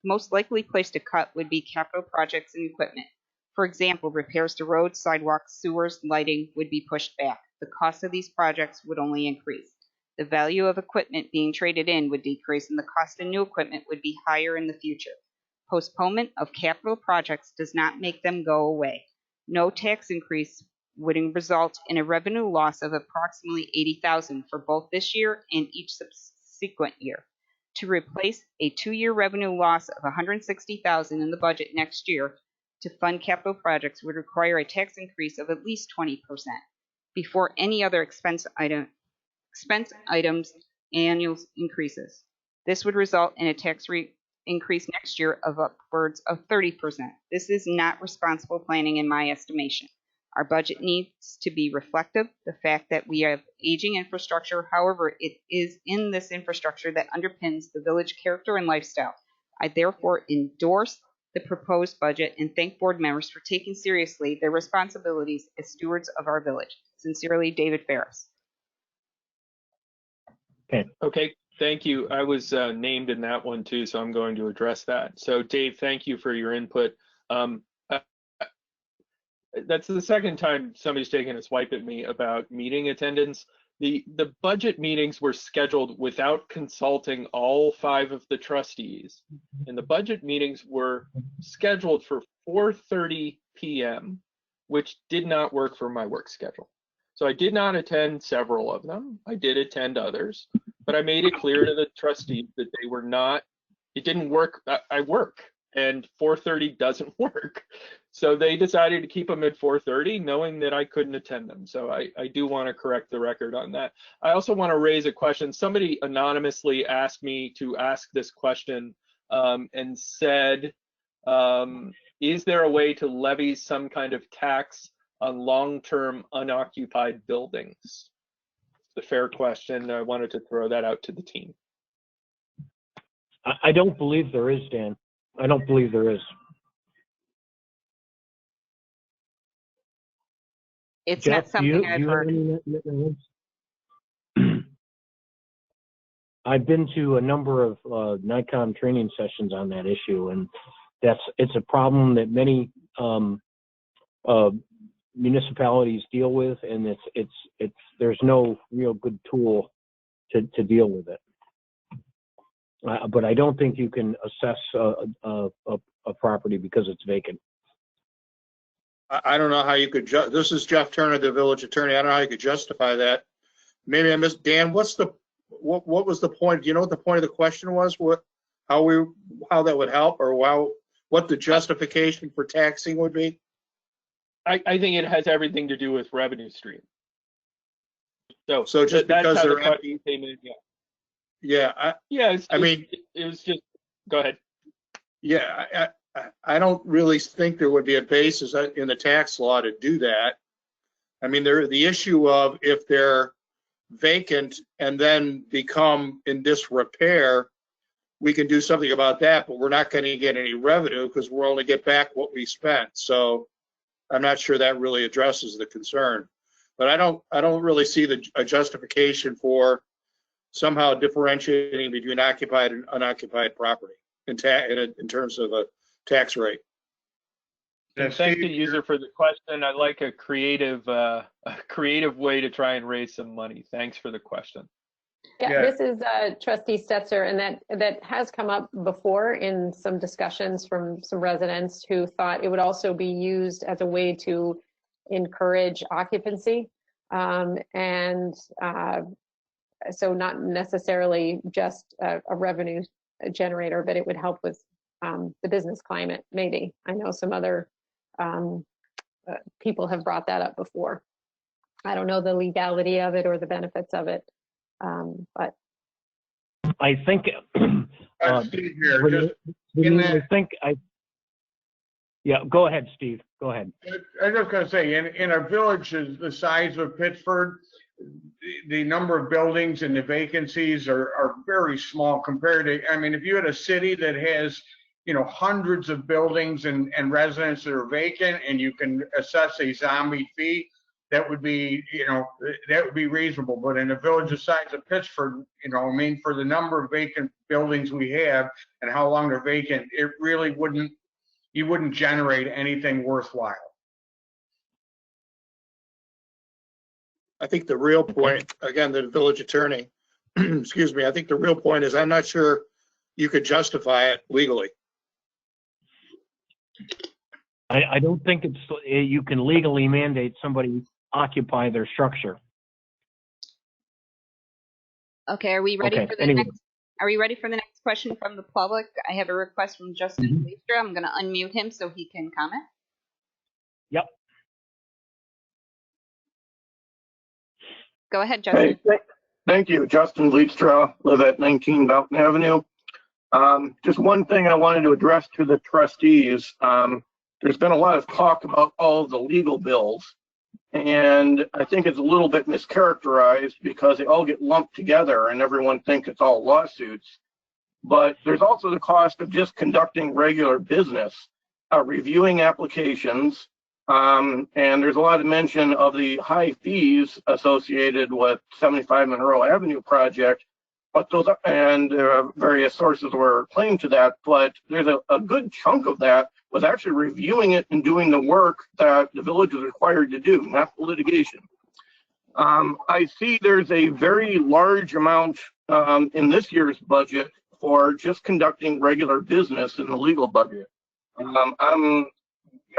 The most likely place to cut would be capital projects and equipment. For example, repairs to roads, sidewalks, sewers, lighting would be pushed back. The cost of these projects would only increase. The value of equipment being traded in would decrease, and the cost of new equipment would be higher in the future. Postponement of capital projects does not make them go away. No tax increase would result in a revenue loss of approximately $80,000 for both this year and each subsequent year. To replace a 2-year revenue loss of $160,000 in the budget next year to fund capital projects would require a tax increase of at least 20% before any other expense items annual increases. This would result in a tax increase next year of upwards of 30%. This is not responsible planning in my estimation. Our budget needs to be reflective. The fact that we have aging infrastructure, however, it is in this infrastructure that underpins the village character and lifestyle. I therefore endorse the proposed budget and thank board members for taking seriously their responsibilities as stewards of our village. Sincerely, David Ferris. Okay, thank you. I was named in that one too, so I'm going to address that. So Dave, thank you for your input. That's the second time somebody's taken a swipe at me about meeting attendance. The budget meetings were scheduled without consulting all 5 of the trustees, and the budget meetings were scheduled for 4:30 p.m., which did not work for my work schedule. So I did not attend several of them. I did attend others, but I made it clear to the trustees that they were not, it didn't work. I work, and 4:30 doesn't work. So they decided to keep them at 4:30, knowing that I couldn't attend them. So I do want to correct the record on that. I also want to raise a question. Somebody anonymously asked me to ask this question and said, is there a way to levy some kind of tax on long-term unoccupied buildings? It's a fair question. I wanted to throw that out to the team. I don't believe there is, Dan. I don't believe there is. It's Jeff, not something I've heard. I've been to a number of NICOM training sessions on that issue, and it's a problem that many municipalities deal with, and there's no real good tool to deal with it. But I don't think you can assess a property because it's vacant. I don't know how you could, this is Jeff Turner, the village attorney. I don't know how you could justify that. Maybe I missed, Dan, what was the point? Do you know what the point of the question was? How that would help, or what the justification for taxing would be? I think it has everything to do with revenue stream. So just because they're empty. Yeah. It was just, go ahead. Yeah, I don't really think there would be a basis in the tax law to do that. I mean, the issue of if they're vacant and then become in disrepair, we can do something about that, but we're not going to get any revenue because we'll only get back what we spent. So I'm not sure that really addresses the concern. But I don't really see a justification for somehow differentiating between occupied and unoccupied property in terms of a tax rate. And thank the user for the question. I like a creative way to try and raise some money. Thanks for the question. Yeah, this is Trustee Stetzer, and that has come up before in some discussions from some residents who thought it would also be used as a way to encourage occupancy, so not necessarily just a revenue generator, but it would help with the business climate, maybe. I know some other people have brought that up before. I don't know the legality of it or the benefits of it, but I think yeah, go ahead, Steve. Go ahead. I was just going to say, in a village the size of Pittsford, the number of buildings and the vacancies are very small compared to, I mean, if you had a city that has, hundreds of buildings and residents that are vacant, and you can assess a zombie fee, that would be, that would be reasonable. But in a village the size of Pittsford, for the number of vacant buildings we have and how long they're vacant, it really you wouldn't generate anything worthwhile. I think the real point, again, the village attorney, excuse me, I think the real point is I'm not sure you could justify it legally. I don't think you can legally mandate somebody occupy their structure. Okay, are we ready for the next? Are we ready for the next question from the public? I have a request from Justin Leistra. I'm going to unmute him so he can comment. Yep. Go ahead, Justin. Hey, thank you. Justin Leistra, live at 19 Boughton Avenue. Just one thing I wanted to address to the trustees. There's been a lot of talk about all of the legal bills And I think it's a little bit mischaracterized because they all get lumped together and everyone thinks it's all lawsuits. But there's also the cost of just conducting regular business, reviewing applications, and there's a lot of mention of the high fees associated with 75 Monroe Avenue project, but those and various sources were claimed to that, but there's a good chunk of that was actually reviewing it and doing the work that the village is required to do, not the litigation. I see there's a very large amount in this year's budget for just conducting regular business in the legal budget. I'm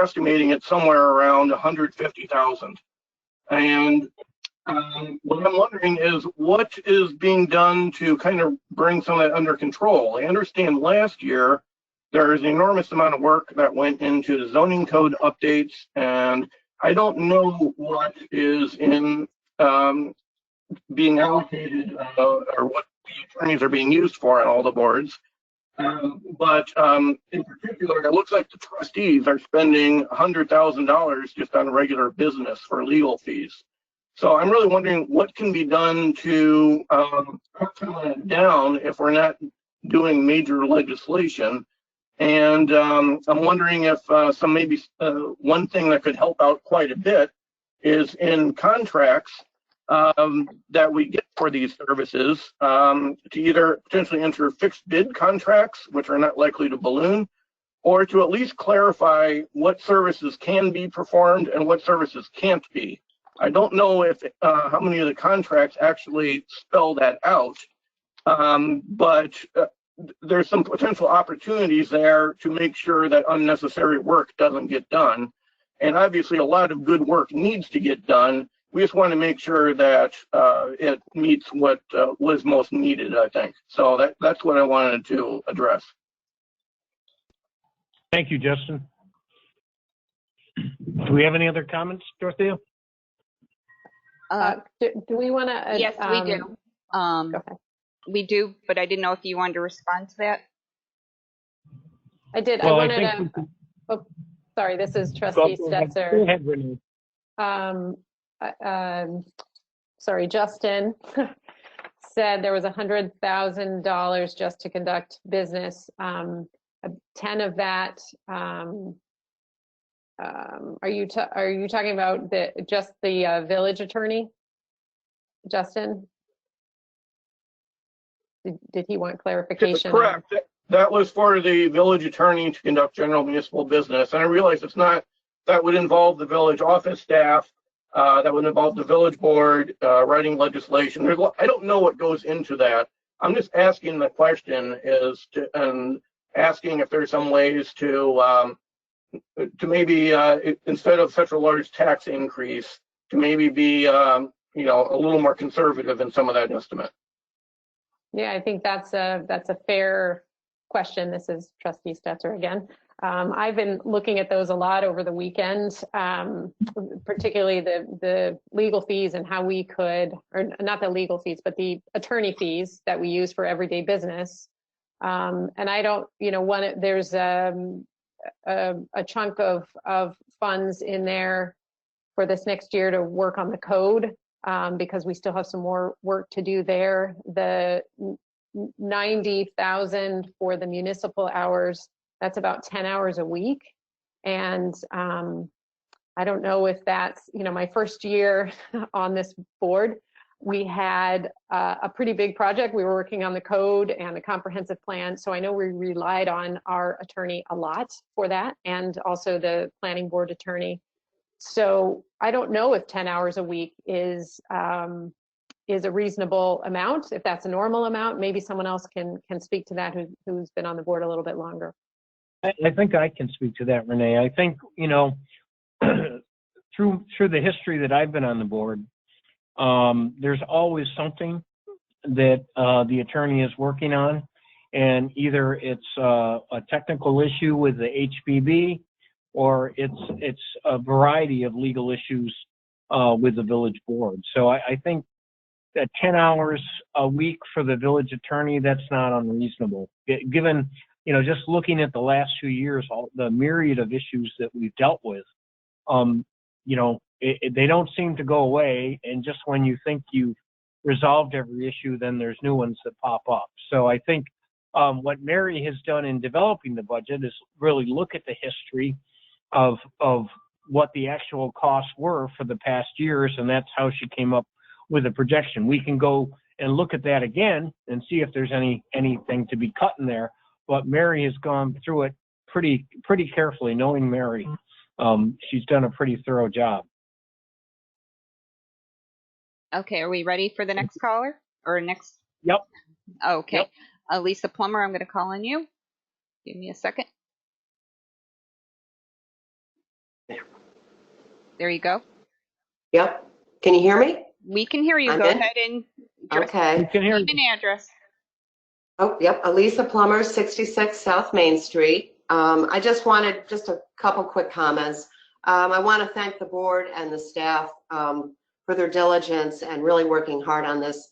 estimating it somewhere around 150,000. And what I'm wondering is what is being done to kind of bring some of that under control. I understand last year there is an enormous amount of work that went into the zoning code updates, and I don't know what is in being allocated or what the attorneys are being used for on all the boards. But in particular, it looks like the trustees are spending $100,000 just on regular business for legal fees. So I'm really wondering what can be done to cut some of that down if we're not doing major legislation. And I'm wondering if one thing that could help out quite a bit is in contracts that we get for these services to either potentially enter fixed bid contracts, which are not likely to balloon, or to at least clarify what services can be performed and what services can't be. I don't know if how many of the contracts actually spell that out, but there's some potential opportunities there to make sure that unnecessary work doesn't get done. And obviously a lot of good work needs to get done. We just want to make sure that it meets what was most needed, I think. So that's what I wanted to address. Thank you, Justin. Do we have any other comments, Dorothea? Do we want to? Yes, we do. We do, but I didn't know if you wanted to respond to that. I did. Well, I wanted to. Oh, sorry, this is Trustee Stetzer. Go ahead, Renee. Sorry, Justin said there was $100,000 just to conduct business. 10 of that. Are you talking about just the village attorney, Justin? Did he want clarification? Correct. That was for the village attorney to conduct general municipal business. And I realize that would involve the village office staff, that would involve the village board, writing legislation. I don't know what goes into that. I'm just asking the question and asking if there's some ways to maybe, instead of such a large tax increase, to maybe be, a little more conservative in some of that estimate. Yeah, I think that's a fair question. This is Trustee Stetzer again. I've been looking at those a lot over the weekend, particularly the legal fees and how we could, or not the legal fees, but the attorney fees that we use for everyday business. And I don't, there's a chunk of funds in there for this next year to work on the code, because we still have some more work to do there. The 90,000 for the municipal hours, that's about 10 hours a week. And I don't know if that's, my first year on this board, we had a pretty big project. We were working on the code and the comprehensive plan. So I know we relied on our attorney a lot for that, and also the planning board attorney. So I don't know if 10 hours a week is a reasonable amount. If that's a normal amount, maybe someone else can speak to that who's been on the board a little bit longer. I think I can speak to that, Renee. I think, through the history that I've been on the board, there's always something that the attorney is working on, and either it's a technical issue with the HPB, or it's a variety of legal issues with the village board. So I think that 10 hours a week for the village attorney, that's not unreasonable. Given, just looking at the last few years, the myriad of issues that we've dealt with, they don't seem to go away. And just when you think you've resolved every issue, then there's new ones that pop up. So I think what Mary has done in developing the budget is really look at the history of what the actual costs were for the past years, and that's how she came up with a projection. We can go and look at that again and see if there's anything to be cut in there. But Mary has gone through it pretty carefully. Knowing Mary, she's done a pretty thorough job. Okay, are we ready for the next caller or next? Yep. Okay, Yep. Lisa Plummer, I'm going to call on you. Give me a second. There you go. Yep. Can you hear me? We can hear you. I'm Go in? ahead and Okay. We can hear you. name and address. Oh, yep. Elisa Plummer, 66 South Main Street. I just wanted just a couple quick comments. I want to thank the board and the staff for their diligence and really working hard on this.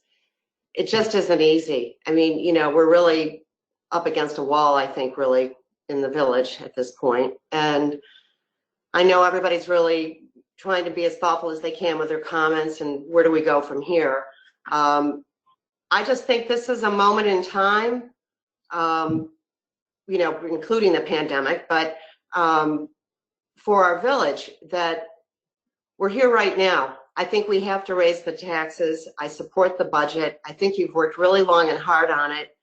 It just isn't easy. I mean, you know, we're really up against a wall, I think, really, in the village at this point. And I know everybody's really trying to be as thoughtful as they can with their comments and where do we go from here. I just think this is a moment in time, you know, including the pandemic, but for our village, that we're here right now. I think we have to raise the taxes. I support the budget. I think you've worked really long and hard on it.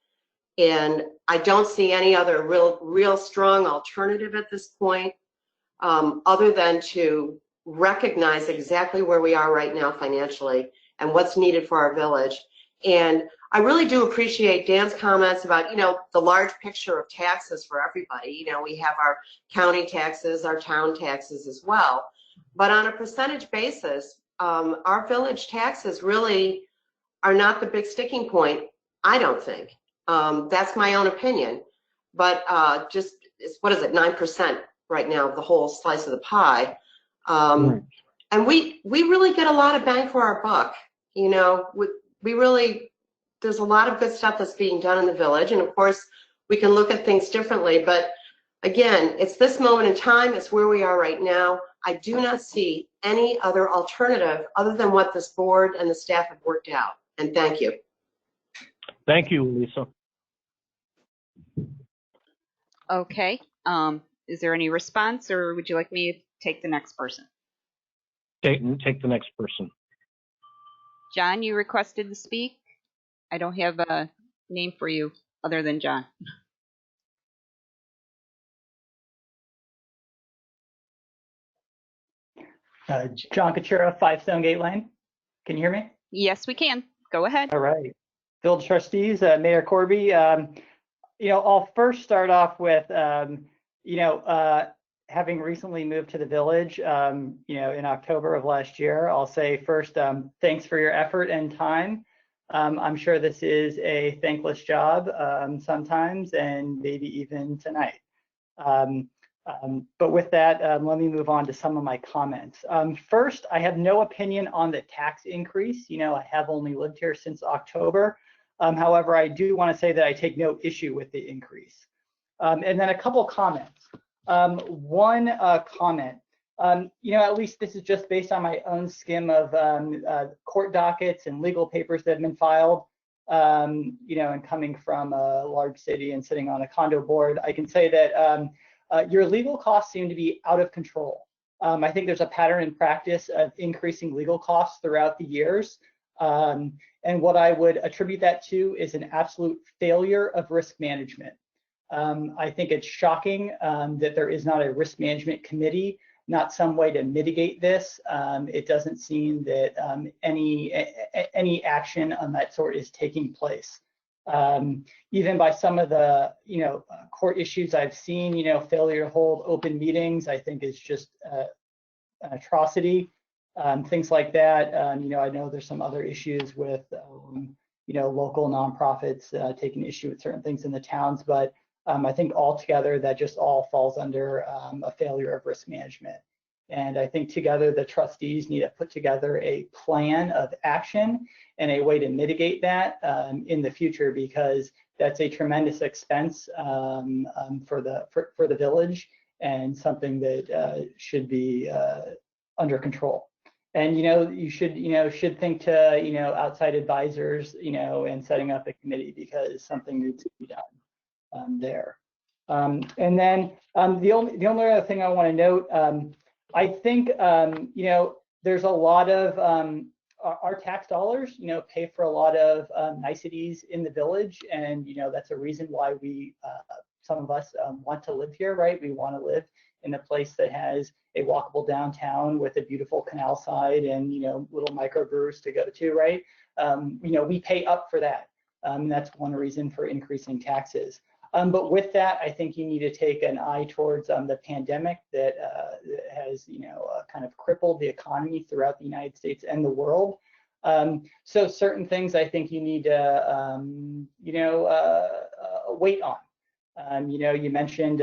And I don't see any other real strong alternative at this point, other than to recognize exactly where we are right now financially and what's needed for our village. And I really do appreciate Dan's comments about, you know, the large picture of taxes for everybody. You know, we have our county taxes, our town taxes as well. But on a percentage basis, our village taxes really are not the big sticking point, I don't think. That's my own opinion. But just, what is it, 9% right now of the whole slice of the pie. And we really get a lot of bang for our buck. You know, we really, there's a lot of good stuff that's being done in the village. And of course, we can look at things differently. But again, it's this moment in time. It's where we are right now. I do not see any other alternative other than what this board and the staff have worked out. And thank you. Thank you, Lisa. Okay. Is there any response, or would you like me to take the next person? Take the next person. John, you requested to speak. I don't have a name for you other than John. John Kachura, 5 Stonegate Lane. Can you hear me? Yes, we can. Go ahead. All right. Village trustees, Mayor Corby. You know, I'll first start off with, you know, having recently moved to the village, you know, in October of last year, I'll say first, thanks for your effort and time. I'm sure this is a thankless job sometimes, and maybe even tonight. But with that, let me move on to some of my comments. First, I have no opinion on the tax increase. You know, I have only lived here since October. However, I do want to say that I take no issue with the increase. And then a couple comments. One comment, you know, at least this is just based on my own skim of court dockets and legal papers that have been filed, you know, and coming from a large city and sitting on a condo board, I can say that your legal costs seem to be out of control. I think there's a pattern in practice of increasing legal costs throughout the years. And what I would attribute that to is an absolute failure of risk management. I think it's shocking that there is not a risk management committee, not some way to mitigate this. It doesn't seem that any action on that sort is taking place. Even by some of the, you know, court issues I've seen, you know, failure to hold open meetings, I think is just an atrocity. Things like that. You know, I know there's some other issues with, you know, local nonprofits taking issue with certain things in the towns, but I think altogether that just all falls under a failure of risk management. And I think together the trustees need to put together a plan of action and a way to mitigate that in the future, because that's a tremendous expense for the village and something that should be under control. And, you should think to, outside advisors, and setting up a committee because something needs to be done there. And then the only other thing I want to note, I think, there's a lot of our tax dollars, pay for a lot of niceties in the village. And, that's a reason why some of us want to live here, right? We want to live in a place that has a walkable downtown with a beautiful canal side and, little microbrewers to go to, right? We pay up for that. That's one reason for increasing taxes. But with that, I think you need to take an eye towards the pandemic that has, kind of crippled the economy throughout the United States and the world. So certain things I think you need to, wait on. You mentioned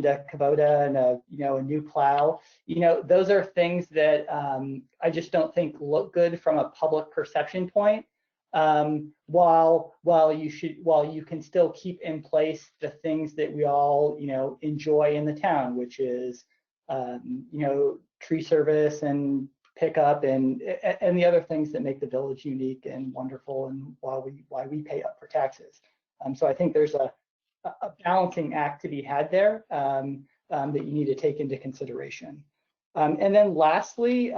a Kubota and a new plow. Those are things that I just don't think look good from a public perception point. While you can still keep in place the things that we all enjoy in the town, which is tree service and pickup and the other things that make the village unique and wonderful, and why we pay up for taxes. So I think there's a balancing act to be had there that you need to take into consideration. And then lastly,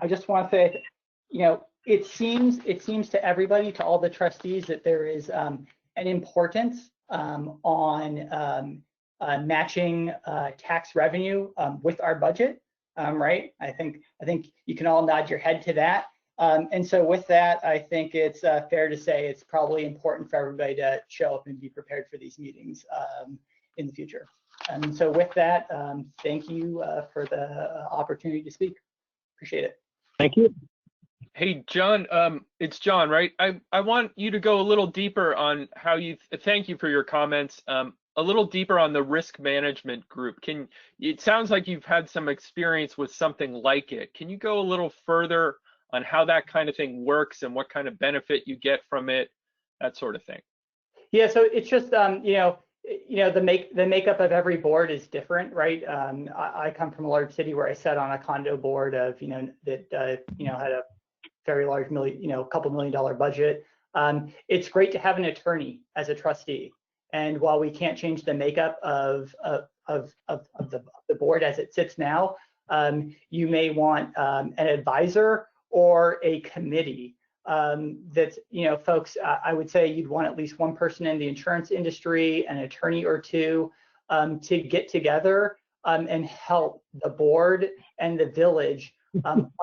I just want to say, it seems to everybody, to all the trustees, that there is an importance on matching tax revenue with our budget, right? I think you can all nod your head to that. And so with that, I think it's fair to say it's probably important for everybody to show up and be prepared for these meetings in the future. And so with that, thank you for the opportunity to speak. Appreciate it. Thank you. Hey, John, it's John, right? I want you to go a little deeper on how thank you for your comments, a little deeper on the risk management group. It sounds like you've had some experience with something like it. Can you go a little further on how that kind of thing works and what kind of benefit you get from it, that sort of thing? Yeah, so it's just, the makeup of every board is different, right? I come from a large city where I sat on a condo board of, that, had a very large couple $1 million budget. It's great to have an attorney as a trustee. And while we can't change the makeup of the board as it sits now, you may want an advisor or a committee that's, folks, I would say you'd want at least one person in the insurance industry, an attorney or two, to get together and help the board and the village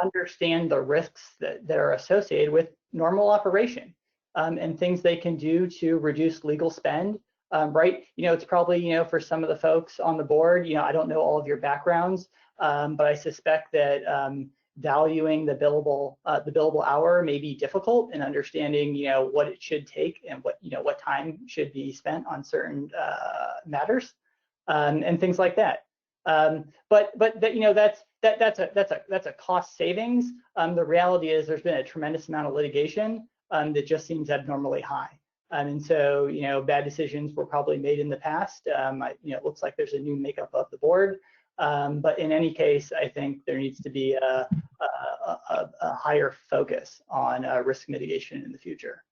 understand the risks that are associated with normal operation and things they can do to reduce legal spend, right? it's probably, for some of the folks on the board, I don't know all of your backgrounds, but I suspect that valuing the billable hour may be difficult, and understanding what it should take and what time should be spent on certain matters and things like that. But that's a cost savings. The reality is there's been a tremendous amount of litigation that just seems abnormally high. And so, bad decisions were probably made in the past. It looks like there's a new makeup of the board. But in any case, I think there needs to be a higher focus on risk mitigation in the future.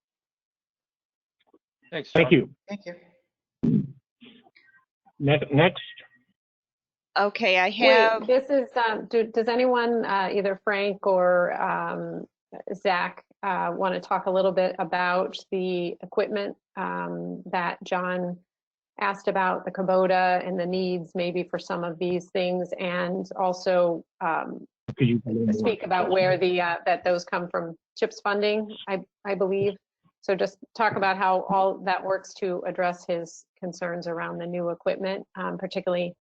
Thanks, John. Thank you. Thank you. Next. Okay, I have. Wait, this is, does anyone, either Frank or Zach, want to talk a little bit about the equipment that John asked about, the Kubota and the needs maybe for some of these things, and also speak about where that those come from CHIPS funding, I believe. So just talk about how all that works to address his concerns around the new equipment, particularly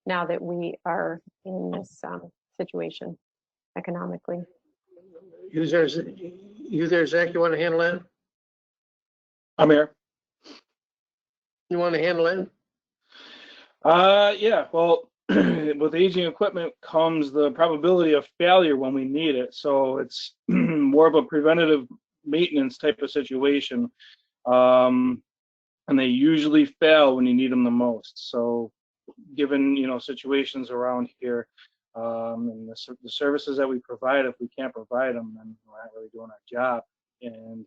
now that we are in this situation economically. You there, Zach, you want to handle that? I'm here. You want to handle it? Yeah, well, with aging equipment comes the probability of failure when we need it. So it's more of a preventative maintenance type of situation. And they usually fail when you need them the most. So given, you know, situations around here, and the services that we provide, if we can't provide them, then we're not really doing our job. And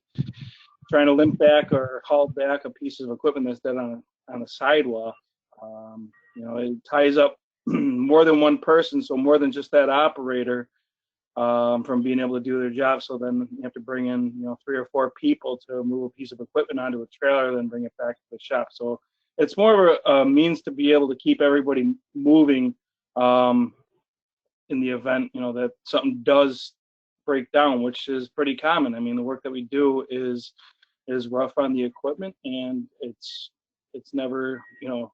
trying to limp back or haul back a piece of equipment that's dead on a sidewalk, you know, it ties up more than one person, so more than just that operator, from being able to do their job. So then you have to bring in, you know, 3 or 4 people to move a piece of equipment onto a trailer, then bring it back to the shop. So it's more of a means to be able to keep everybody moving, in the event, you know, that something does break down, which is pretty common. I mean, the work that we do is rough on the equipment, and it's never, you know,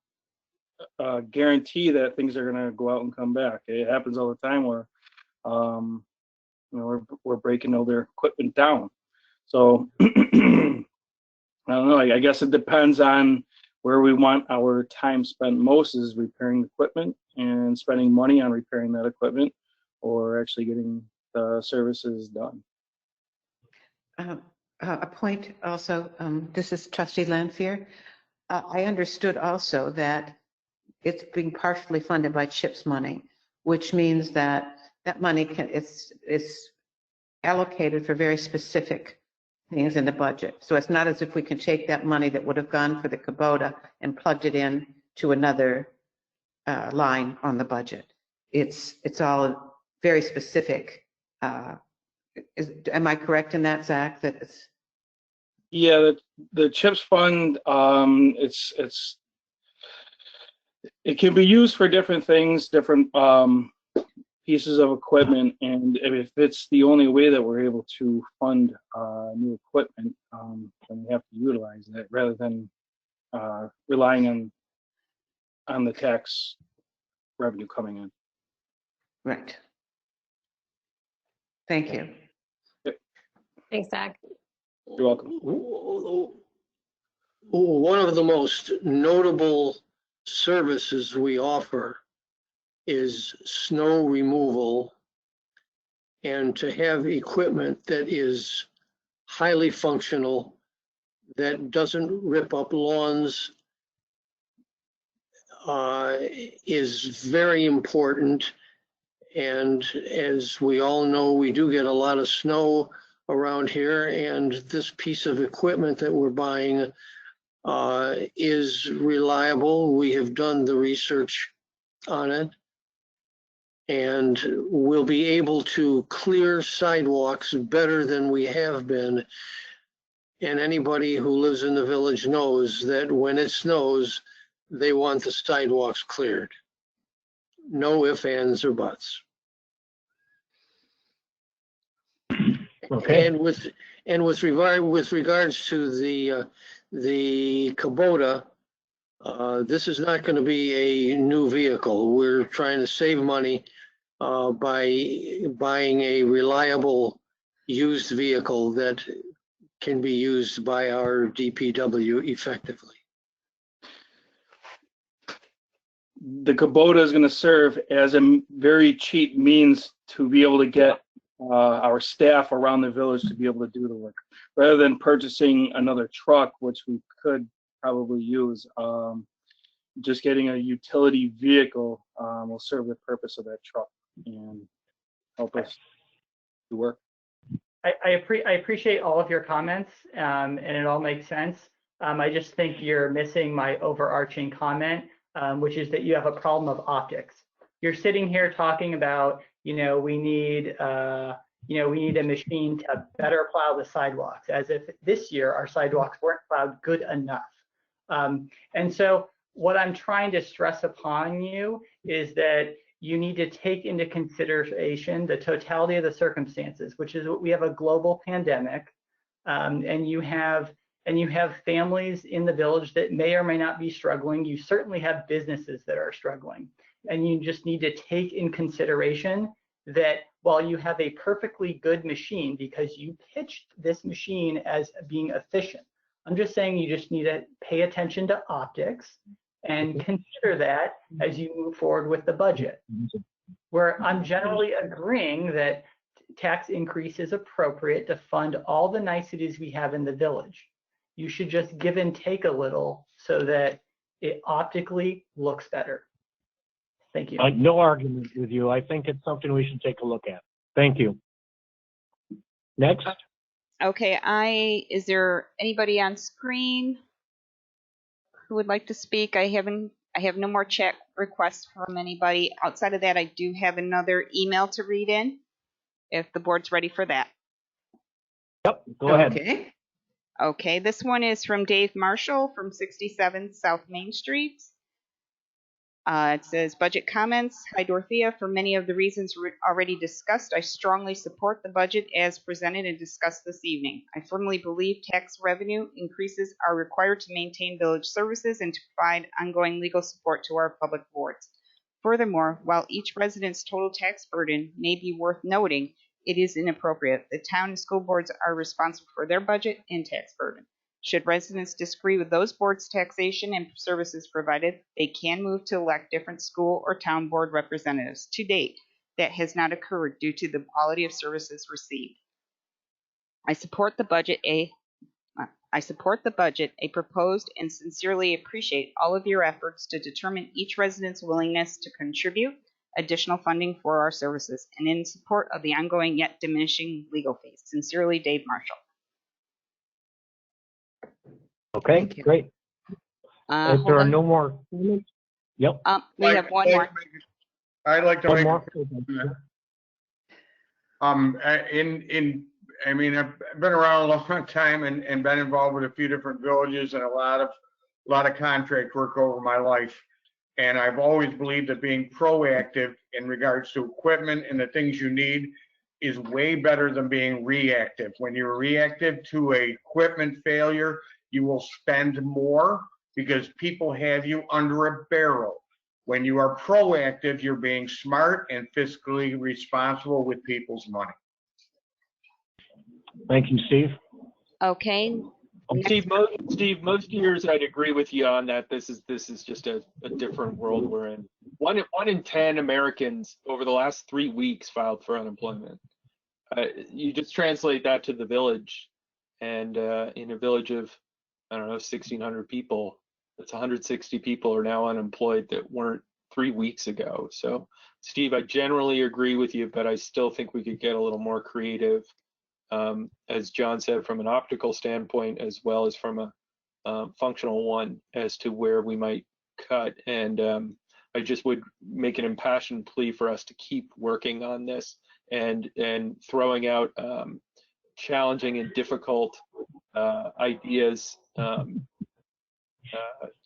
a guarantee that things are going to go out and come back. It happens all the time where, you know, we're breaking all their equipment down. So I don't know. I guess it depends on where we want our time spent most, is repairing equipment and spending money on repairing that equipment, or actually getting the services done. A point also, this is Trustee Lanfear. I understood also that it's being partially funded by CHIPS money, which means that that money is allocated for very specific things in the budget. So it's not as if we can take that money that would have gone for the Kubota and plugged it in to another line on the budget. It's all very specific. Am I correct in that, Zach? That it's... Yeah, the CHIPS fund, it can be used for different things, different pieces of equipment, and if it's the only way that we're able to fund new equipment, then we have to utilize that rather than relying on the tax revenue coming in. Right. Thank you. Yep. Thanks, Zach. You're welcome. One of the most notable services we offer is snow removal, and to have equipment that is highly functional, that doesn't rip up lawns, is very important. And as we all know, we do get a lot of snow around here, and this piece of equipment that we're buying is reliable. We have done the research on it, and we'll be able to clear sidewalks better than we have been. And anybody who lives in the village knows that when it snows, they want the sidewalks cleared. No ifs, ands, or buts. Okay. And with regards to the Kubota, this is not going to be a new vehicle. We're trying to save money by buying a reliable used vehicle that can be used by our DPW effectively. The Kubota is going to serve as a very cheap means to be able to get our staff around the village to be able to do the work, rather than purchasing another truck, which we could probably use. Just getting a utility vehicle will serve the purpose of that truck and help us do work. I appreciate all of your comments, and it all makes sense. I just think you're missing my overarching comment, which is that you have a problem of optics. You're sitting here talking about, we need a machine to better plow the sidewalks, as if this year our sidewalks weren't plowed good enough. And so what I'm trying to stress upon you is that you need to take into consideration the totality of the circumstances, which is we have a global pandemic, and you have families in the village that may or may not be struggling. You certainly have businesses that are struggling, and you just need to take in consideration that while you have a perfectly good machine, because you pitched this machine as being efficient, I'm just saying you just need to pay attention to optics and consider that as you move forward with the budget. Where I'm generally agreeing that tax increase is appropriate to fund all the niceties we have in the village. You should just give and take a little so that it optically looks better. Thank you. No argument with you. I think it's something we should take a look at. Thank you. Next. Okay, is there anybody on screen who would like to speak? I have no more chat requests from anybody. Outside of that, I do have another email to read in, if the board's ready for that. Yep, go ahead. Okay. Okay, this one is from Dave Marshall from 67 South Main Street. It says, budget comments. Hi, Dorothea. For many of the reasons already discussed, I strongly support the budget as presented and discussed this evening. I firmly believe tax revenue increases are required to maintain village services and to provide ongoing legal support to our public boards. Furthermore, while each resident's total tax burden may be worth noting, it is inappropriate. The town and school boards are responsible for their budget and tax burden. Should residents disagree with those boards' taxation and services provided, they can move to elect different school or town board representatives. To date, that has not occurred due to the quality of services received. I support the budget, a proposed, and sincerely appreciate all of your efforts to determine each resident's willingness to contribute additional funding for our services, and in support of the ongoing yet diminishing legal fees. Sincerely, Dave Marshall. Okay, great. If there are no more comments, yep. We have one more. I'd like to One make more. I mean, I've been around a long time and been involved with a few different villages and a lot of contract work over my life. And I've always believed that being proactive in regards to equipment and the things you need is way better than being reactive. When you're reactive to a equipment failure, you will spend more because people have you under a barrel. When you are proactive, you're being smart and fiscally responsible with people's money. Thank you, Steve. Okay. Steve, most years I'd agree with you on that. This is just a different world we're in. One in 10 Americans over the last 3 weeks filed for unemployment. You just translate that to the village, and in a village of, I don't know, 1,600 people, that's 160 people are now unemployed that weren't 3 weeks ago. So, Steve, I generally agree with you, but I still think we could get a little more creative. As John said, from an optical standpoint, as well as from a functional one, as to where we might cut. And I just would make an impassioned plea for us to keep working on this and throwing out challenging and difficult ideas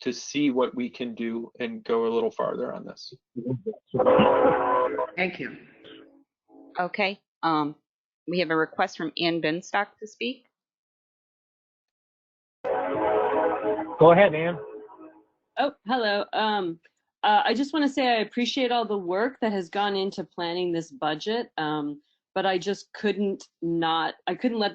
to see what we can do and go a little farther on this. Thank you. Okay. We have a request from Ann Benstock to speak. Go ahead, Ann. Oh, hello. I just want to say I appreciate all the work that has gone into planning this budget, but I just couldn't let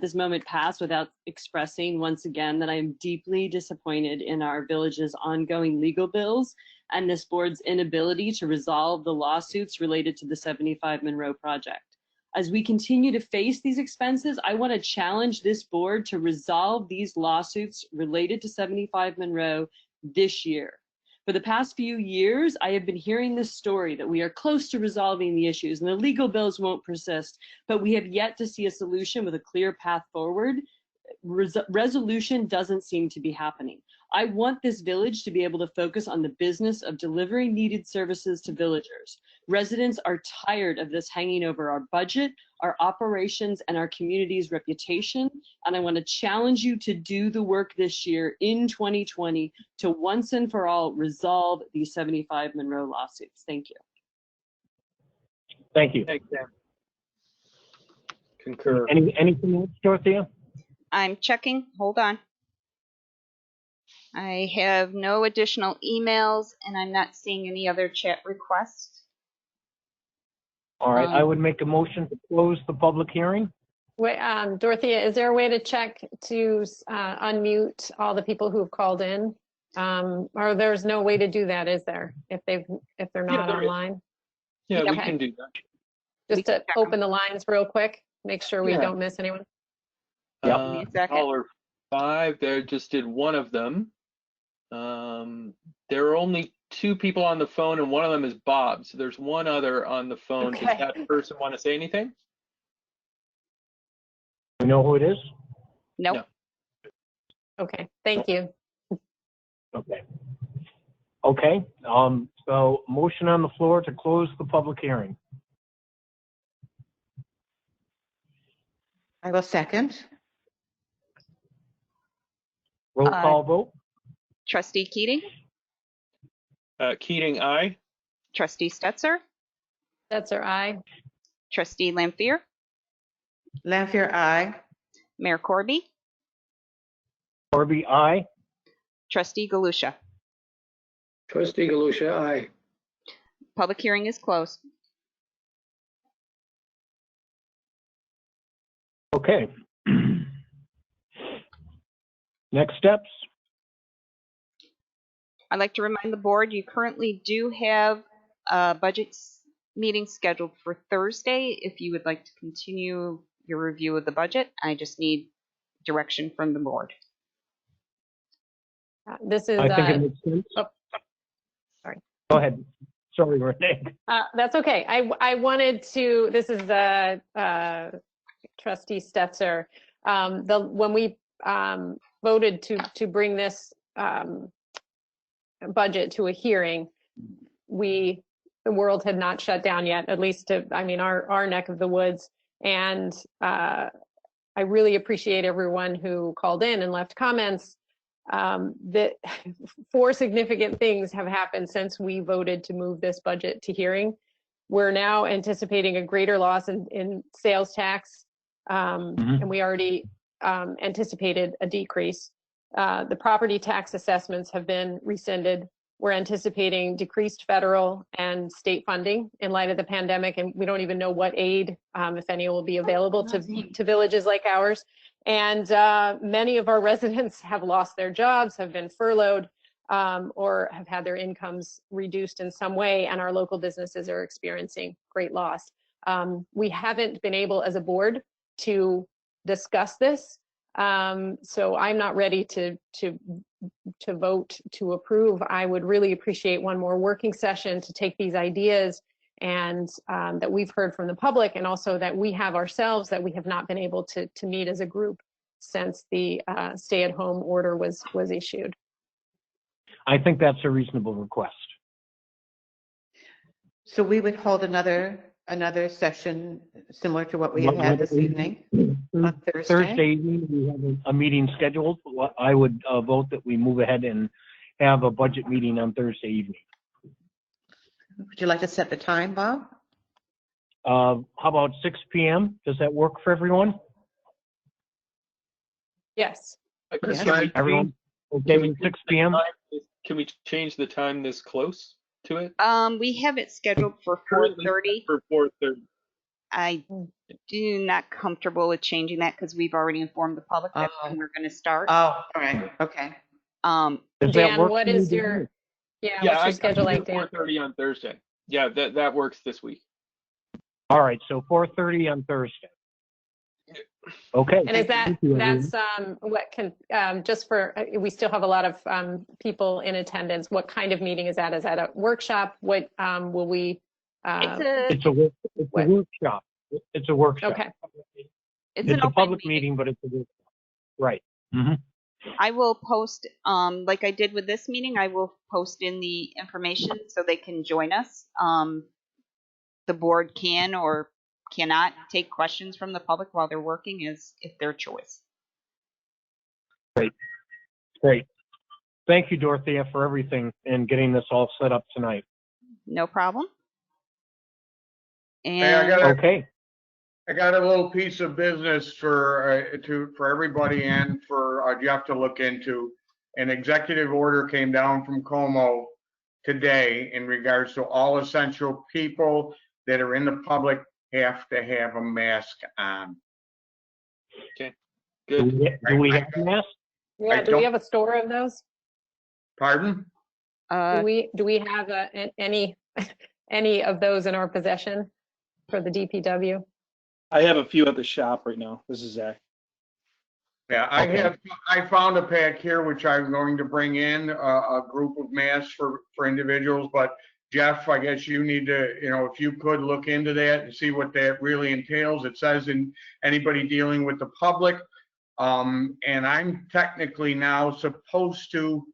this moment pass without expressing once again that I am deeply disappointed in our village's ongoing legal bills and this board's inability to resolve the lawsuits related to the 75 Monroe project. As we continue to face these expenses, I want to challenge this board to resolve these lawsuits related to 75 Monroe this year. For the past few years, I have been hearing this story that we are close to resolving the issues and the legal bills won't persist, but we have yet to see a solution with a clear path forward. Resolution doesn't seem to be happening. I want this village to be able to focus on the business of delivering needed services to villagers. Residents are tired of this hanging over our budget, our operations, and our community's reputation. And I want to challenge you to do the work this year in 2020 to once and for all resolve these 75 Monroe lawsuits. Thank you. Thank you. Thanks, Sam. Concur. Anything else, Dorothea? I'm checking. Hold on. I have no additional emails, and I'm not seeing any other chat requests. All right, I would make a motion to close the public hearing. Wait, Dorothea, is there a way to check to unmute all the people who have called in? Or there's no way to do that, is there? If they're not online? Yeah, Okay. we can do that. Just to open the lines real quick, make sure we don't miss anyone. Caller 5, they just did one of them. There are only two people on the phone, and one of them is Bob. So there's one other on the phone. Okay. Does that person want to say anything? You know who it is? Nope. No. Okay, thank you. Okay. Okay, so motion on the floor to close the public hearing. I will second. Roll call vote. Trustee Keating, Keating, aye. Trustee Stetser, Stetser, aye. Trustee Lampier, Lampier, aye. Mayor Corby, Corby, aye. Trustee Galusha. Trustee Galusha, aye. Public hearing is closed. Okay. Next steps. I'd like to remind the board you currently do have a budget meeting scheduled for Thursday. If you would like to continue your review of the budget, I just need direction from the board. This is. I think it makes sense. Oh, sorry. Go ahead. Sorry, Renee. That's okay. I wanted to. This is Trustee Stetser. When we voted to bring this budget to a hearing, the world had not shut down yet, at least to, I mean, our neck of the woods. And I really appreciate everyone who called in and left comments. That 4 significant things have happened since we voted to move this budget to hearing. We're now anticipating a greater loss in sales tax, and we already anticipated a decrease. The property tax assessments have been rescinded. We're anticipating decreased federal and state funding in light of the pandemic, and we don't even know what aid, if any, will be available to villages like ours. And many of our residents have lost their jobs, have been furloughed, or have had their incomes reduced in some way, and our local businesses are experiencing great loss. We haven't been able as a board to discuss this, so I'm not ready to vote to approve. I would really appreciate one more working session to take these ideas and that we've heard from the public, and also that we have ourselves, that we have not been able to meet as a group since the stay-at-home order was issued. I think that's a reasonable request. So we would hold another session similar to what we have had this evening on Thursday. Thursday evening, we have a meeting scheduled. I would vote that we move ahead and have a budget meeting on Thursday evening. Would you like to set the time, Bob? How about 6 p.m.? Does that work for everyone? Yes. Everyone okay with 6 p.m.? Can we change the time this close to it? We have it scheduled for 4:30. For 4:30. I do not comfortable with changing that because we've already informed the public that when we're going to start. Oh, all right. Okay. Dan, what is your what's your schedule like, Dan? 4:30 on Thursday. Yeah, that works this week. All right, so 4:30 on Thursday. Okay. And is that's what can just for we still have a lot of people in attendance. What kind of meeting is that? Is that a workshop? What will we? It's a workshop. It's a workshop. Okay. It's a public meeting, but it's a workshop. Right. Mm-hmm. I will post, like I did with this meeting, I will post in the information so they can join us. The board can or cannot take questions from the public while they're working is their choice. Great. Thank you, Dorothea, for everything and getting this all set up tonight. No problem. Hey, And I got a little piece of business for everybody and for Jeff to look into. An executive order came down from Como today in regards to all essential people that are in the public have to have a mask on. Okay, good. Do we have masks? Yeah. Do we have a store of those? Pardon? Do we have any of those in our possession for the DPW? I have a few at the shop right now. This is Zach. Yeah, I found a pack here, which I'm going to bring in, a group of masks for individuals, but Jeff, I guess you need to, if you could look into that and see what that really entails. It says in anybody dealing with the public, and I'm technically now supposed to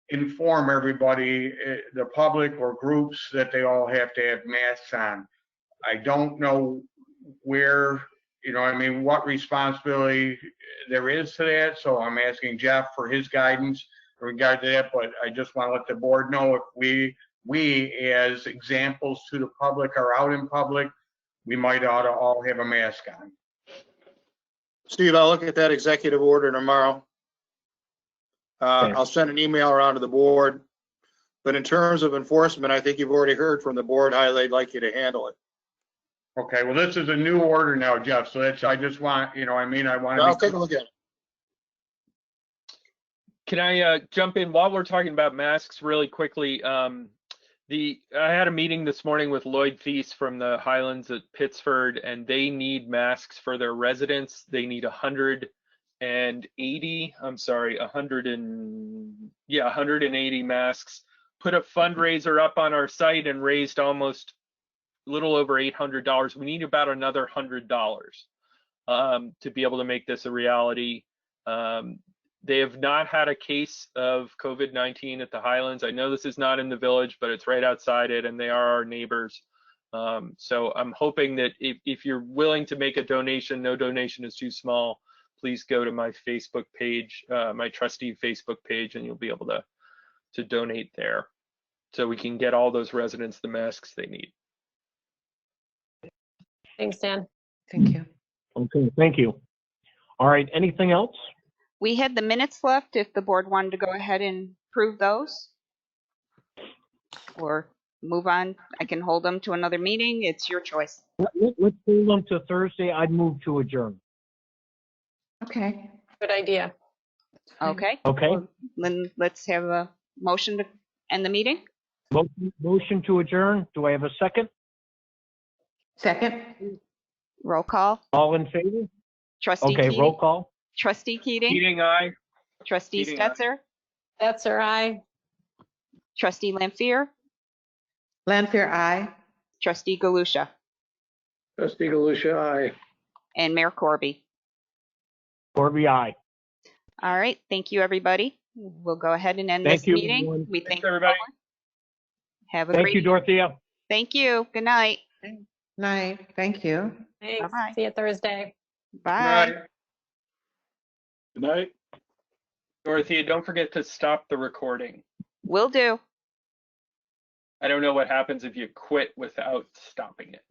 inform everybody, the public or groups, that they all have to have masks on. I don't know where, what responsibility there is to that. So I'm asking Jeff for his guidance in regard to that. But I just want to let the board know, if we as examples to the public are out in public, we might ought to all have a mask on. Steve, I'll look at that executive order tomorrow. I'll send an email around to the board. But in terms of enforcement, I think you've already heard from the board how they'd like you to handle it. Okay, well, this is a new order now, Jeff, so I just want, I want to. I'll take a look at it. Can I jump in while we're talking about masks really quickly? I had a meeting this morning with Lloyd Thies from the Highlands at Pittsford, and they need masks for their residents. They need 180 masks. Put a fundraiser up on our site and raised almost a little over $800. We need about another $100 to be able to make this a reality. They have not had a case of COVID-19 at the Highlands. I know this is not in the village, but it's right outside it, and they are our neighbors. So I'm hoping that if you're willing to make a donation, no donation is too small, please go to my Facebook page, my trustee Facebook page, and you'll be able to donate there, so we can get all those residents the masks they need. Thanks, Dan. Thank you. Okay, thank you. All right, anything else? We had the minutes left if the board wanted to go ahead and approve those or move on. I can hold them to another meeting. It's your choice. Let's hold them to Thursday. I'd move to adjourn. Okay. Good idea. Okay. Okay. Well, then let's have a motion to end the meeting. Motion to adjourn. Do I have a second? Second. Roll call. All in favor? Trustee Okay, Keating. roll call. Trustee Keating. Keating, aye. Trustee Keating, aye. Stetzer. Stetzer, aye. Trustee Lampier. Lanfear, aye. Trustee Galusha. Trustee Galusha, aye. And Mayor Corby. Corby, aye. All right. Thank you, everybody. We'll go ahead and end Thank this you, meeting. everyone. We thank everybody. Have a Thank great you, Dorothea. Thank you. Good night. Night. Thank you. Thanks. Bye-bye. See you Thursday. Bye. Good night. Dorothea, don't forget to stop the recording. Will do. I don't know what happens if you quit without stopping it.